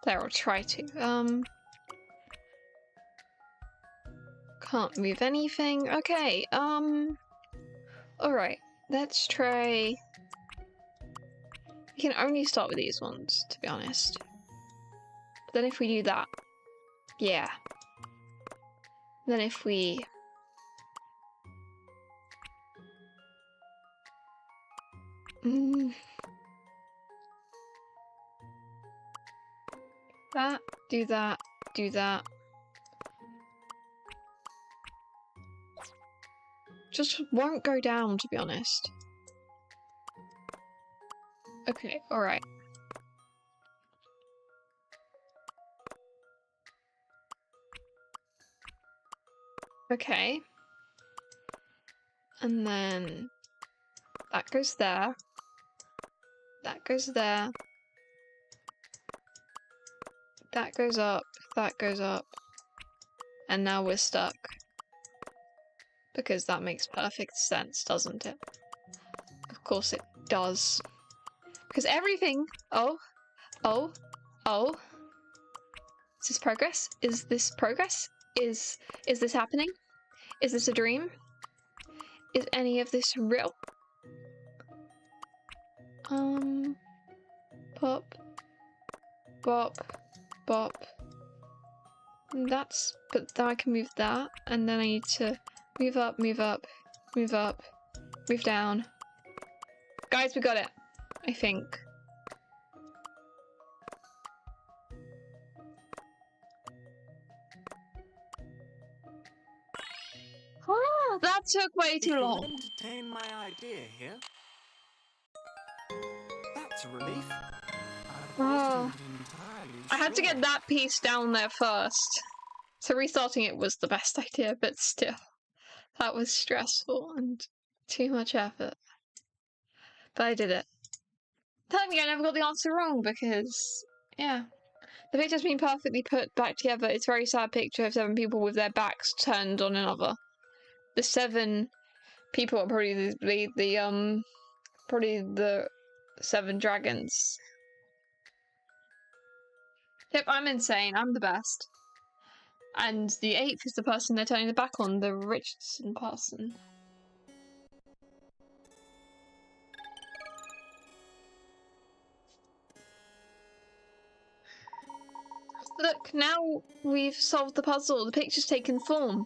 S2: there, or try to. Can't move anything. Okay, alright, let's try. We can only start with these ones, to be honest. But then if we do that, yeah. Then if we that, do that, do that. Just won't go down, to be honest. Okay, alright. Okay. And then that goes there. That goes there. That goes up. That goes up. And now we're stuck. Because that makes perfect sense, doesn't it? Of course it does. Because everything... Oh. Is this progress? Is this progress? Is this happening? Is this a dream? Is any of this real? Bop. Bop. Bop. That's... But then I can move that, and then I need to move up, move up, move up, move down. Guys, we got it. I think. Oh, that took way too long.
S8: Entertain my idea here. That's a relief.
S2: Oh, I had to get that piece down there first. So restarting it was the best idea, but still. That was stressful and too much effort. But I did it. Telling me I never got the answer wrong because, yeah. The picture's been perfectly put back together. It's a very sad picture of 7 people with their backs turned on another. The 7 people are probably probably the 7 dragons. Yep, I'm insane. I'm the best. And the 8th is the person they're turning their back on, the Richardson person. Look, now we've solved the puzzle. The picture's taken form.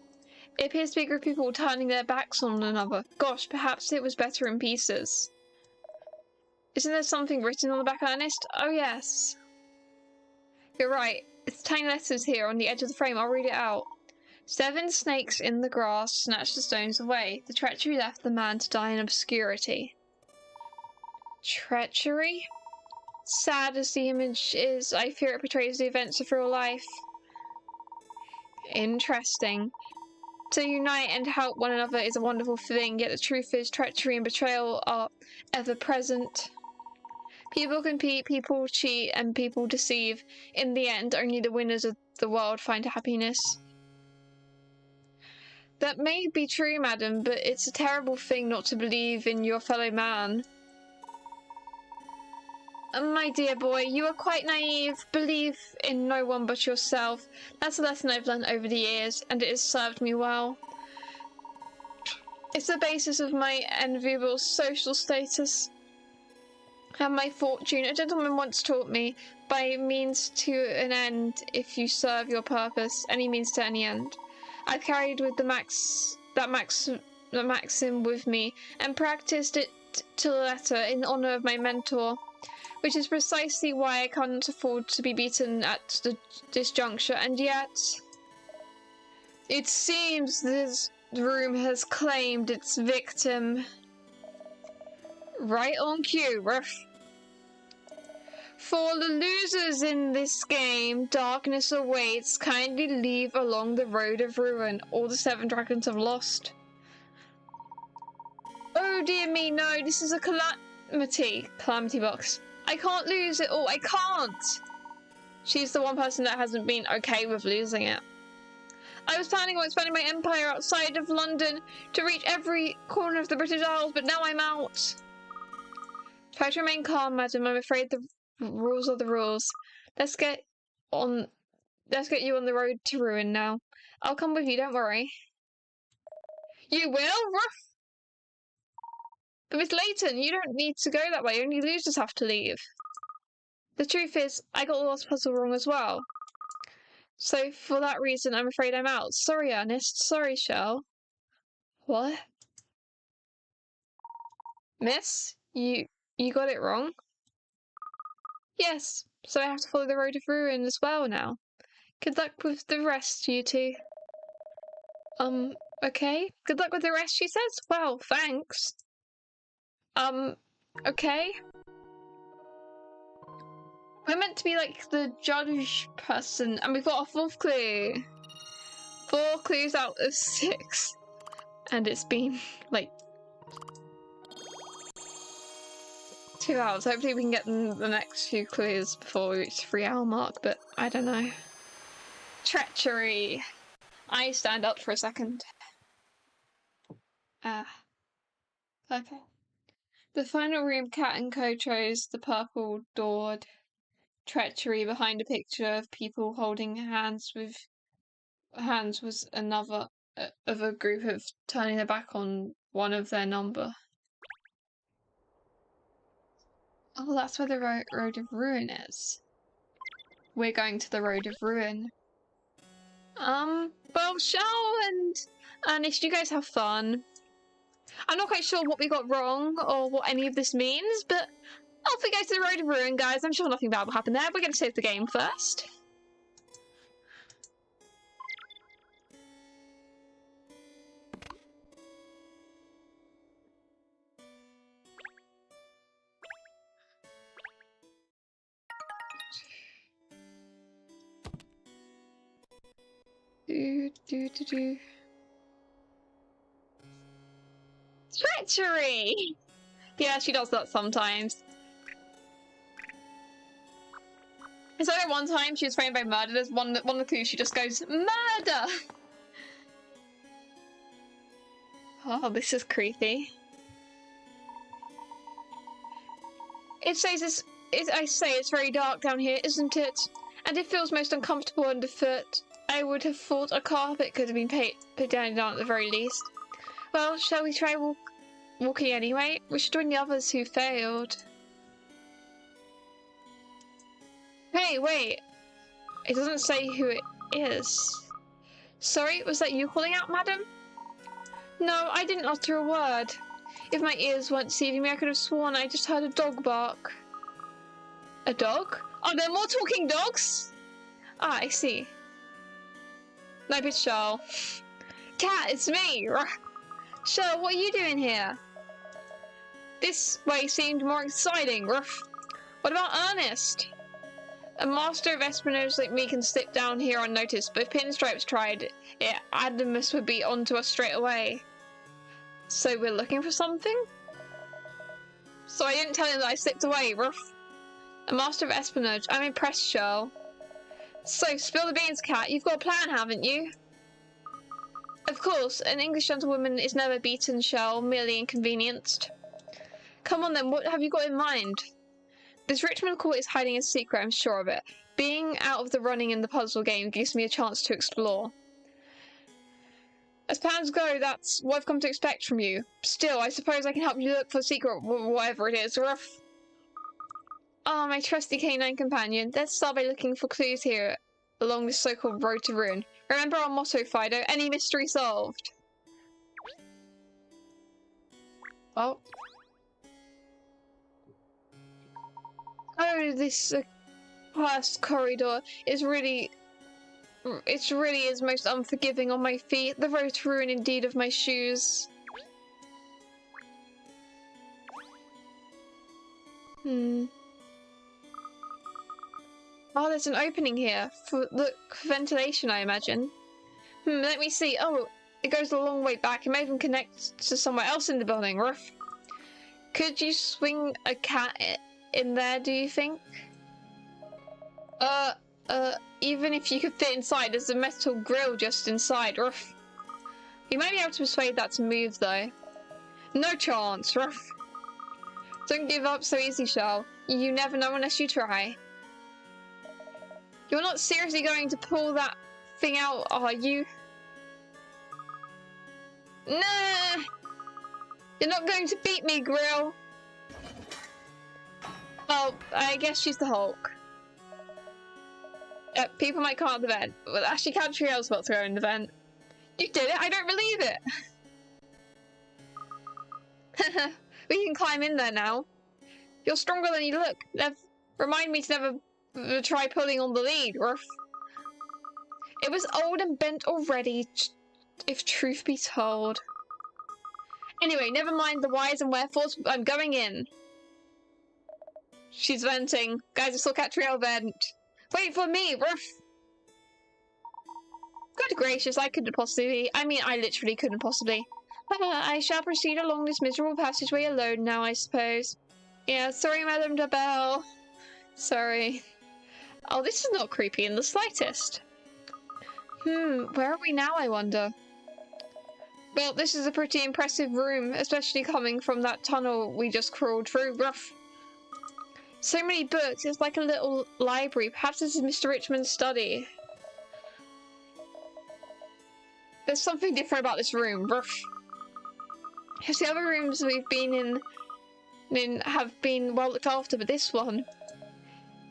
S2: It appears to be a group of people turning their backs on one another. Gosh, perhaps it was better in pieces. Isn't there something written on the back, Ernest? Oh, yes. You're right. It's tiny letters here on the edge of the frame. I'll read it out. 7 snakes in the grass snatched the stones away. The treachery left the man to die in obscurity. Treachery? Sad as the image is, I fear it portrays the events of real life. Interesting. To unite and help one another is a wonderful thing, yet the truth is treachery and betrayal are ever present. People compete, people cheat, and people deceive. In the end, only the winners of the world find happiness. That may be true, madam, but it's a terrible thing not to believe in your fellow man. My dear boy, you are quite naive. Believe in no one but yourself. That's a lesson I've learned over the years, and it has served me well. It's the basis of my enviable social status and my fortune. A gentleman once taught me, by means to an end if you serve your purpose, any means to any end. I carried with the maxim with me and practiced it to the letter in honor of my mentor, which is precisely why I can't afford to be beaten at this juncture, and yet it seems this room has claimed its victim. Right on cue, Ruff. For the losers in this game, darkness awaits. Kindly leave along the road of ruin. All the 7 dragons have lost. Oh dear me, no, this is a calamity. Calamity box. I can't lose it all. I can't. She's the one person that hasn't been okay with losing it. I was planning on expanding my empire outside of London to reach every corner of the British Isles, but now I'm out. Try to remain calm, madam. I'm afraid the rules are the rules. Let's get you on the road to ruin now. I'll come with you, don't worry. You will? Ruff! But Miss Layton, you don't need to go that way. Only losers have to leave. The truth is, I got the last puzzle wrong as well. So for that reason, I'm afraid I'm out. Sorry, Ernest. Sorry, Shell. What? Miss? You got it wrong? Yes, so I have to follow the road of ruin as well now. Good luck with the rest, you two. Okay. Good luck with the rest, she says? Wow, thanks. Okay. We're meant to be like the judge person, and we've got a 4th clue. 4 clues out of 6. And it's been, like, 2 hours. Hopefully we can get the next few clues before we reach the 3-hour mark, but I don't know. Treachery. I stand up for a second. Okay. The final room, Cat and Co chose the purple doored treachery behind a picture of people holding hands was another of a group of turning their back on one of their number. Oh, that's where the road of ruin is. We're going to the road of ruin. Well, Shell and Ernest, you guys have fun. I'm not quite sure what we got wrong or what any of this means, but off we go to the road of ruin, guys. I'm sure nothing bad will happen there. We're going to save the game first. Treachery! Yeah, she does that sometimes. It's like one time she was framed by murder. There's one of the clues she just goes, murder! Oh, this is creepy. It says I say it's very dark down here, isn't it? And it feels most uncomfortable underfoot. I would have thought a carpet could have been put down at the very least. Well, shall we try walking anyway? We should join the others who failed. Hey, wait. It doesn't say who it is. Sorry, was that you calling out, madam? No, I didn't utter a word. If my ears weren't deceiving me, I could have sworn I just heard a dog bark. A dog? Are there more talking dogs? Ah, I see. Nope, it's Shell. Cat, it's me! Shell, what are you doing here? This way seemed more exciting, Ruff. What about Ernest? A master of espionage like me can slip down here unnoticed, but if Pinstripes tried it, Adamus would be onto us straight away. So we're looking for something? So I didn't tell him that I slipped away, Ruff. A master of espionage. I'm impressed, Shell. So, spill the beans, Cat. You've got a plan, haven't you? Of course, an English gentlewoman is never beaten, Shell, merely inconvenienced. Come on then, what have you got in mind? This Richmond court is hiding a secret, I'm sure of it. Being out of the running in the puzzle game gives me a chance to explore. As plans go, that's what I've come to expect from you. Still, I suppose I can help you look for the secret, whatever it is. Ruff. Ah, my trusty canine companion. Let's start by looking for clues here along this so-called road to ruin. Remember our motto, Fido? Any mystery solved. Oh. Oh, this past corridor is really... It really is most unforgiving on my feet. The road to ruin indeed of my shoes. Oh, there's an opening here for the ventilation, I imagine. Let me see. Oh, it goes a long way back. It may even connect to somewhere else in the building. Ruff. Could you swing a cat in there, do you think? Even if you could fit inside, there's a metal grill just inside. Ruff. You might be able to persuade that to move, though. No chance. Ruff. Don't give up so easy, Shell. You never know unless you try. You're not seriously going to pull that thing out, are you? Nah! You're not going to beat me, Grill! Oh, I guess she's the Hulk. People might come out the vent. Well, actually, Katrielle's about to go in the vent. You did it! I don't believe it! We can climb in there now. You're stronger than you look. Remind me to never try pulling on the lead, Ruff. It was old and bent already, if truth be told. Anyway, never mind the whys and wherefores. I'm going in. She's venting. Guys, I saw Katrielle vent. Wait for me, Ruff. Good gracious, I literally couldn't possibly. I shall proceed along this miserable passageway alone now, I suppose. Yeah, sorry, Madame de Belle. Sorry. Oh, this is not creepy in the slightest. Where are we now, I wonder? Well, this is a pretty impressive room, especially coming from that tunnel we just crawled through. Rough. So many books, it's like a little library. Perhaps this is Mr. Richmond's study. There's something different about this room. Rough. Because the other rooms we've been in have been well looked after, but this one...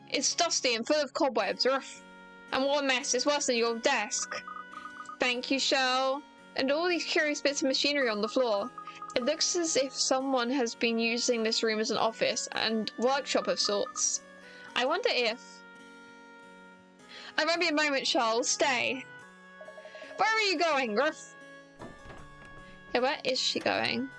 S2: It's dusty and full of cobwebs. Rough. And what a mess. It's worse than your desk. Thank you, Shell. And all these curious bits of machinery on the floor. It looks as if someone has been using this room as an office and workshop of sorts. I wonder if... I won't be a moment, Shell. Stay. Where are you going, Ruff? Yeah, where is she going?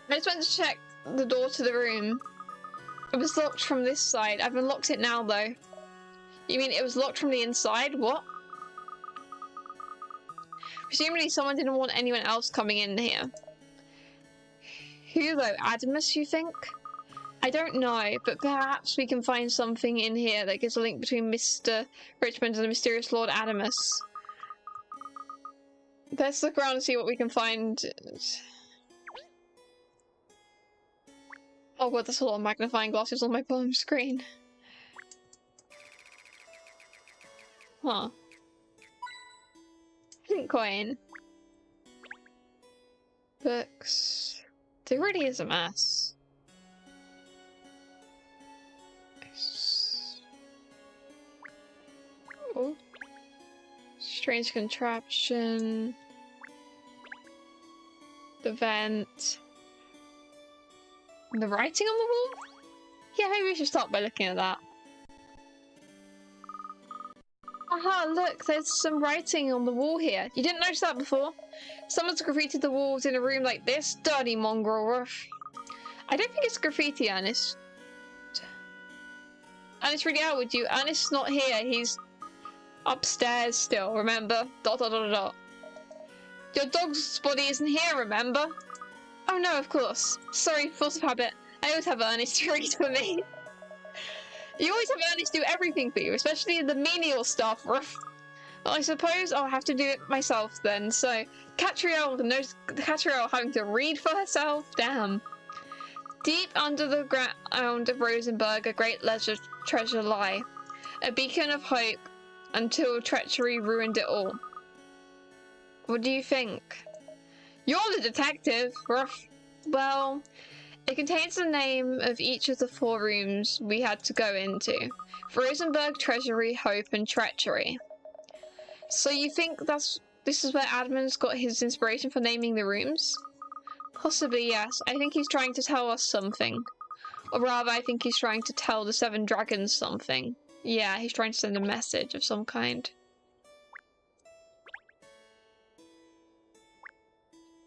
S2: I just went to check the door to the room. It was locked from this side. I've unlocked it now, though. You mean it was locked from the inside? What? Presumably someone didn't want anyone else coming in here. Who, though? Adamus, you think? I don't know, but perhaps we can find something in here that gives a link between Mr. Richmond and the mysterious Lord Adamus. Let's look around and see what we can find. Oh god, there's a lot of magnifying glasses on my bottom screen. Huh. Coin. Books. There really is a mess. Oh. Strange contraption. The vent. The writing on the wall? Yeah, maybe we should start by looking at that. Aha, look, there's some writing on the wall here. You didn't notice that before? Someone's graffitied the walls in a room like this. Dirty mongrel, Ruff. I don't think it's graffiti, Ernest. Ernest, really out with you. Ernest's not here. He's upstairs still, remember? ... Your dog's body isn't here, remember? Oh no, of course. Sorry, force of habit. I always have Ernest read for me. You always have Ernest do everything for you, especially the menial stuff. Ruff. Well, I suppose I'll have to do it myself then. So, Katrielle having to read for herself? Damn. Deep under the ground of Rosenberg, a great treasure lie. A beacon of hope until treachery ruined it all. What do you think? You're the detective. Ruff. Well, it contains the name of each of the 4 rooms we had to go into. Rosenberg, Treasury, Hope, and Treachery. So you think this is where Adam's got his inspiration for naming the rooms? Possibly, yes. I think he's trying to tell us something. Or rather, I think he's trying to tell the 7 dragons something. Yeah, he's trying to send a message of some kind.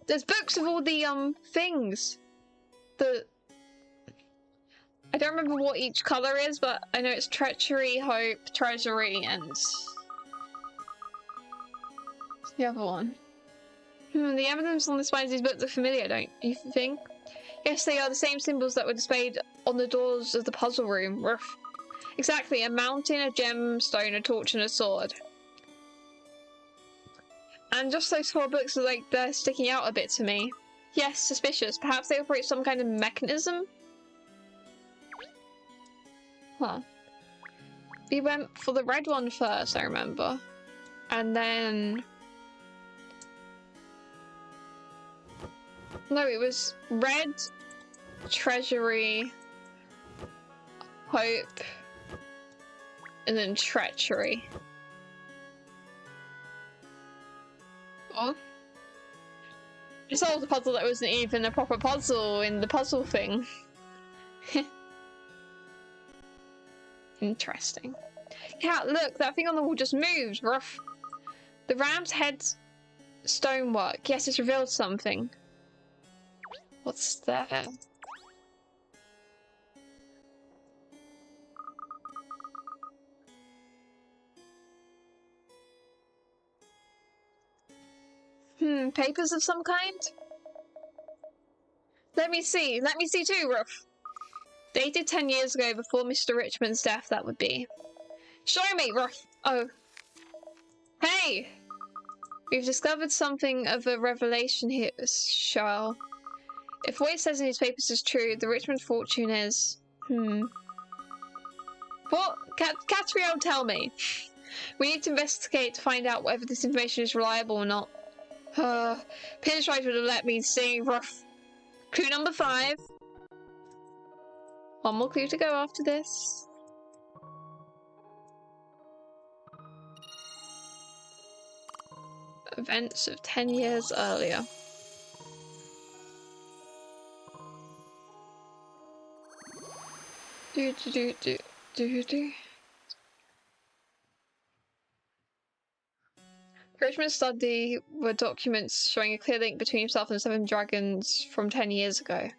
S2: There's books of all the, things. I don't remember what each colour is, but I know it's Treachery, Hope, Treasury, and the other one. The evidence on the spines of these books are familiar, don't you think? Yes, they are the same symbols that were displayed on the doors of the puzzle room. Ruff. Exactly, a mountain, a gemstone, a torch, and a sword. And just those 4 books are like they're sticking out a bit to me. Yes, suspicious. Perhaps they operate some kind of mechanism? Huh. We went for the red one first, I remember. And then... No, it was red, treasury, hope, and then treachery. Oh. I solved a puzzle that wasn't even a proper puzzle in the puzzle thing. Interesting. Yeah, look, that thing on the wall just moved. Rough. The ram's head stonework. Yes, it's revealed something. What's there? Papers of some kind? Let me see too, Ruff. Dated 10 years ago before Mr. Richmond's death, that would be. Show me, Ruff! Oh. Hey! We've discovered something of a revelation here, Charles. If what it says in his papers is true, the Richmond fortune is... What? Katrielle, tell me. We need to investigate to find out whether this information is reliable or not. Pinstripe would have let me see, Ruff. Clue number 5. One more clue to go after this. Events of 10 years earlier. Richmond's study were documents showing a clear link between himself and the 7 dragons from 10 years ago.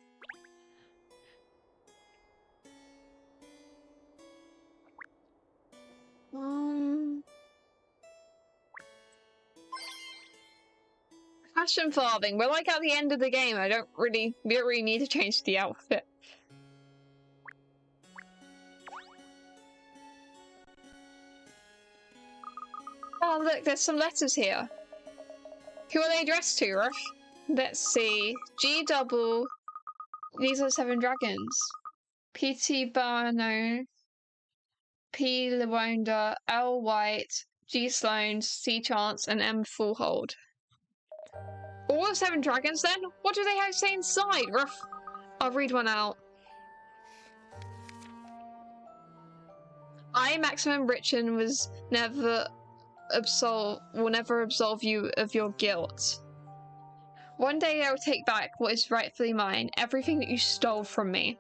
S2: Fashion farthing. We're like at the end of the game. We don't really need to change the outfit. Oh look, there's some letters here. Who are they addressed to, Ruff? Let's see. G double. These are the 7 dragons. P.T. Barno. P. Lewanda. L. White. G. Sloan. C. Chance. And M. Fullhold. All the 7 dragons then? What do they have to say inside, Ruff? I'll read one out. I, Maximum Richard, will never absolve you of your guilt. One day I will take back what is rightfully mine, everything that you stole from me.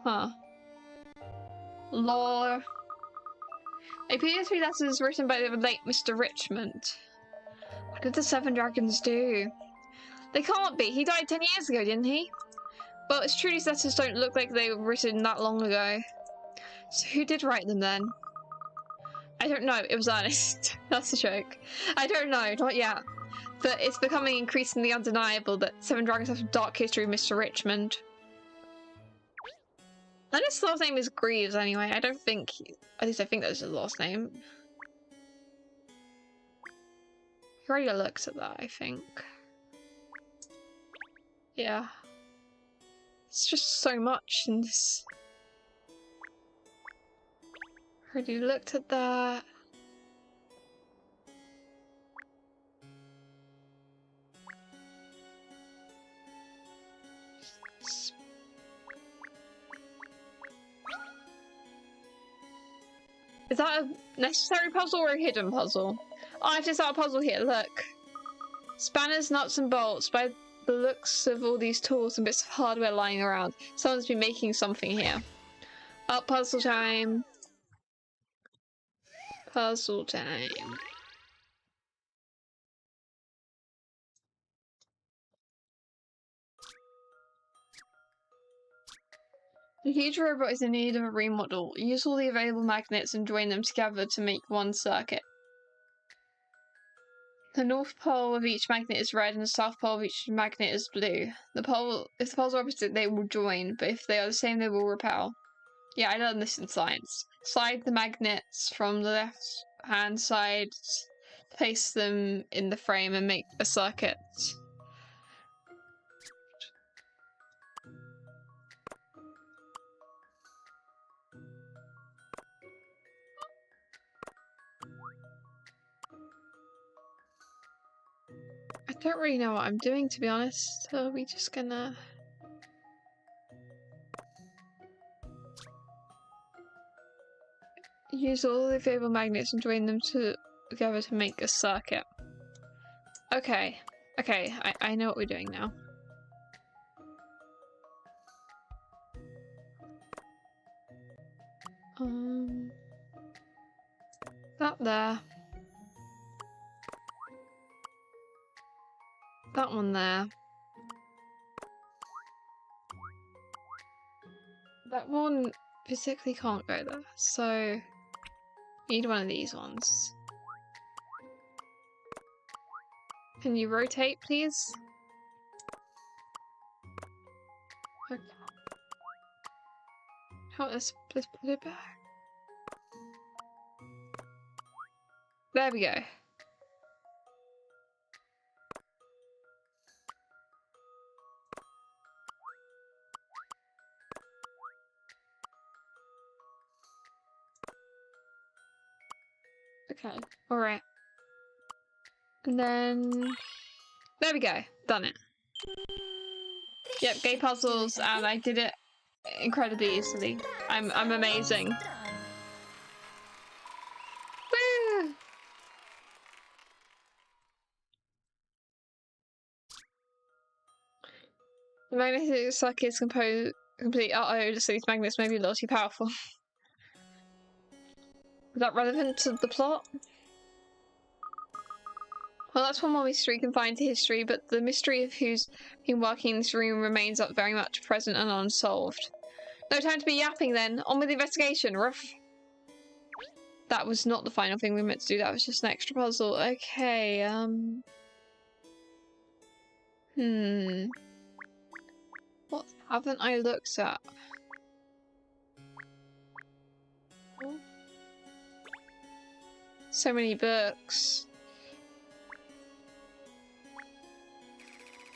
S2: Huh. Lore. A PS3 letters written by the late Mr. Richmond. What did the 7 dragons do? They can't be. He died 10 years ago, didn't he? Well, it's true these letters don't look like they were written that long ago. So who did write them then? I don't know. It was Ernest. That's a joke. I don't know. Not yet. But it's becoming increasingly undeniable that 7 dragons have a dark history with Mr. Richmond. Ernest's last name is Greaves anyway. I don't think... At least I think that's his last name. He already looked at that, I think. Yeah. It's just so much in this. Already looked at that. Is that a necessary puzzle or a hidden puzzle? Oh, I have to start a puzzle here, look. Spanners, nuts and bolts. By the looks of all these tools and bits of hardware lying around, someone's been making something here. Up, puzzle time. Puzzle time. The huge robot is in need of a remodel. Use all the available magnets and join them together to make one circuit. The north pole of each magnet is red and the south pole of each magnet is blue. If the poles are opposite, they will join, but if they are the same, they will repel. Yeah, I learned this in science. Slide the magnets from the left-hand side, place them in the frame and make a circuit. I don't really know what I'm doing, to be honest. Are we just gonna... use all the available magnets and join them together to make a circuit. Okay. Okay, I know what we're doing now. That there. That one there. That one physically can't go there, so need one of these ones. Can you rotate, please? Okay. Let's put it back. There we go. Okay, alright. And then... there we go, done it. Yep, gay puzzles, and I did it incredibly easily. I'm amazing. Woo! The magnetic circuit is complete. Uh-oh, so these magnets may be a little too powerful. Is that relevant to the plot? Well, that's one more mystery confined to history, but the mystery of who's been working in this room remains up very much present and unsolved. No time to be yapping then. On with the investigation, Ruff. That was not the final thing we meant to do, that was just an extra puzzle. Okay, what haven't I looked at? So many books.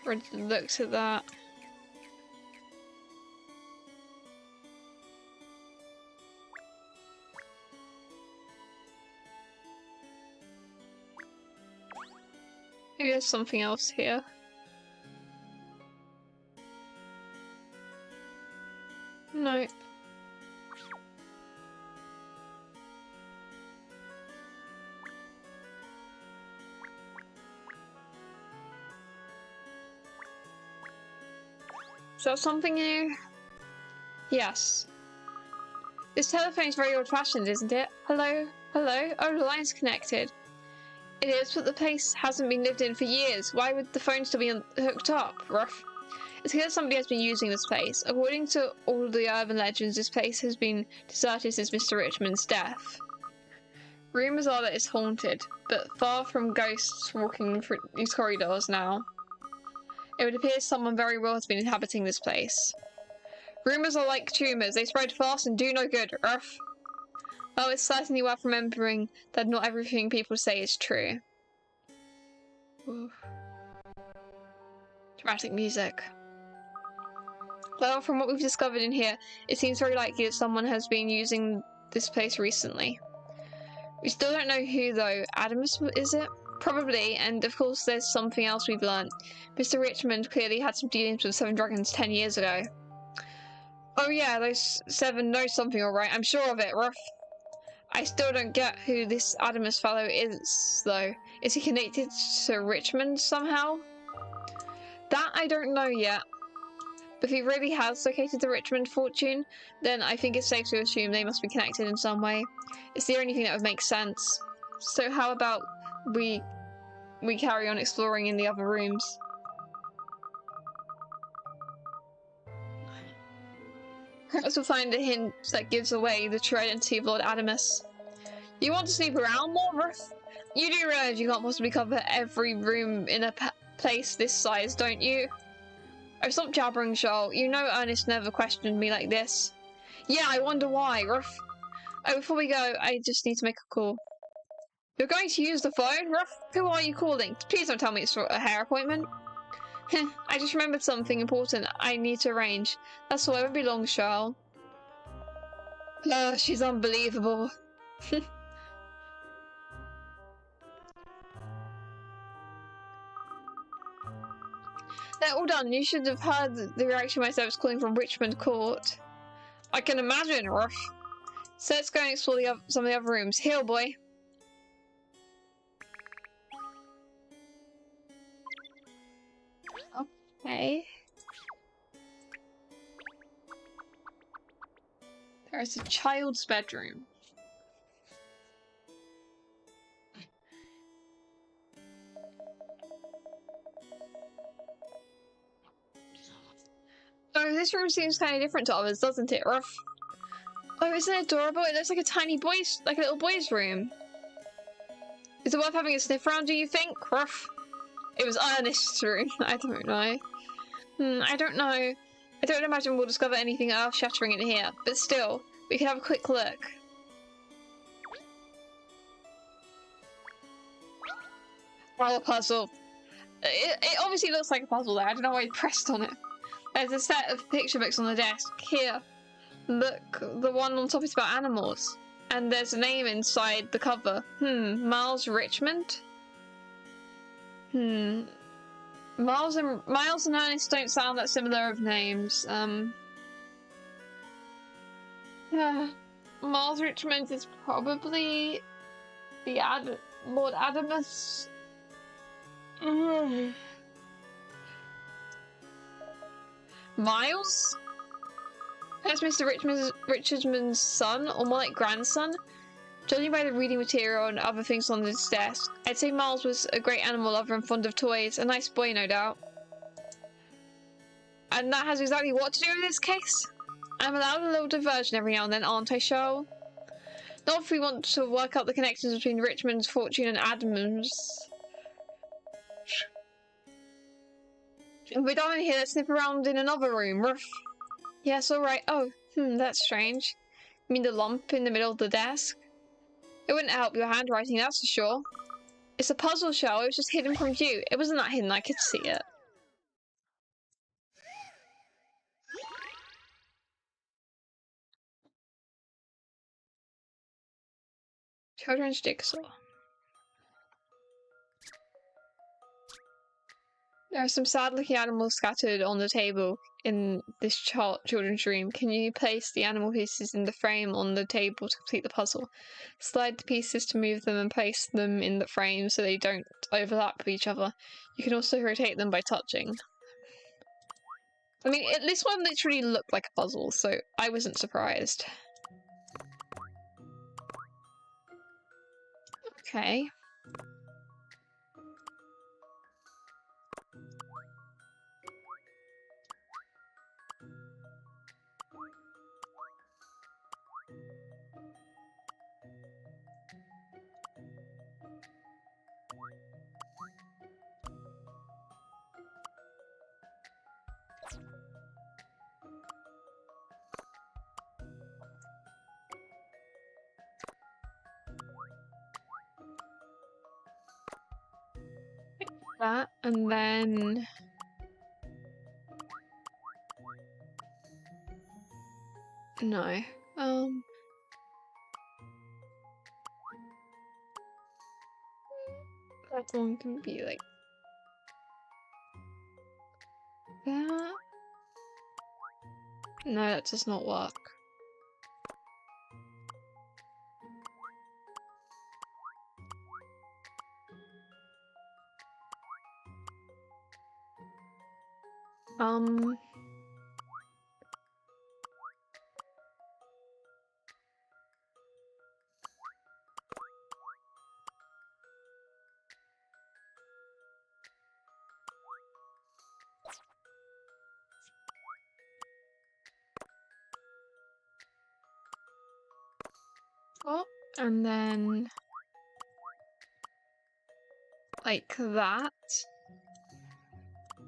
S2: Already looked at that. Maybe there's something else here. No. Is that something new? Yes. This telephone's very old-fashioned, isn't it? Hello? Hello? Oh, the line's connected. It is, but the place hasn't been lived in for years. Why would the phone still be hooked up? Rough. It's clear somebody has been using this place. According to all the urban legends, this place has been deserted since Mr. Richmond's death. Rumours are that it's haunted, but far from ghosts walking through these corridors now. It would appear someone very real has been inhabiting this place. Rumours are like tumours. They spread fast and do no good. Ruff. Well, it's certainly worth remembering that not everything people say is true. Oof. Dramatic music. Well, from what we've discovered in here, it seems very likely that someone has been using this place recently. We still don't know who though. Adams, is it? Probably, and of course there's something else we've learnt. Mr. Richmond clearly had some dealings with 7 dragons 10 years ago. Oh yeah, those 7 know something alright, I'm sure of it, Ruff. I still don't get who this Adamus fellow is, though. Is he connected to Richmond somehow? That I don't know yet. But if he really has located the Richmond fortune, then I think it's safe to assume they must be connected in some way. It's the only thing that would make sense. So how about we carry on exploring in the other rooms? Perhaps we'll find a hint that gives away the true identity of Lord Adamus. You want to snoop around more, Ruth? You do realize you can't possibly cover every room in a place this size, don't you? Oh, stop jabbering, Charles. You know Ernest never questioned me like this. Yeah, I wonder why, Ruth. Oh, before we go, I just need to make a call. You're going to use the phone, Ruth? Who are you calling? Please don't tell me it's for a hair appointment. I just remembered something important I need to arrange. That's all. I won't be long, Charles. She's unbelievable. They're all done. You should have heard the reaction myself calling from Richmond Court. I can imagine, Ruff. So let's go and explore some of the other rooms. Here, boy. Okay. There is a child's bedroom. Oh, this room seems kind of different to others, doesn't it, Ruff? Oh, isn't it adorable? It looks like like a little boy's room. Is it worth having a sniff around, do you think, Ruff? It was Ernest's room. I don't know. I don't know. I don't imagine we'll discover anything earth-shattering in here, but still, we can have a quick look. Oh, a puzzle. It obviously looks like a puzzle there. I don't know why I pressed on it. There's a set of picture books on the desk. Here. Look, the one on top is about animals. And there's a name inside the cover. Miles Richmond? Miles and Ernest don't sound that similar of names. Miles Richmond is probably the Lord Adamus. Miles? That's Mr. Richmond's son, or more like grandson. Judging by the reading material and other things on his desk, I'd say Miles was a great animal lover and fond of toys. A nice boy, no doubt. And that has exactly what to do with this case? I'm allowed a little diversion every now and then, aren't I, Cheryl? Not if we want to work out the connections between Richmond's fortune and Adam's. If we're done in here, let's snip around in another room. Ruff. Yes, alright. Oh, that's strange. You mean the lump in the middle of the desk? It wouldn't help your handwriting, that's for sure. It's a puzzle, shell. It was just hidden from view. It wasn't that hidden, I could see it. Children's jigsaw. There are some sad-looking animals scattered on the table in this children's room. Can you place the animal pieces in the frame on the table to complete the puzzle? Slide the pieces to move them and place them in the frame so they don't overlap with each other. You can also rotate them by touching. I mean, this one literally looked like a puzzle, so I wasn't surprised. Okay. That, and then no. That one can be like that. No, that does not work. Um. Oh, and then like that.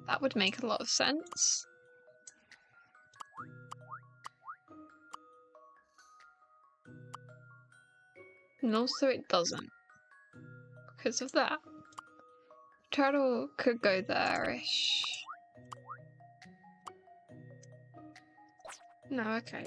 S2: That would make a lot of sense. And also it doesn't. Because of that. Turtle could go there-ish. No, okay.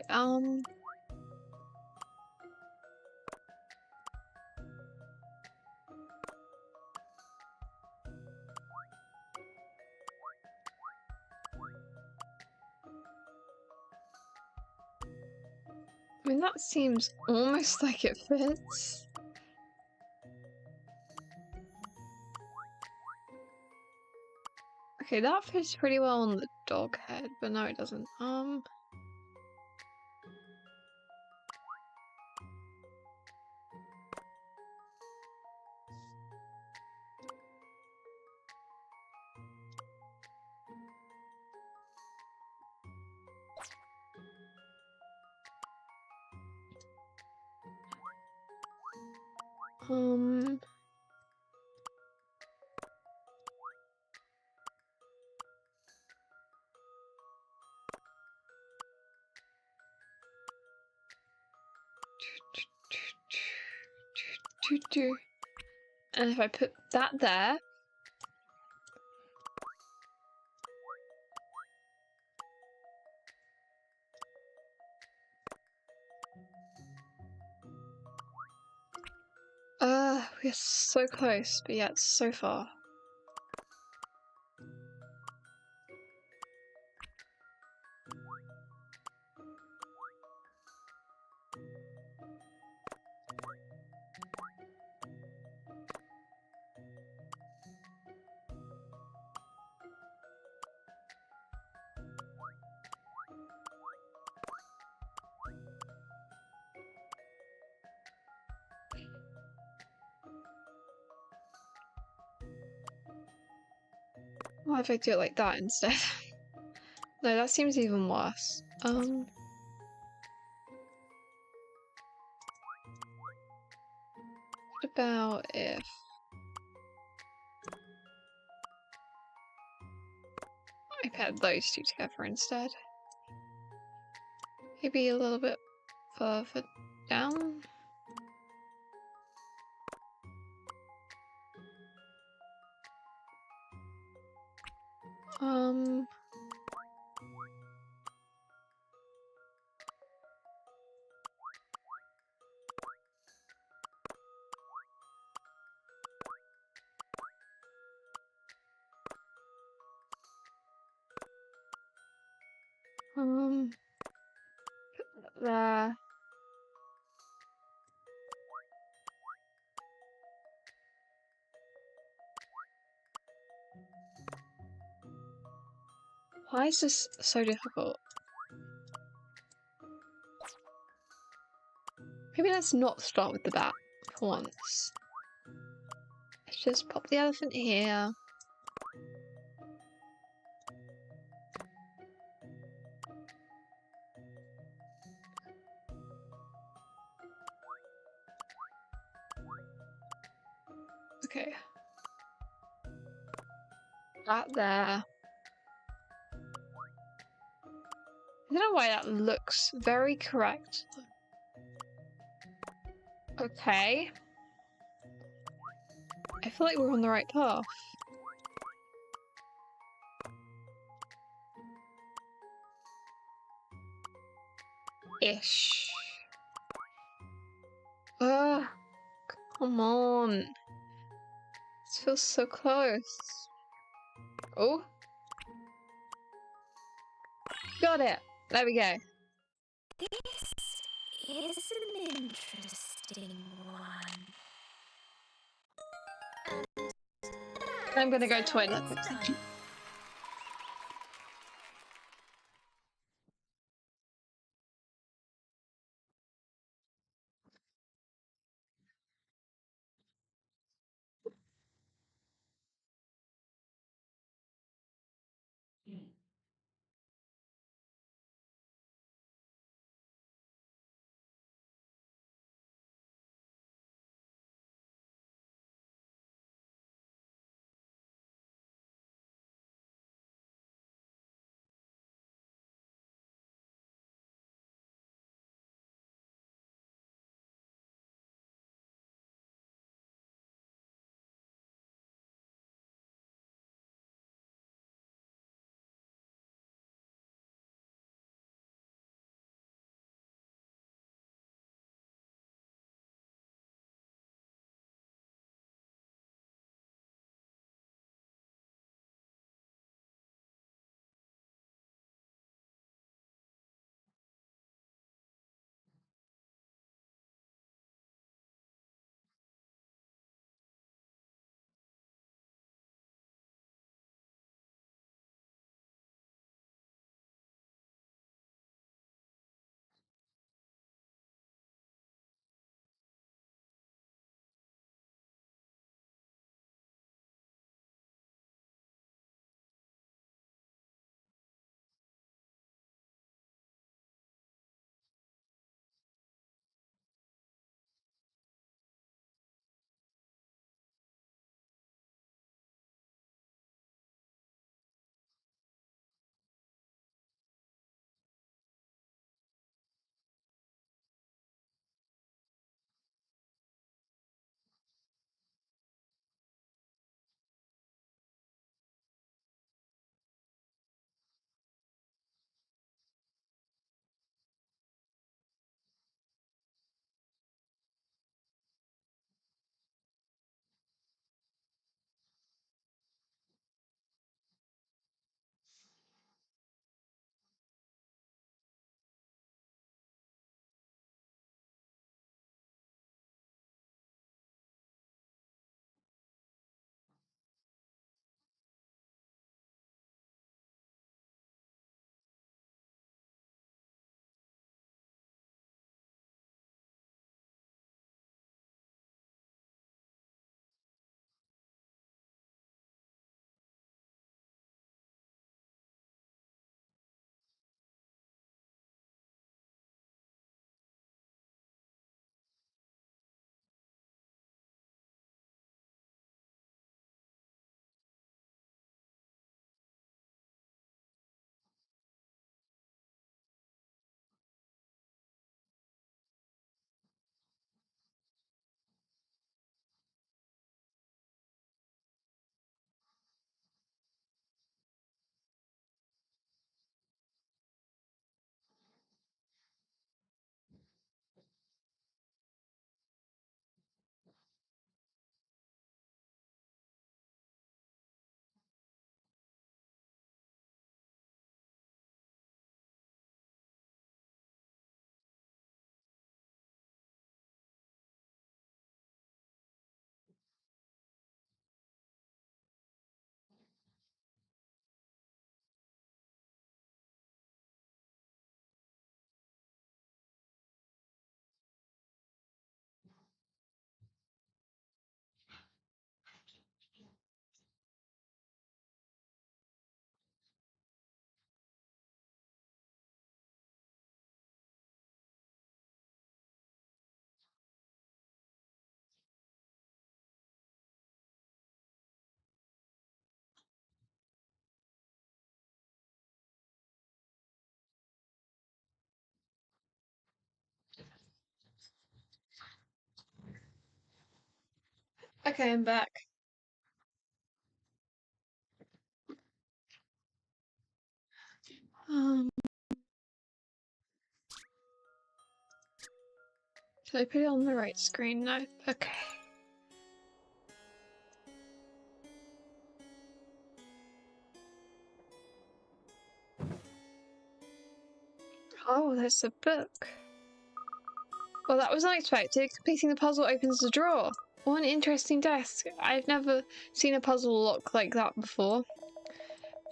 S2: I mean, that seems almost like it fits. Okay, that fits pretty well on the dog head, but no, it doesn't. Um, and if I put that there, we're so close, but yet so far. What if I do it like that instead? No, that seems even worse. What about if I paired those two together instead? Maybe a little bit further down? Um... There. Why is this so difficult? Maybe let's not start with the bat for once. Let's just pop the elephant here. Okay. That there. I don't know why that looks very correct. Okay. I feel like we're on the right path. Ish. Ugh. Come on. This feels so close. Oh. Got it. There we go.
S3: This is an interesting one.
S2: I'm gonna go toilet. Okay, I'm back. Should I put it on the right screen now? Okay. Oh, there's a book. Well, that was unexpected. Completing the puzzle opens the drawer. What an interesting desk. I've never seen a puzzle look like that before.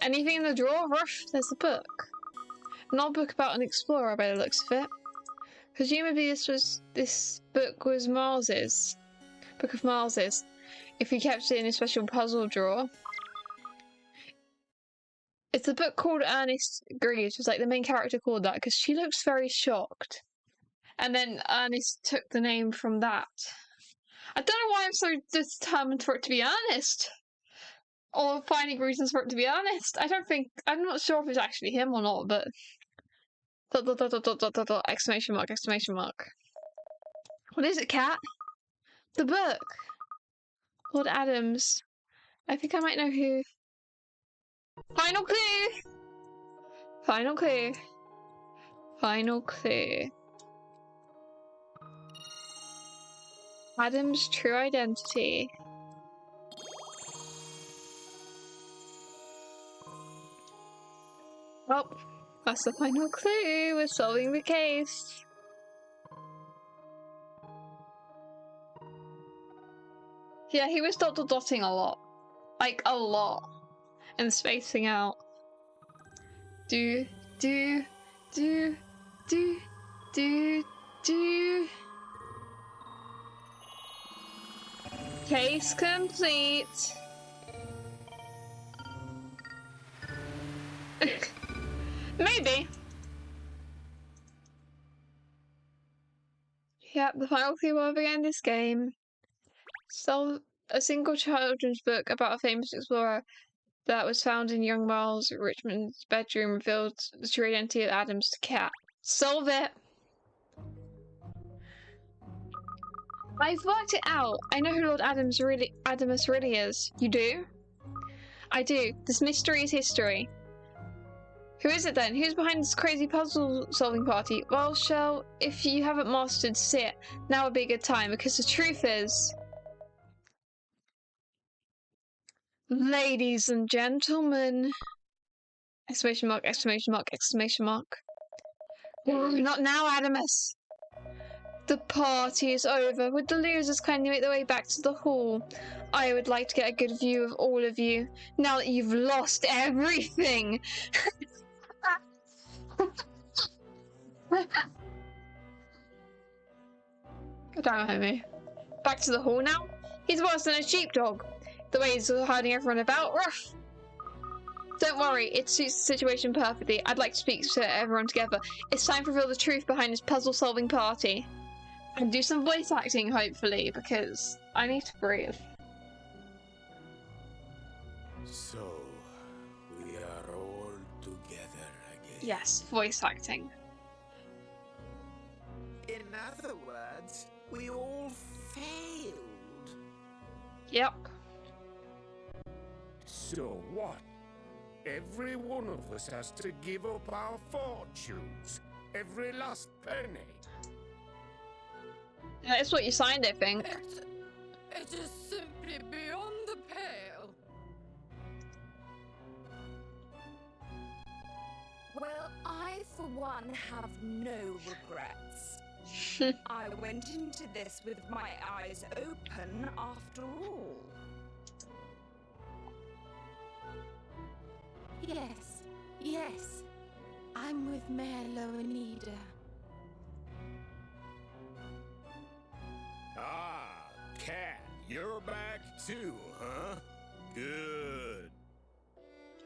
S2: Anything in the drawer? Ruff, there's a book. An old book about an explorer by the looks of it. Presumably this book was Miles's. Book of Miles's. If he kept it in a special puzzle drawer. It's a book called Ernest Greaves. Was like the main character called that because she looks very shocked. And then Ernest took the name from that. I don't know why I'm so determined for it to be Ernest. Or finding reasons for it to be Ernest. I'm not sure if it's actually him or not, but... ... exclamation mark, exclamation mark. What is it, Cat? The book! Lord Adams. I think I might know who... Final clue! Final clue. Final clue. Adam's true identity. Oh, that's the final clue. We're solving the case. Yeah, he was dotting a lot. Like, a lot. And spacing out. Do. Case complete. Maybe. Yep, the final clue will begin this game. Solve a single children's book about a famous explorer that was found in young Miles Richmond's bedroom revealed the true identity of Adams to Cat. Solve it! I've worked it out. I know who Lord Adamus really is. You do? I do. This mystery is history. Who is it then? Who's behind this crazy puzzle-solving party? Well, Shell, if you haven't mastered sit, now would be a good time, because the truth is... Ladies and gentlemen... Exclamation mark, exclamation mark, exclamation mark. Not now, Adamus! The party is over. Would the losers kindly make their way back to the hall? I would like to get a good view of all of you, now that you've lost everything! Go down, homie. Back to the hall now? He's worse than a sheepdog. The way he's hiding everyone about, rough. Don't worry, it suits the situation perfectly. I'd like to speak to everyone together. It's time to reveal the truth behind this puzzle-solving party. And do some voice acting, hopefully, because I need to breathe.
S5: So, we are all together again.
S2: Yes, voice acting.
S5: In other words, we all failed.
S2: Yep.
S4: So what? Every one of us has to give up our fortunes. Every last penny.
S2: Yeah, that's what you signed, I think.
S6: It is simply beyond the pale.
S3: Well, I, for one, have no regrets. I went into this with my eyes open after all. Yes. I'm with Mayor Loanida.
S4: Ah, Cat, you're back too, huh? Good.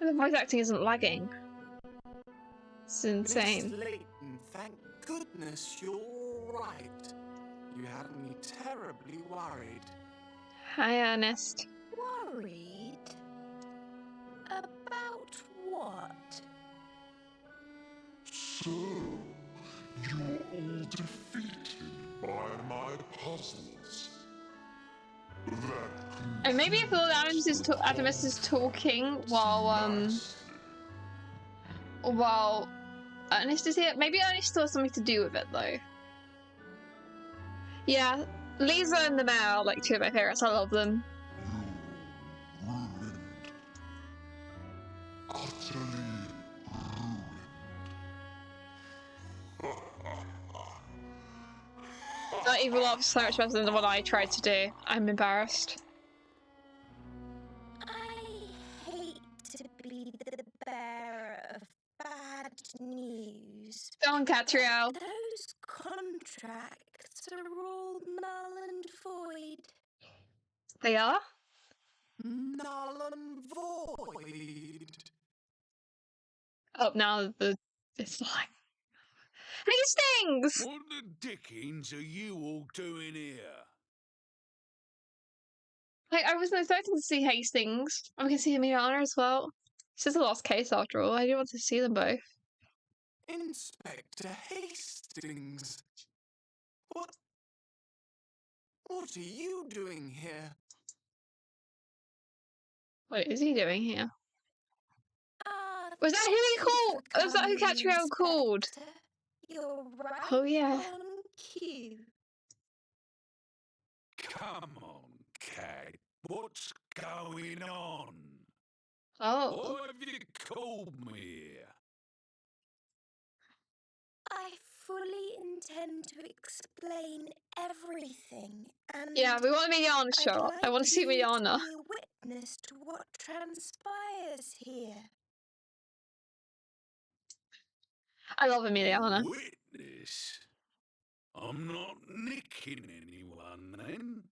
S2: The voice acting isn't lagging. It's insane.
S8: Miss Layton, thank goodness you're all right. You had me terribly worried.
S2: Hi, Ernest.
S3: Worried? About what?
S7: So, you're all defeated by my puzzles.
S2: And maybe if Lord Adamus is talking while Ernest is here, maybe Ernest still has something to do with it though. Yeah, Lisa and the Mayor are like two of my favorites. I love them. That evil laugh is so much better than what I tried to do. I'm embarrassed.
S3: I hate to be the bearer of bad news.
S2: Go on, Katrielle.
S3: Those contracts are all null and void.
S2: They are?
S8: Null and void.
S2: Oh, now it's like Hastings!
S4: What the dickens are you all doing here?
S2: Like, I wasn't expecting to see Hastings. We can see Emiliana as well. This is the last case after all. I didn't want to see them both.
S8: Inspector Hastings. What are you doing here?
S2: What is he doing here? Was that who
S3: thank
S2: he
S3: you
S2: called?
S3: for
S2: Was that who
S3: coming,
S2: Katrielle called?
S3: Inspector. You're right
S2: Oh, yeah.
S3: on cue.
S4: Come on, Cat. What's going on?
S2: Oh.
S4: Why have you called me here?
S3: I fully intend to explain everything, and
S2: Yeah, we want Emiliana to show
S3: I'd
S2: up. I
S3: like
S2: want to see
S3: you
S2: Emiliana.
S3: to be a witness to what transpires here.
S2: I love Emiliana.
S4: Witness? I'm not nicking anyone, then.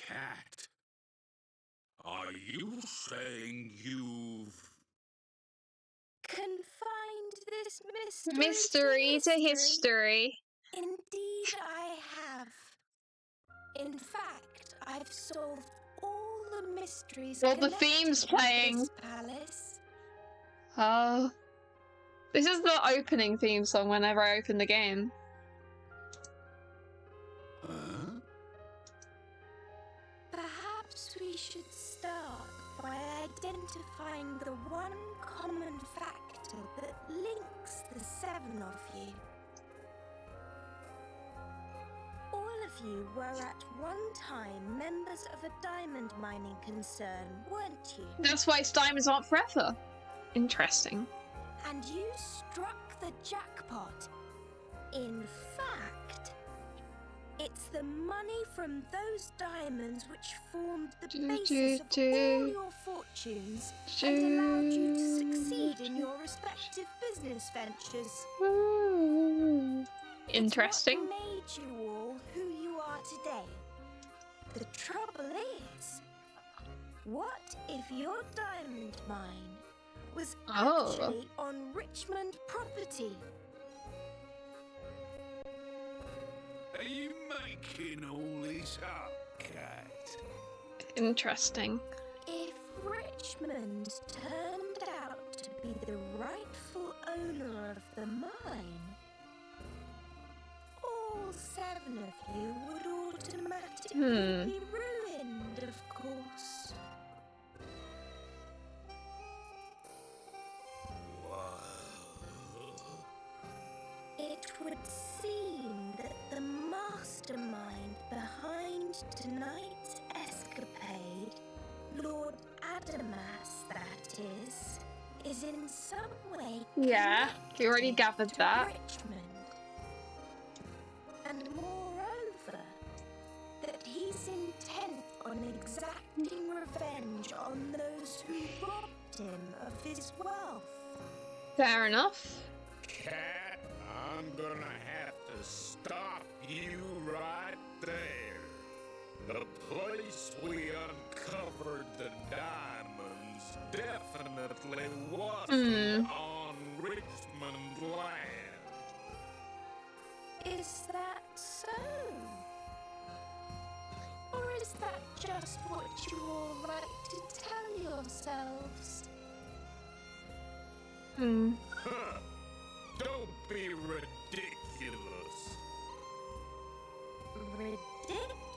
S4: Cat, are you saying you've...
S3: Confined this
S2: Mystery to history.
S3: Indeed, I have. In fact, I've solved all the mysteries.
S2: Well, the theme's
S3: connected with
S2: playing.
S3: this palace.
S2: Oh. This is the opening theme song whenever I open the game.
S4: Huh?
S3: Perhaps we should start by identifying the one common factor that links the seven of you. All of you were at one time members of a diamond mining concern, weren't you?
S2: That's why diamonds aren't forever. Interesting.
S3: And you struck the jackpot. In fact, it's the money from those diamonds which formed the basis of all your fortunes and allowed you to succeed in your respective business ventures.
S2: Interesting.
S3: It's what made you all who you are today. The trouble is, what if your diamond mine was actually on Richmond property?
S4: Are you making all this up, Cat?
S2: Interesting.
S3: If Richmond turned out to be the rightful owner of the mine, all seven of you would automatically be ruined, of course. It would seem that the mastermind behind tonight's escapade, Lord Adamas, that is in some way
S2: you already gathered that.
S3: Richmond. And moreover, that he's intent on exacting revenge on those who robbed him of his wealth.
S2: Fair enough.
S4: Cat, I'm gonna have to stop you right there. The place we uncovered the diamonds definitely wasn't on Richmond land.
S3: Is that so? Or is that just what you all like to tell yourselves?
S4: Huh. Don't be ridiculous.
S3: Ridiculous?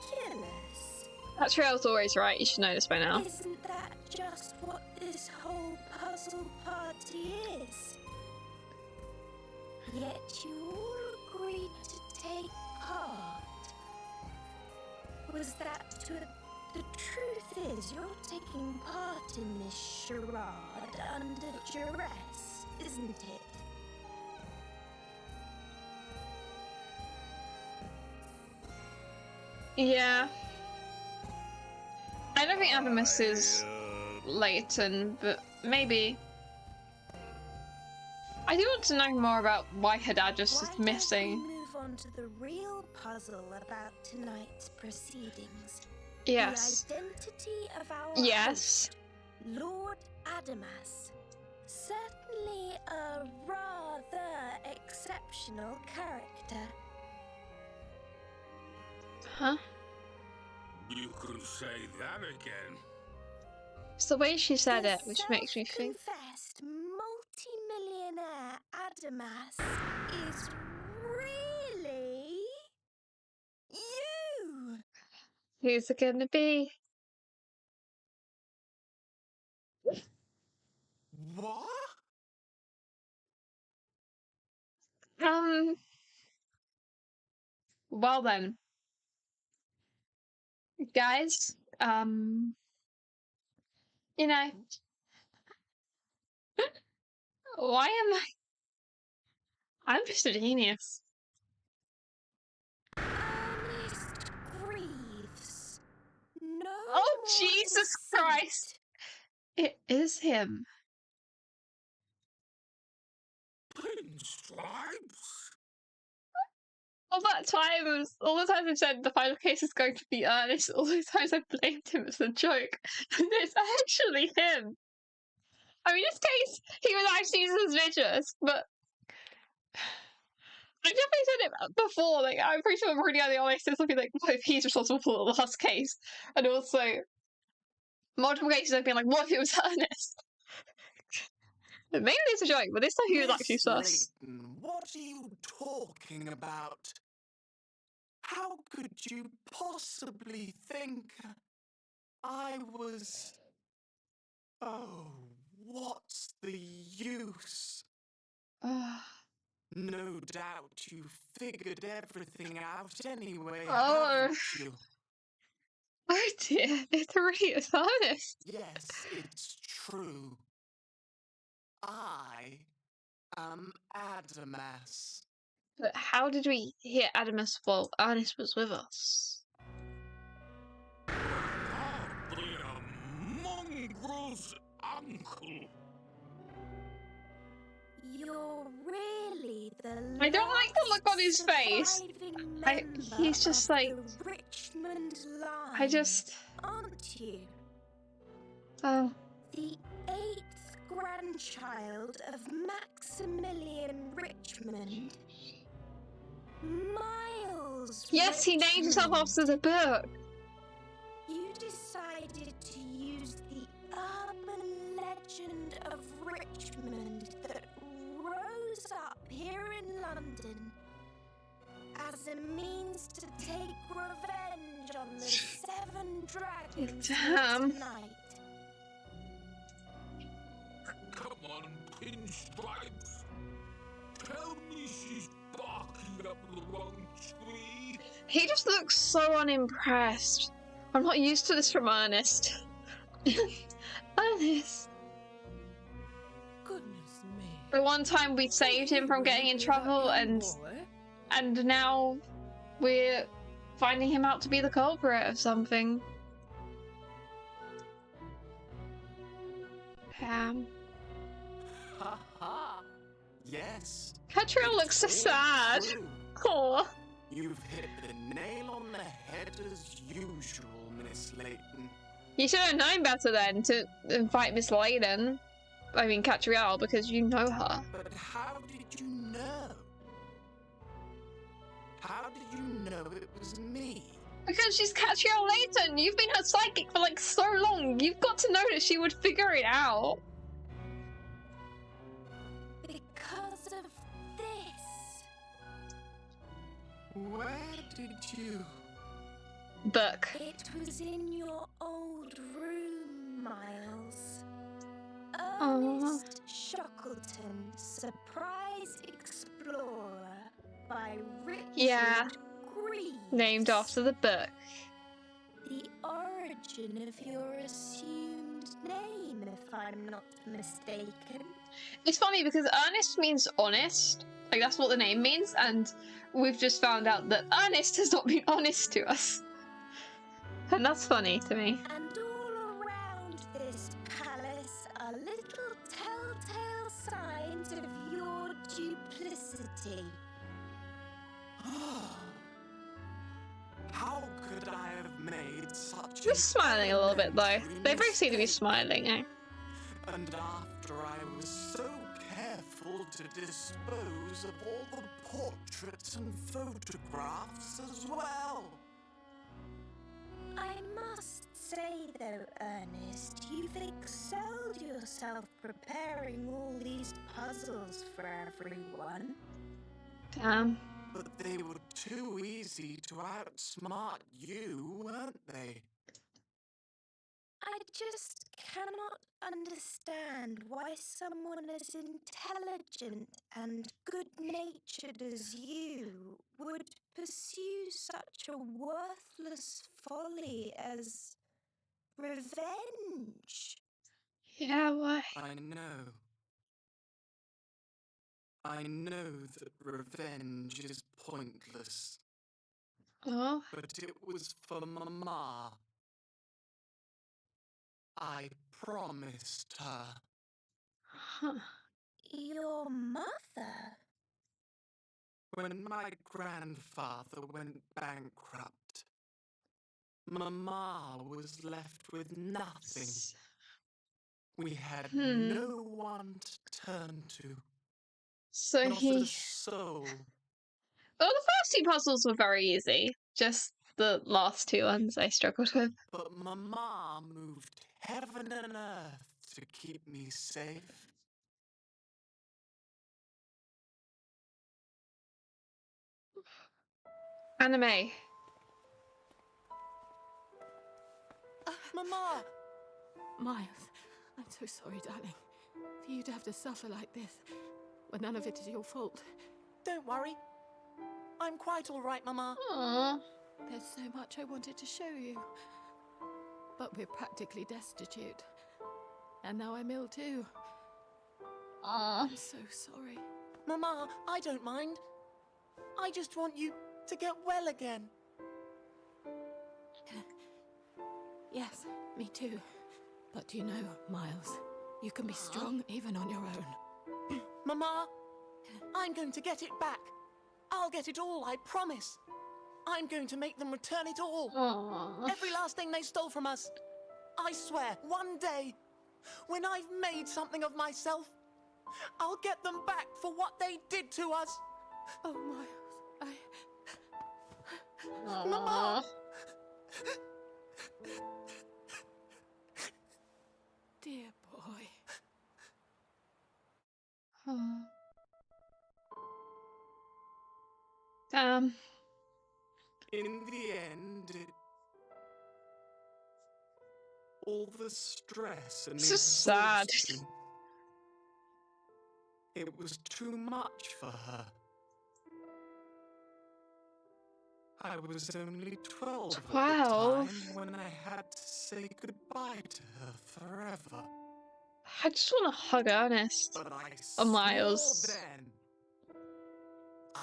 S2: Katrielle's always right. You should know this by now.
S3: Isn't that just what this whole puzzle party is? Yet you all agreed to take part. Was that to... The truth is, you're taking part in this charade under duress, isn't it?
S2: Yeah. I don't think Animus is Layton, but maybe. I do want to know more about why her dad just is missing.
S3: Why don't we move on to the real puzzle about tonight's proceedings?
S2: Yes.
S3: The identity of our
S2: Yes.
S3: host, Lord Adamas. Certainly a rather exceptional character.
S2: Huh?
S4: You could say that again.
S2: It's the way she said
S3: The
S2: it, which makes me think.
S3: self-confessed multi-millionaire Adamas is really you.
S2: Who's it gonna be?
S8: What?
S2: Well then. Guys, you know, why am I'm just a genius.
S3: Ernest Greaves. No
S2: Oh,
S3: more
S2: Jesus
S3: deceit.
S2: Christ! It is him.
S4: Pinstripes?
S2: All the times I've said the final case is going to be Ernest, all those times I've blamed him as a joke. And it's actually him. I mean, in this case, he was actually suspicious, but I definitely said it before. Like, I'm pretty sure I'm pretty early on. I said something like, "What if he's responsible for the last case?" And also, multiple cases I've been like, "What if it was Ernest?" Maybe it's a joke, but this time he was actually
S8: Miss
S2: sus.
S8: Layton, what are you talking about? How could you possibly think I was... Oh, what's the use? No doubt you figured everything out anyway,
S2: Oh.
S8: haven't you?
S2: Oh dear, it's really Ernest.
S8: Yes, it's true. I am Adamas.
S2: But how did we hear Adamus while Ernest was with us?
S4: Hardly a mongrel's uncle.
S3: You're really the
S2: I don't like the look on his face. He's just like...
S3: the Richmond line, aren't you?
S2: Oh.
S3: The 8th grandchild of Maximilian Richmond. Miles.
S2: Yes, he named himself after the book.
S3: You decided to use the urban legend of Richmond that rose up here in London as a means to take revenge on the 7 dragons
S2: Damn.
S3: tonight.
S4: Come on, Pinstripes. Tell me she's barking up the wrong tree.
S2: He just looks so unimpressed. I'm not used to this from Ernest. Ernest.
S6: Goodness me.
S2: The one time we saved him from getting in trouble, and now we're finding him out to be the culprit of something. Pam.
S8: Ha ha! Yes.
S2: Katrielle looks so
S8: it's
S2: sad.
S8: true.
S2: Aw.
S8: You've hit the nail on the head as usual, Miss Layton.
S2: You should have known better then to invite Miss Layton. I mean, Katrielle, because you know her.
S8: But how did you know? How did you know it was me?
S2: Because she's Katrielle Layton. You've been her psychic for like so long. You've got to know that she would figure it out.
S3: Because of this.
S8: Where did you...
S2: book.
S3: It was in your old room, Miles.
S2: Aww.
S3: Ernest Shackleton, Surprise Explorer by Richard
S2: Yeah,
S3: Greaves.
S2: named after the book.
S3: The origin of your assumed name, if I'm not mistaken.
S2: It's funny because Ernest means honest. Like, that's what the name means, and we've just found out that Ernest has not been honest to us. And that's funny to me.
S3: And all around this palace are little telltale signs of your duplicity.
S8: How could I have made such
S2: We're smiling a little bit, though.
S8: elementary
S2: They both seem to be
S8: mistake?
S2: smiling, eh?
S8: And after I was so careful to dispose of all the portraits and photographs as well.
S3: I must say, though, Ernest, you've excelled yourself preparing all these puzzles for everyone.
S2: Damn.
S8: But they were too easy to outsmart you, weren't they?
S3: I just cannot understand why someone as intelligent and good-natured as you would pursue such a worthless folly as revenge.
S2: Yeah, why?
S8: I know. I know that revenge is pointless,
S2: Oh.
S8: but it was for Mama. I promised her.
S2: Huh.
S3: Your mother?
S8: When my grandfather went bankrupt, Mama was left with nothing. We had no one to turn to.
S2: So
S8: Not a soul.
S2: Well, the first two puzzles were very easy. Just the last two ones I struggled with.
S8: But Mama moved heaven and earth to keep me safe.
S2: Anime.
S8: Mama!
S6: Miles, I'm so sorry, darling, for you to have to suffer like this, when none of it is your fault.
S9: Don't worry. I'm quite all right, Mama.
S2: Aww.
S6: There's so much I wanted to show you. But we're practically destitute. And now I'm ill too.
S2: Aww.
S6: I'm so sorry.
S9: Mama, I don't mind. I just want you to get well again.
S6: Yes, me too. But you know, Miles, you can be strong even on your own.
S9: Mama, I'm going to get it back. I'll get it all, I promise. I'm going to make them return it all.
S2: Aww.
S9: Every last thing they stole from us. I swear, one day, when I've made something of myself, I'll get them back for what they did to us.
S6: Oh, Miles,
S9: Mama!
S6: Dear boy.
S2: Aww. Damn.
S8: In the end, all the stress and
S2: This is sad.
S8: exhaustion, it was too much for her. I was only 12 at the
S2: 12?
S8: time when I had to say goodbye to her forever.
S2: I just want to hug Ernest.
S8: But I
S2: Or
S8: swore
S2: Miles.
S8: then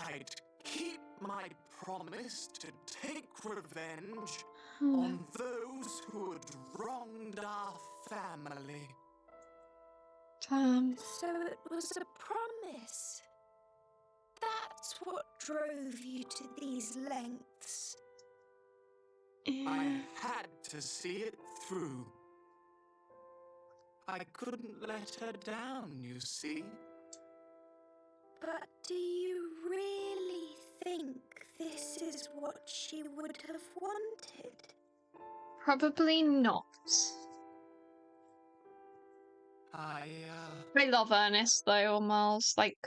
S8: I'd keep my promise to take revenge on those who had wronged our family.
S2: Damn.
S3: So it was a promise. That's what drove you to these lengths.
S8: I had to see it through. I couldn't let her down, you see.
S3: But do you really think this is what she would have wanted?
S2: Probably not.
S8: I
S2: love Ernest though, or Miles. Like,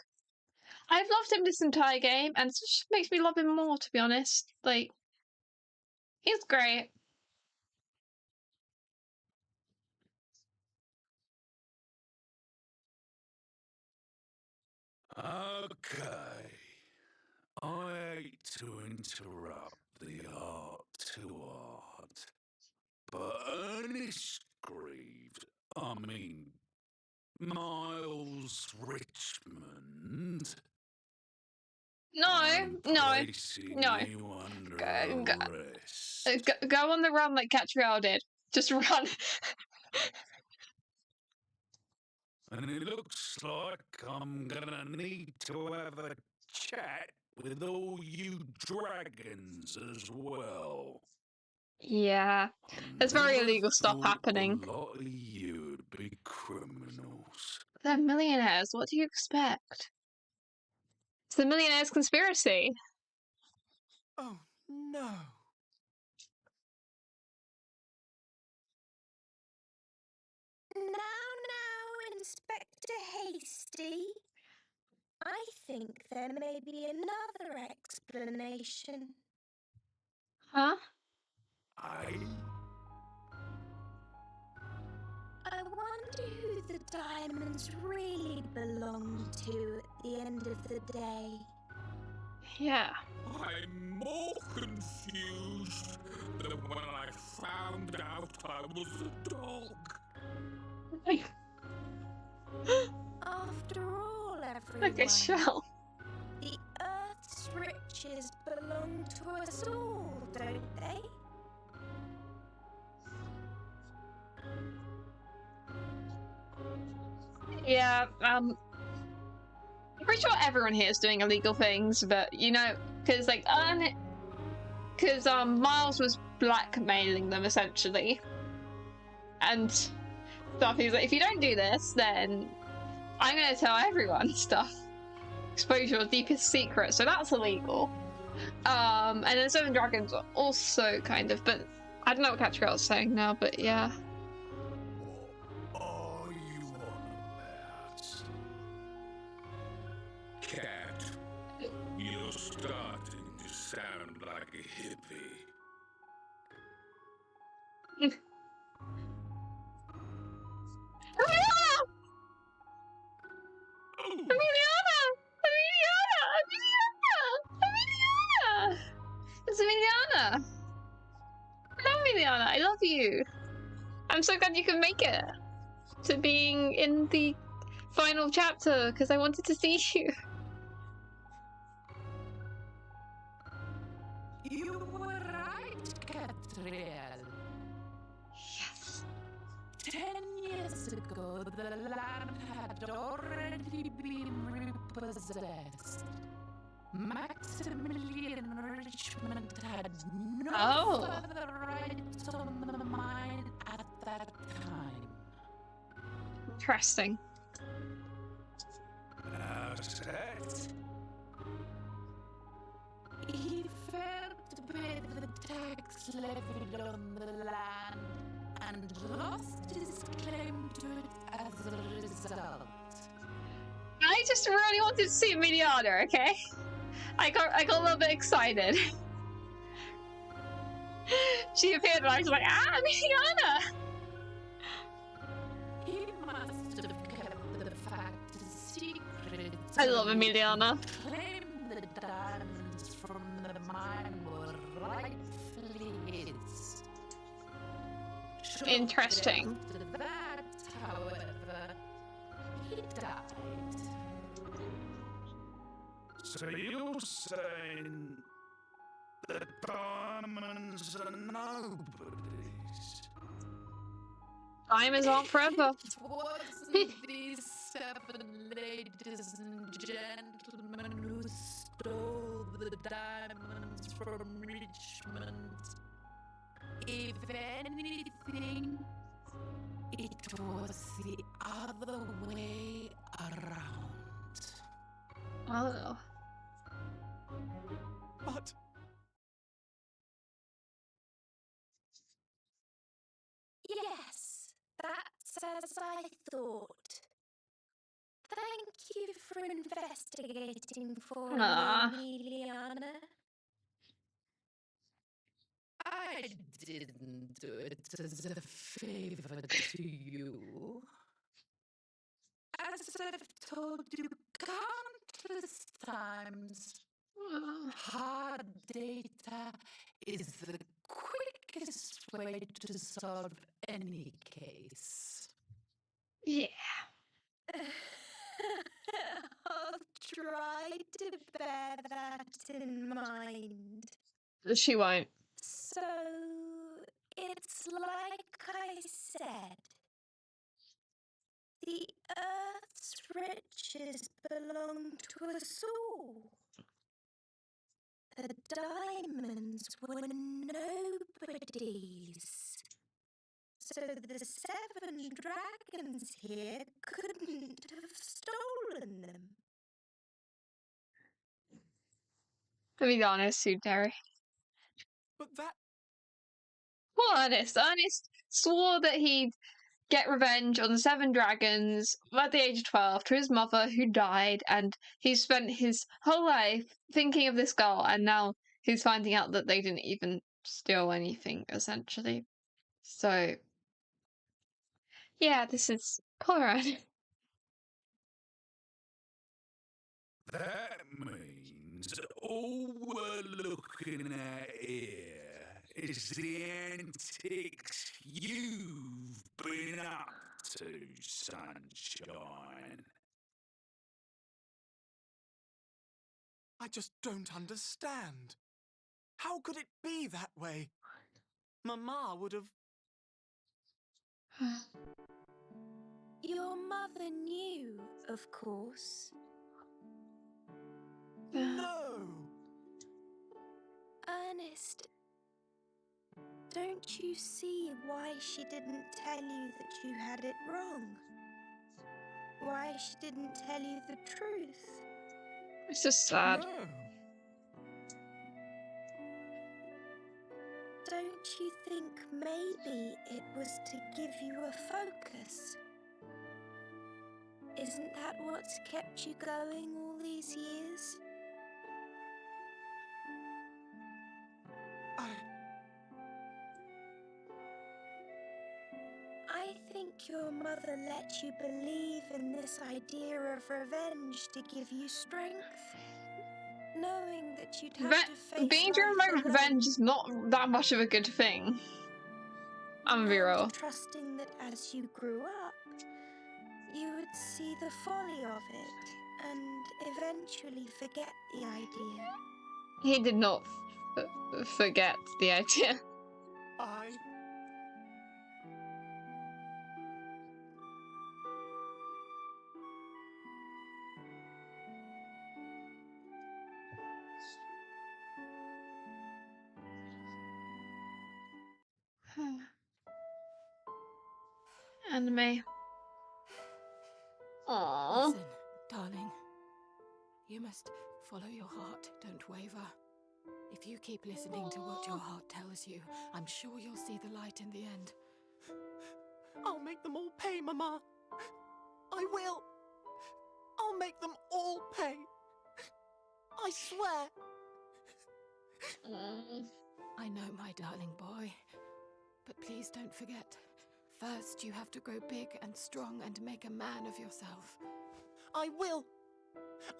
S2: I've loved him this entire game, and it just makes me love him more, to be honest. Like, He's great.
S4: Okay. I hate to interrupt the art to art, but Ernest Greaves, I mean, Miles Richmond. I'm placing you under arrest.
S2: Go on the run like Katrielle did. Just run.
S4: And it looks like I'm gonna need to have a chat with all you dragons as well.
S2: Yeah, there's very illegal stuff happening.
S4: A lot of you'd be criminals.
S2: They're millionaires. What do you expect? It's the Millionaires conspiracy.
S9: Oh, no.
S3: Now, Inspector Hasty. I think there may be another explanation.
S2: Huh?
S3: I wonder who the diamonds really belong to at the end of the day.
S2: Yeah.
S4: I'm more confused than when I found out I was a dog.
S3: After all, everyone,
S2: Okay, Shell.
S3: the Earth's riches belong to us all, don't they?
S2: Yeah, I'm pretty sure everyone here is doing illegal things, but you know, because like, Miles was blackmailing them essentially, and stuff. He's like, if you don't do this, then I'm gonna tell everyone stuff. Expose your deepest secret, so that's illegal. And then Seven Dragons are also kind of, but I don't know what Katrielle's saying now, but yeah.
S4: What are you on about? Cat, you're starting to sound like a hippie.
S2: Emiliana! It's Emiliana! Hello, Emiliana, I love you. I'm so glad you can make it to being in the final chapter because I wanted to see you.
S5: You were right, Katrielle.
S2: Yes.
S5: 10 years ago, the land had already been repossessed. Maximilian Richmond had no further rights on the mine at that time.
S2: Interesting.
S4: How's that?
S5: He failed to pay the tax levied on the land and lost his claim to it as a result.
S2: I just really wanted to see Emiliana, okay? I got a little bit excited. She appeared and I was like, Emiliana!
S5: He must have kept the fact a secret.
S2: I love Emiliana.
S5: Claimed the diamonds from the mine were rightfully his.
S2: Interesting.
S5: After that, however, he died.
S4: So you're saying the diamonds are nobodies?
S2: Diamonds aren't forever.
S5: It wasn't these 7 ladies and gentlemen who stole the diamonds from Richmond. If anything, it was the other way around.
S2: Oh.
S9: But
S3: Yes, that's as I thought. Thank you for investigating for me, Emiliana.
S5: I I didn't do it as a favor to you. As I've told you countless times, hard data is the quickest way to solve any case.
S2: Yeah.
S3: I'll try to bear that in mind.
S2: She won't.
S3: So, it's like I said. The Earth's riches belong to us all. The diamonds were nobody's. So the 7 dragons here couldn't have stolen them.
S2: Let me be honest, Sue Terry.
S9: But that...
S2: Well, Ernest swore that he'd get revenge on the 7 dragons at the age of 12 to his mother who died, and he spent his whole life thinking of this girl, and now he's finding out that they didn't even steal anything, essentially. So, yeah, this is poor Ernest.
S4: That means all we're looking at here is the antics you've been up to, sunshine.
S9: I just don't understand. How could it be that way? Mama would have...
S3: Your mother knew, of course.
S9: No!
S3: Ernest, don't you see why she didn't tell you that you had it wrong? Why she didn't tell you the truth?
S2: It's just sad.
S9: No.
S3: Don't you think maybe it was to give you a focus? Isn't that what's kept you going all these years? I think your mother let you believe in this idea of revenge to give you strength, knowing that you'd have to face
S2: Being
S3: life
S2: driven by
S3: alone,
S2: revenge is not that much of a good thing. I'm gonna be real.
S3: and trusting that as you grew up, you would see the folly of it and eventually forget the idea.
S2: He did not forget the idea. Anime. Aww.
S6: Listen, darling. You must follow your heart, don't waver. If you keep listening to what your heart tells you, I'm sure you'll see the light in the end.
S9: I'll make them all pay, Mama. I will. I'll make them all pay. I swear.
S6: I know, my darling boy. But please don't forget. First, you have to grow big and strong and make a man of yourself.
S9: I will.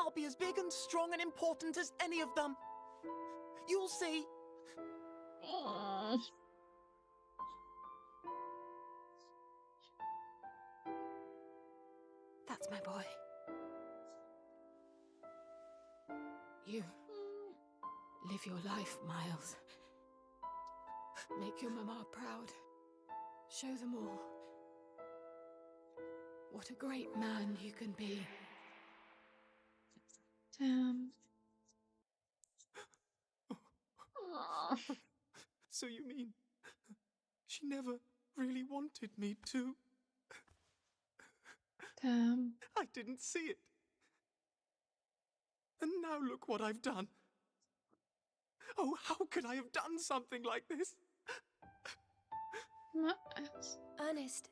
S9: I'll be as big and strong and important as any of them. You'll see.
S6: That's my boy. You live your life, Miles. Make your mama proud. Show them all what a great man you can be.
S2: Damn.
S9: So you mean she never really wanted me to?
S2: Damn.
S9: I didn't see it. And now look what I've done. Oh, how could I have done something like this?
S3: Ernest,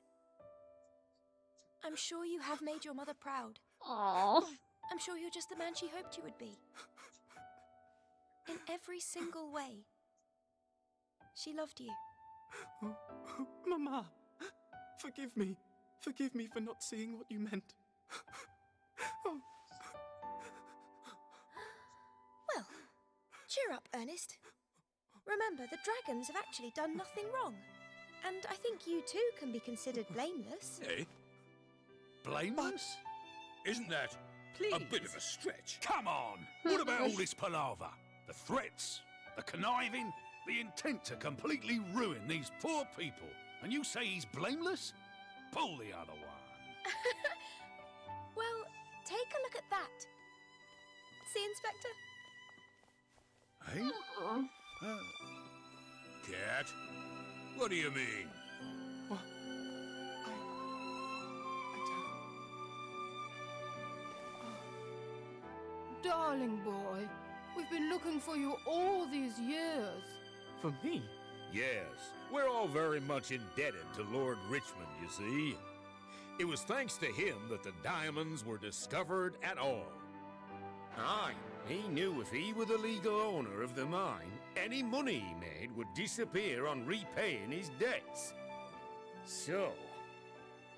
S3: I'm sure you have made your mother proud.
S2: Aww.
S3: I'm sure you're just the man she hoped you would be. In every single way. She loved you.
S9: Oh, Mama, forgive me. Forgive me for not seeing what you meant. Oh.
S3: Well, cheer up, Ernest. Remember, the dragons have actually done nothing wrong. And I think you too can be considered blameless.
S4: Eh? Blameless? Isn't that a bit of a stretch? Come on! What about all this palaver? The threats, the conniving, the intent to completely ruin these poor people. And you say he's blameless? Pull the other one.
S3: Well, take a look at that. See, Inspector?
S4: Eh? Cat? What do you mean?
S9: What?
S6: Darling boy, we've been looking for you all these years.
S9: For me?
S10: Yes, we're all very much indebted to Lord Richmond, you see. It was thanks to him that the diamonds were discovered at all. Aye, he knew if he were the legal owner of the mine, any money he made would disappear on repaying his debts. So,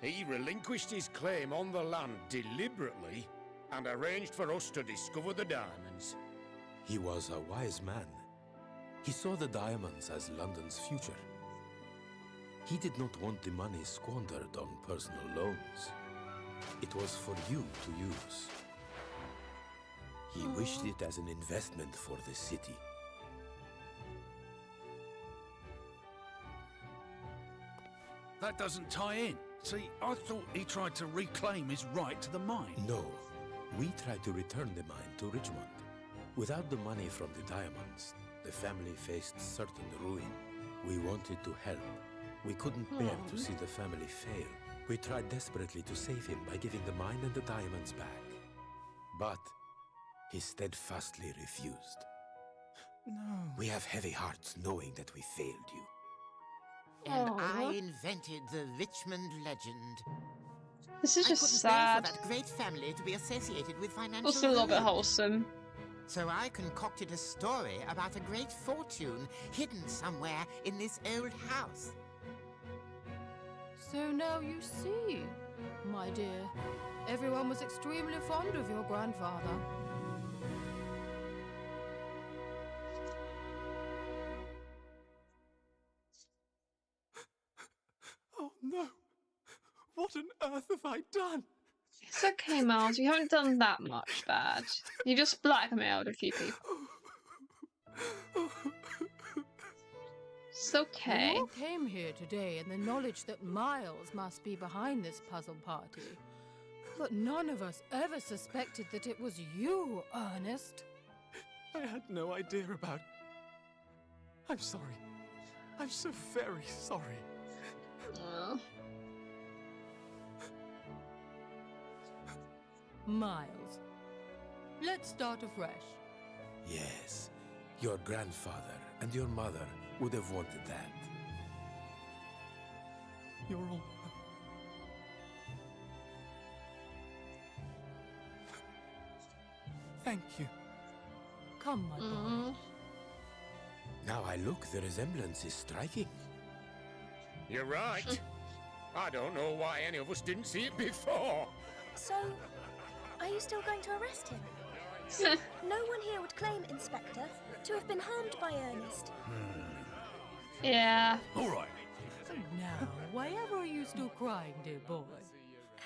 S10: he relinquished his claim on the land deliberately and arranged for us to discover the diamonds.
S11: He was a wise man. He saw the diamonds as London's future. He did not want the money squandered on personal loans. It was for you to use. He wished it as an investment for the city.
S4: That doesn't tie in. See, I thought he tried to reclaim his right to the mine.
S11: No, we tried to return the mine to Richmond. Without the money from the diamonds, the family faced certain ruin. We wanted to help. We couldn't bear to see the family fail. We tried desperately to save him by giving the mine and the diamonds back. But he steadfastly refused.
S9: No.
S11: We have heavy hearts knowing that we failed you.
S12: And I invented the Richmond legend.
S2: This is just
S12: I couldn't
S2: sad.
S12: bear for that great family to be associated with financial
S2: Also a little bit
S12: ruin.
S2: wholesome.
S12: So I concocted a story about a great fortune hidden somewhere in this old house.
S6: So now you see, my dear, everyone was extremely fond of your grandfather.
S9: Oh no! What on earth have I done?
S2: It's okay, Miles. You haven't done that much bad. You just blackmailed a few people. It's okay.
S6: We all came here today in the knowledge that Miles must be behind this puzzle party. But none of us ever suspected that it was you, Ernest.
S9: I had no idea about... I'm sorry. I'm so very sorry.
S6: Miles, let's start afresh.
S11: Yes, your grandfather and your mother would have wanted that.
S9: You're all... Thank you.
S6: Come, my boy.
S11: Now I look, the resemblance is striking.
S10: You're right. I don't know why any of us didn't see it before.
S3: So, are you still going to arrest him? No one here would claim, Inspector, to have been harmed by Ernest.
S2: Yeah.
S4: All right.
S6: Now, why ever are you still crying, dear boy?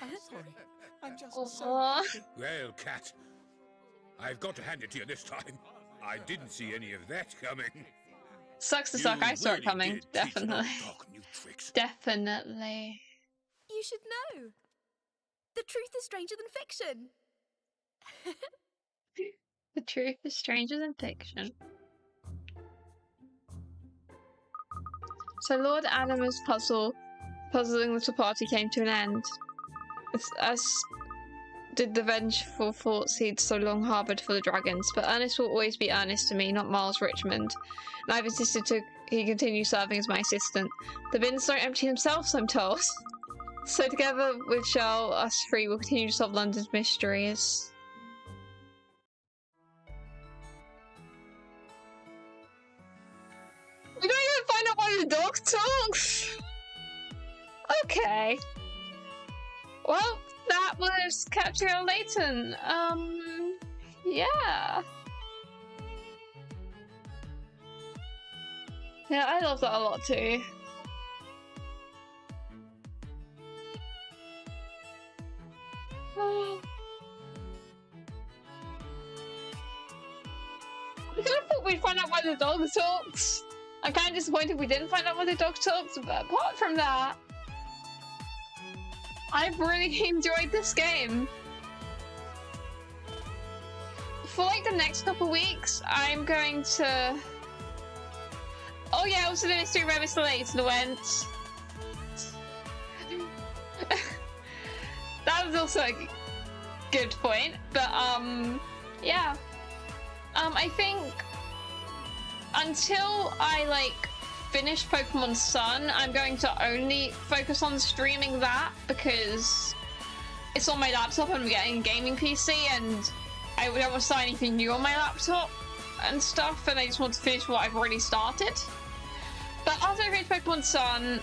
S9: I'm sorry. I'm just
S2: Aw.
S9: so...
S10: Well, Cat, I've got to hand it to you this time. I didn't see any of that coming.
S2: Sucks to suck. I saw it coming.
S10: did teach
S2: Definitely.
S10: our dog new tricks.
S2: Definitely.
S3: You should know. The truth is stranger than fiction.
S2: The truth is stranger than fiction. So Lord Anima's puzzling little party came to an end. As did the vengeful thoughts he'd so long harboured for the dragons. But Ernest will always be Ernest to me, not Miles Richmond. And I've insisted he continue serving as my assistant. The bins don't empty themselves, I'm told. So together with Shell, us three will continue to solve London's mysteries. We don't even find Oh, dog talks? Okay. Well, that was Katrielle Layton. Yeah. Yeah, I love that a lot too. I kind of thought we'd find out why the dog talks. I'm kind of disappointed we didn't find out why the dog talks, but apart from that, I've really enjoyed this game. For like the next couple weeks, I'm going to... Oh yeah, I also did a stream where Mr. Layton went. That was also a good point, but yeah. I think until I like finish Pokemon Sun, I'm going to only focus on streaming that because it's on my laptop and I'm getting a gaming PC and I don't want to start anything new on my laptop and stuff, and I just want to finish what I've already started. But after I finish Pokemon Sun,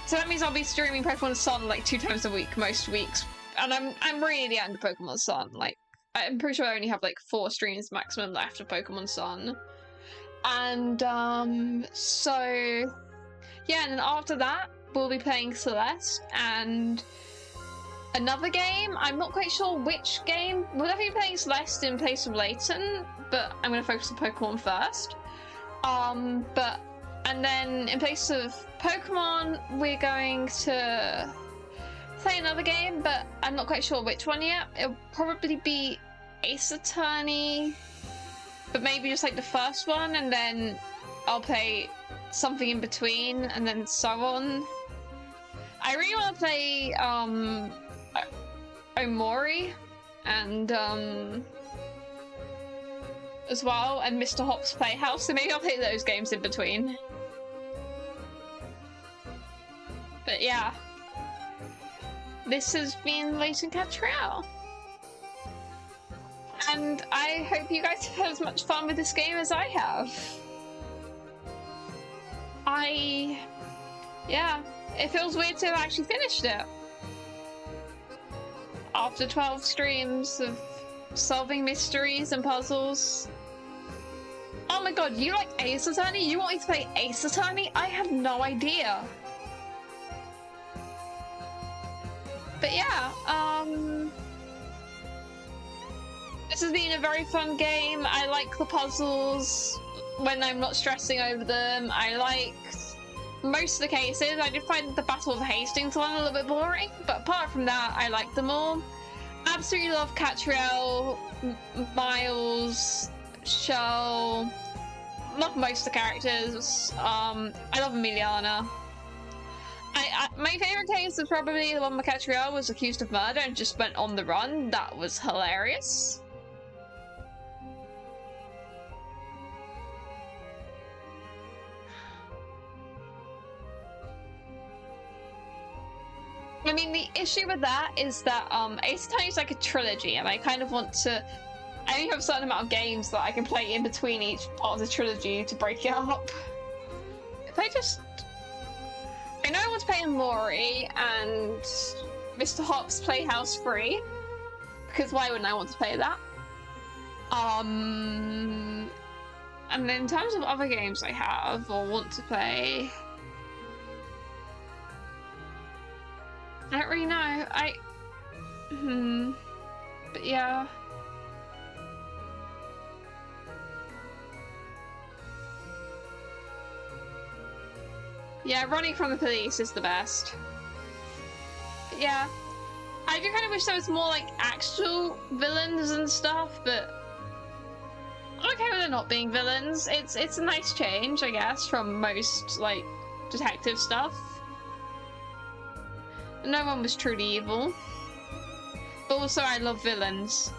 S2: so that means I'll be streaming Pokemon Sun like 2 times a week most weeks, and I'm really at the end of Pokemon Sun. Like, I'm pretty sure I only have like 4 streams maximum left of Pokemon Sun. And so yeah, and then after that we'll be playing Celeste and another game. I'm not quite sure which game. We'll definitely be playing Celeste in place of Layton, but I'm going to focus on Pokemon first. And then in place of Pokemon, we're going to play another game, but I'm not quite sure which one yet. It'll probably be Ace Attorney, but maybe just like the first one, and then I'll play something in between, and then so on. I really want to play Omori and as well, and Mr. Hop's Playhouse, so maybe I'll play those games in between. But yeah, this has been Layton Katrielle, and I hope you guys have as much fun with this game as I have. Yeah, it feels weird to have actually finished it after 12 streams of solving mysteries and puzzles. Oh my god, you like Ace Attorney? You want me to play Ace Attorney? I had no idea. But yeah, this has been a very fun game. I like the puzzles when I'm not stressing over them. I liked most of the cases. I did find the Battle of Hastings one a little bit boring, but apart from that, I liked them all. Absolutely love Katrielle, Miles, Shell. Love most of the characters. I love Emiliana. My favourite case is probably the one where Katrielle was accused of murder and just went on the run. That was hilarious. I mean, the issue with that is that Ace Attorney is like a trilogy, and I kind of want to... I only have a certain amount of games that I can play in between each part of the trilogy to break it up. If I just... I know I want to play Omori and Mr. Hop's Playhouse free, because why wouldn't I want to play that? And then in terms of other games I have or want to play... I don't really know. But yeah. Yeah, running from the police is the best. But yeah. I do kind of wish there was more like actual villains and stuff, but I'm okay with it not being villains. It's a nice change, I guess, from most like detective stuff. No one was truly evil. But also I love villains.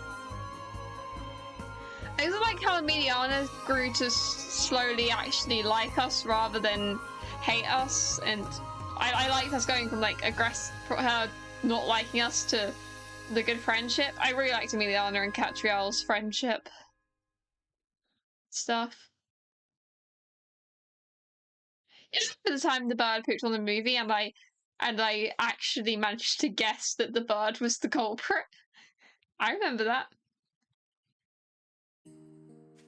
S2: I also like how Emiliana grew to slowly actually like us rather than hate us, and I liked us going from like her not liking us to the good friendship. I really liked Emiliana and Katrielle's friendship stuff. For the time the bird pooped on the movie, and I actually managed to guess that the bird was the culprit. I remember that.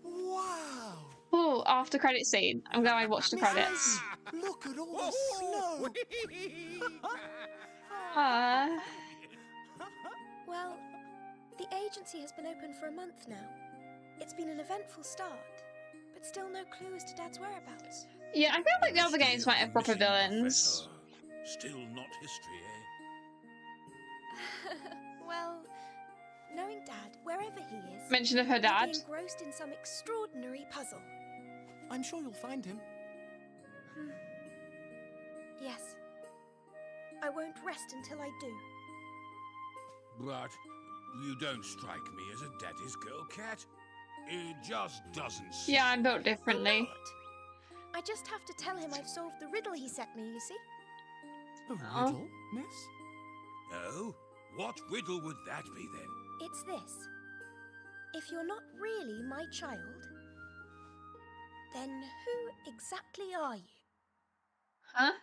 S9: Wow!
S2: Oh, after credit scene. I'm glad I watched the credits.
S9: Look at all the snow!
S3: Well, the agency has been open for a month now. It's been an eventful start, but still no clue as to Dad's whereabouts.
S2: Yeah, I feel like the other games might have proper villains.
S4: Still not history, eh?
S3: Well, knowing Dad, wherever he is,
S2: Mention of her dad.
S3: he'll be engrossed in some extraordinary puzzle.
S9: I'm sure you'll find him.
S3: Yes. I won't rest until I do.
S4: But you don't strike me as a daddy's girl, Cat. It just doesn't seem...
S2: Yeah, I'm built differently.
S3: I just have to tell him I've solved the riddle he set me, you see?
S9: A riddle, miss?
S4: Oh? What riddle would that be, then?
S3: It's this. If you're not really my child, then who exactly are you?
S2: Huh?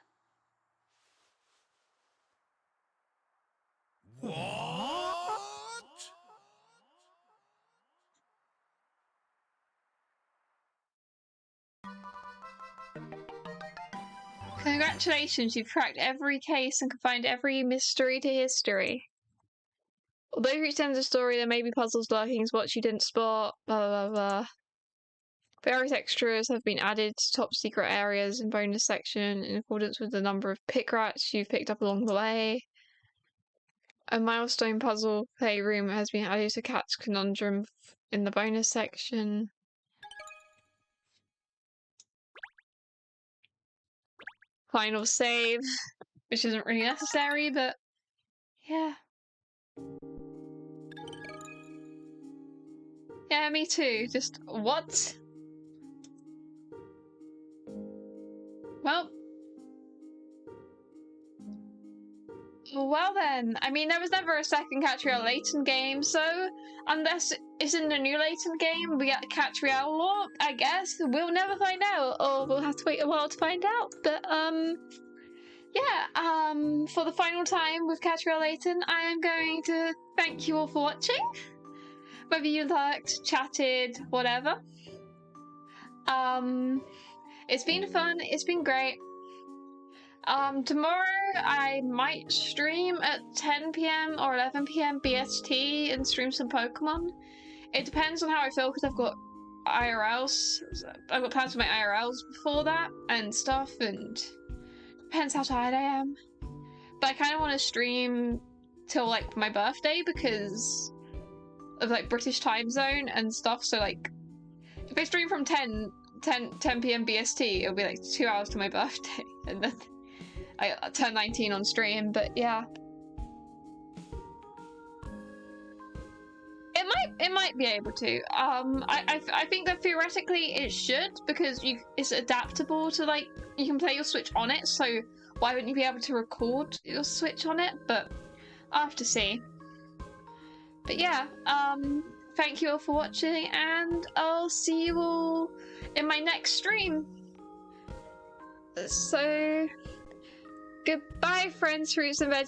S4: What?
S2: Congratulations, you've cracked every case and can find every mystery to history. Although you reach the end of the story, there may be puzzles lurking as what you didn't spot, blah blah blah. Various extras have been added to top secret areas in bonus section in accordance with the number of pick rats you've picked up along the way. A milestone puzzle playroom has been added to Cat's Conundrum in the bonus section. Final save, which isn't really necessary, but yeah. Yeah, me too. Just what? Well then, I mean, there was never a second Katrielle Layton game, so unless it's in the new Layton game, we get Katrielle lore, I guess. We'll never find out, or we'll have to wait a while to find out. But, yeah, for the final time with Katrielle Layton, I am going to thank you all for watching. Whether you liked, chatted, whatever. It's been fun, it's been great. Tomorrow I might stream at 10 PM or 11 PM BST and stream some Pokemon. It depends on how I feel because I've got IRLs. I've got plans for my IRLs before that and stuff, and depends how tired I am. But I kind of want to stream till like my birthday because of like British time zone and stuff. So like if I stream from 10 PM BST, it'll be like 2 hours to my birthday, and then I turn 19 on stream. But yeah, it might be able to. I think that theoretically it should, because it's adaptable to, like, you can play your Switch on it, so why wouldn't you be able to record your Switch on it? But I'll have to see. But yeah, thank you all for watching, and I'll see you all in my next stream. So goodbye, friends, fruits and veggies.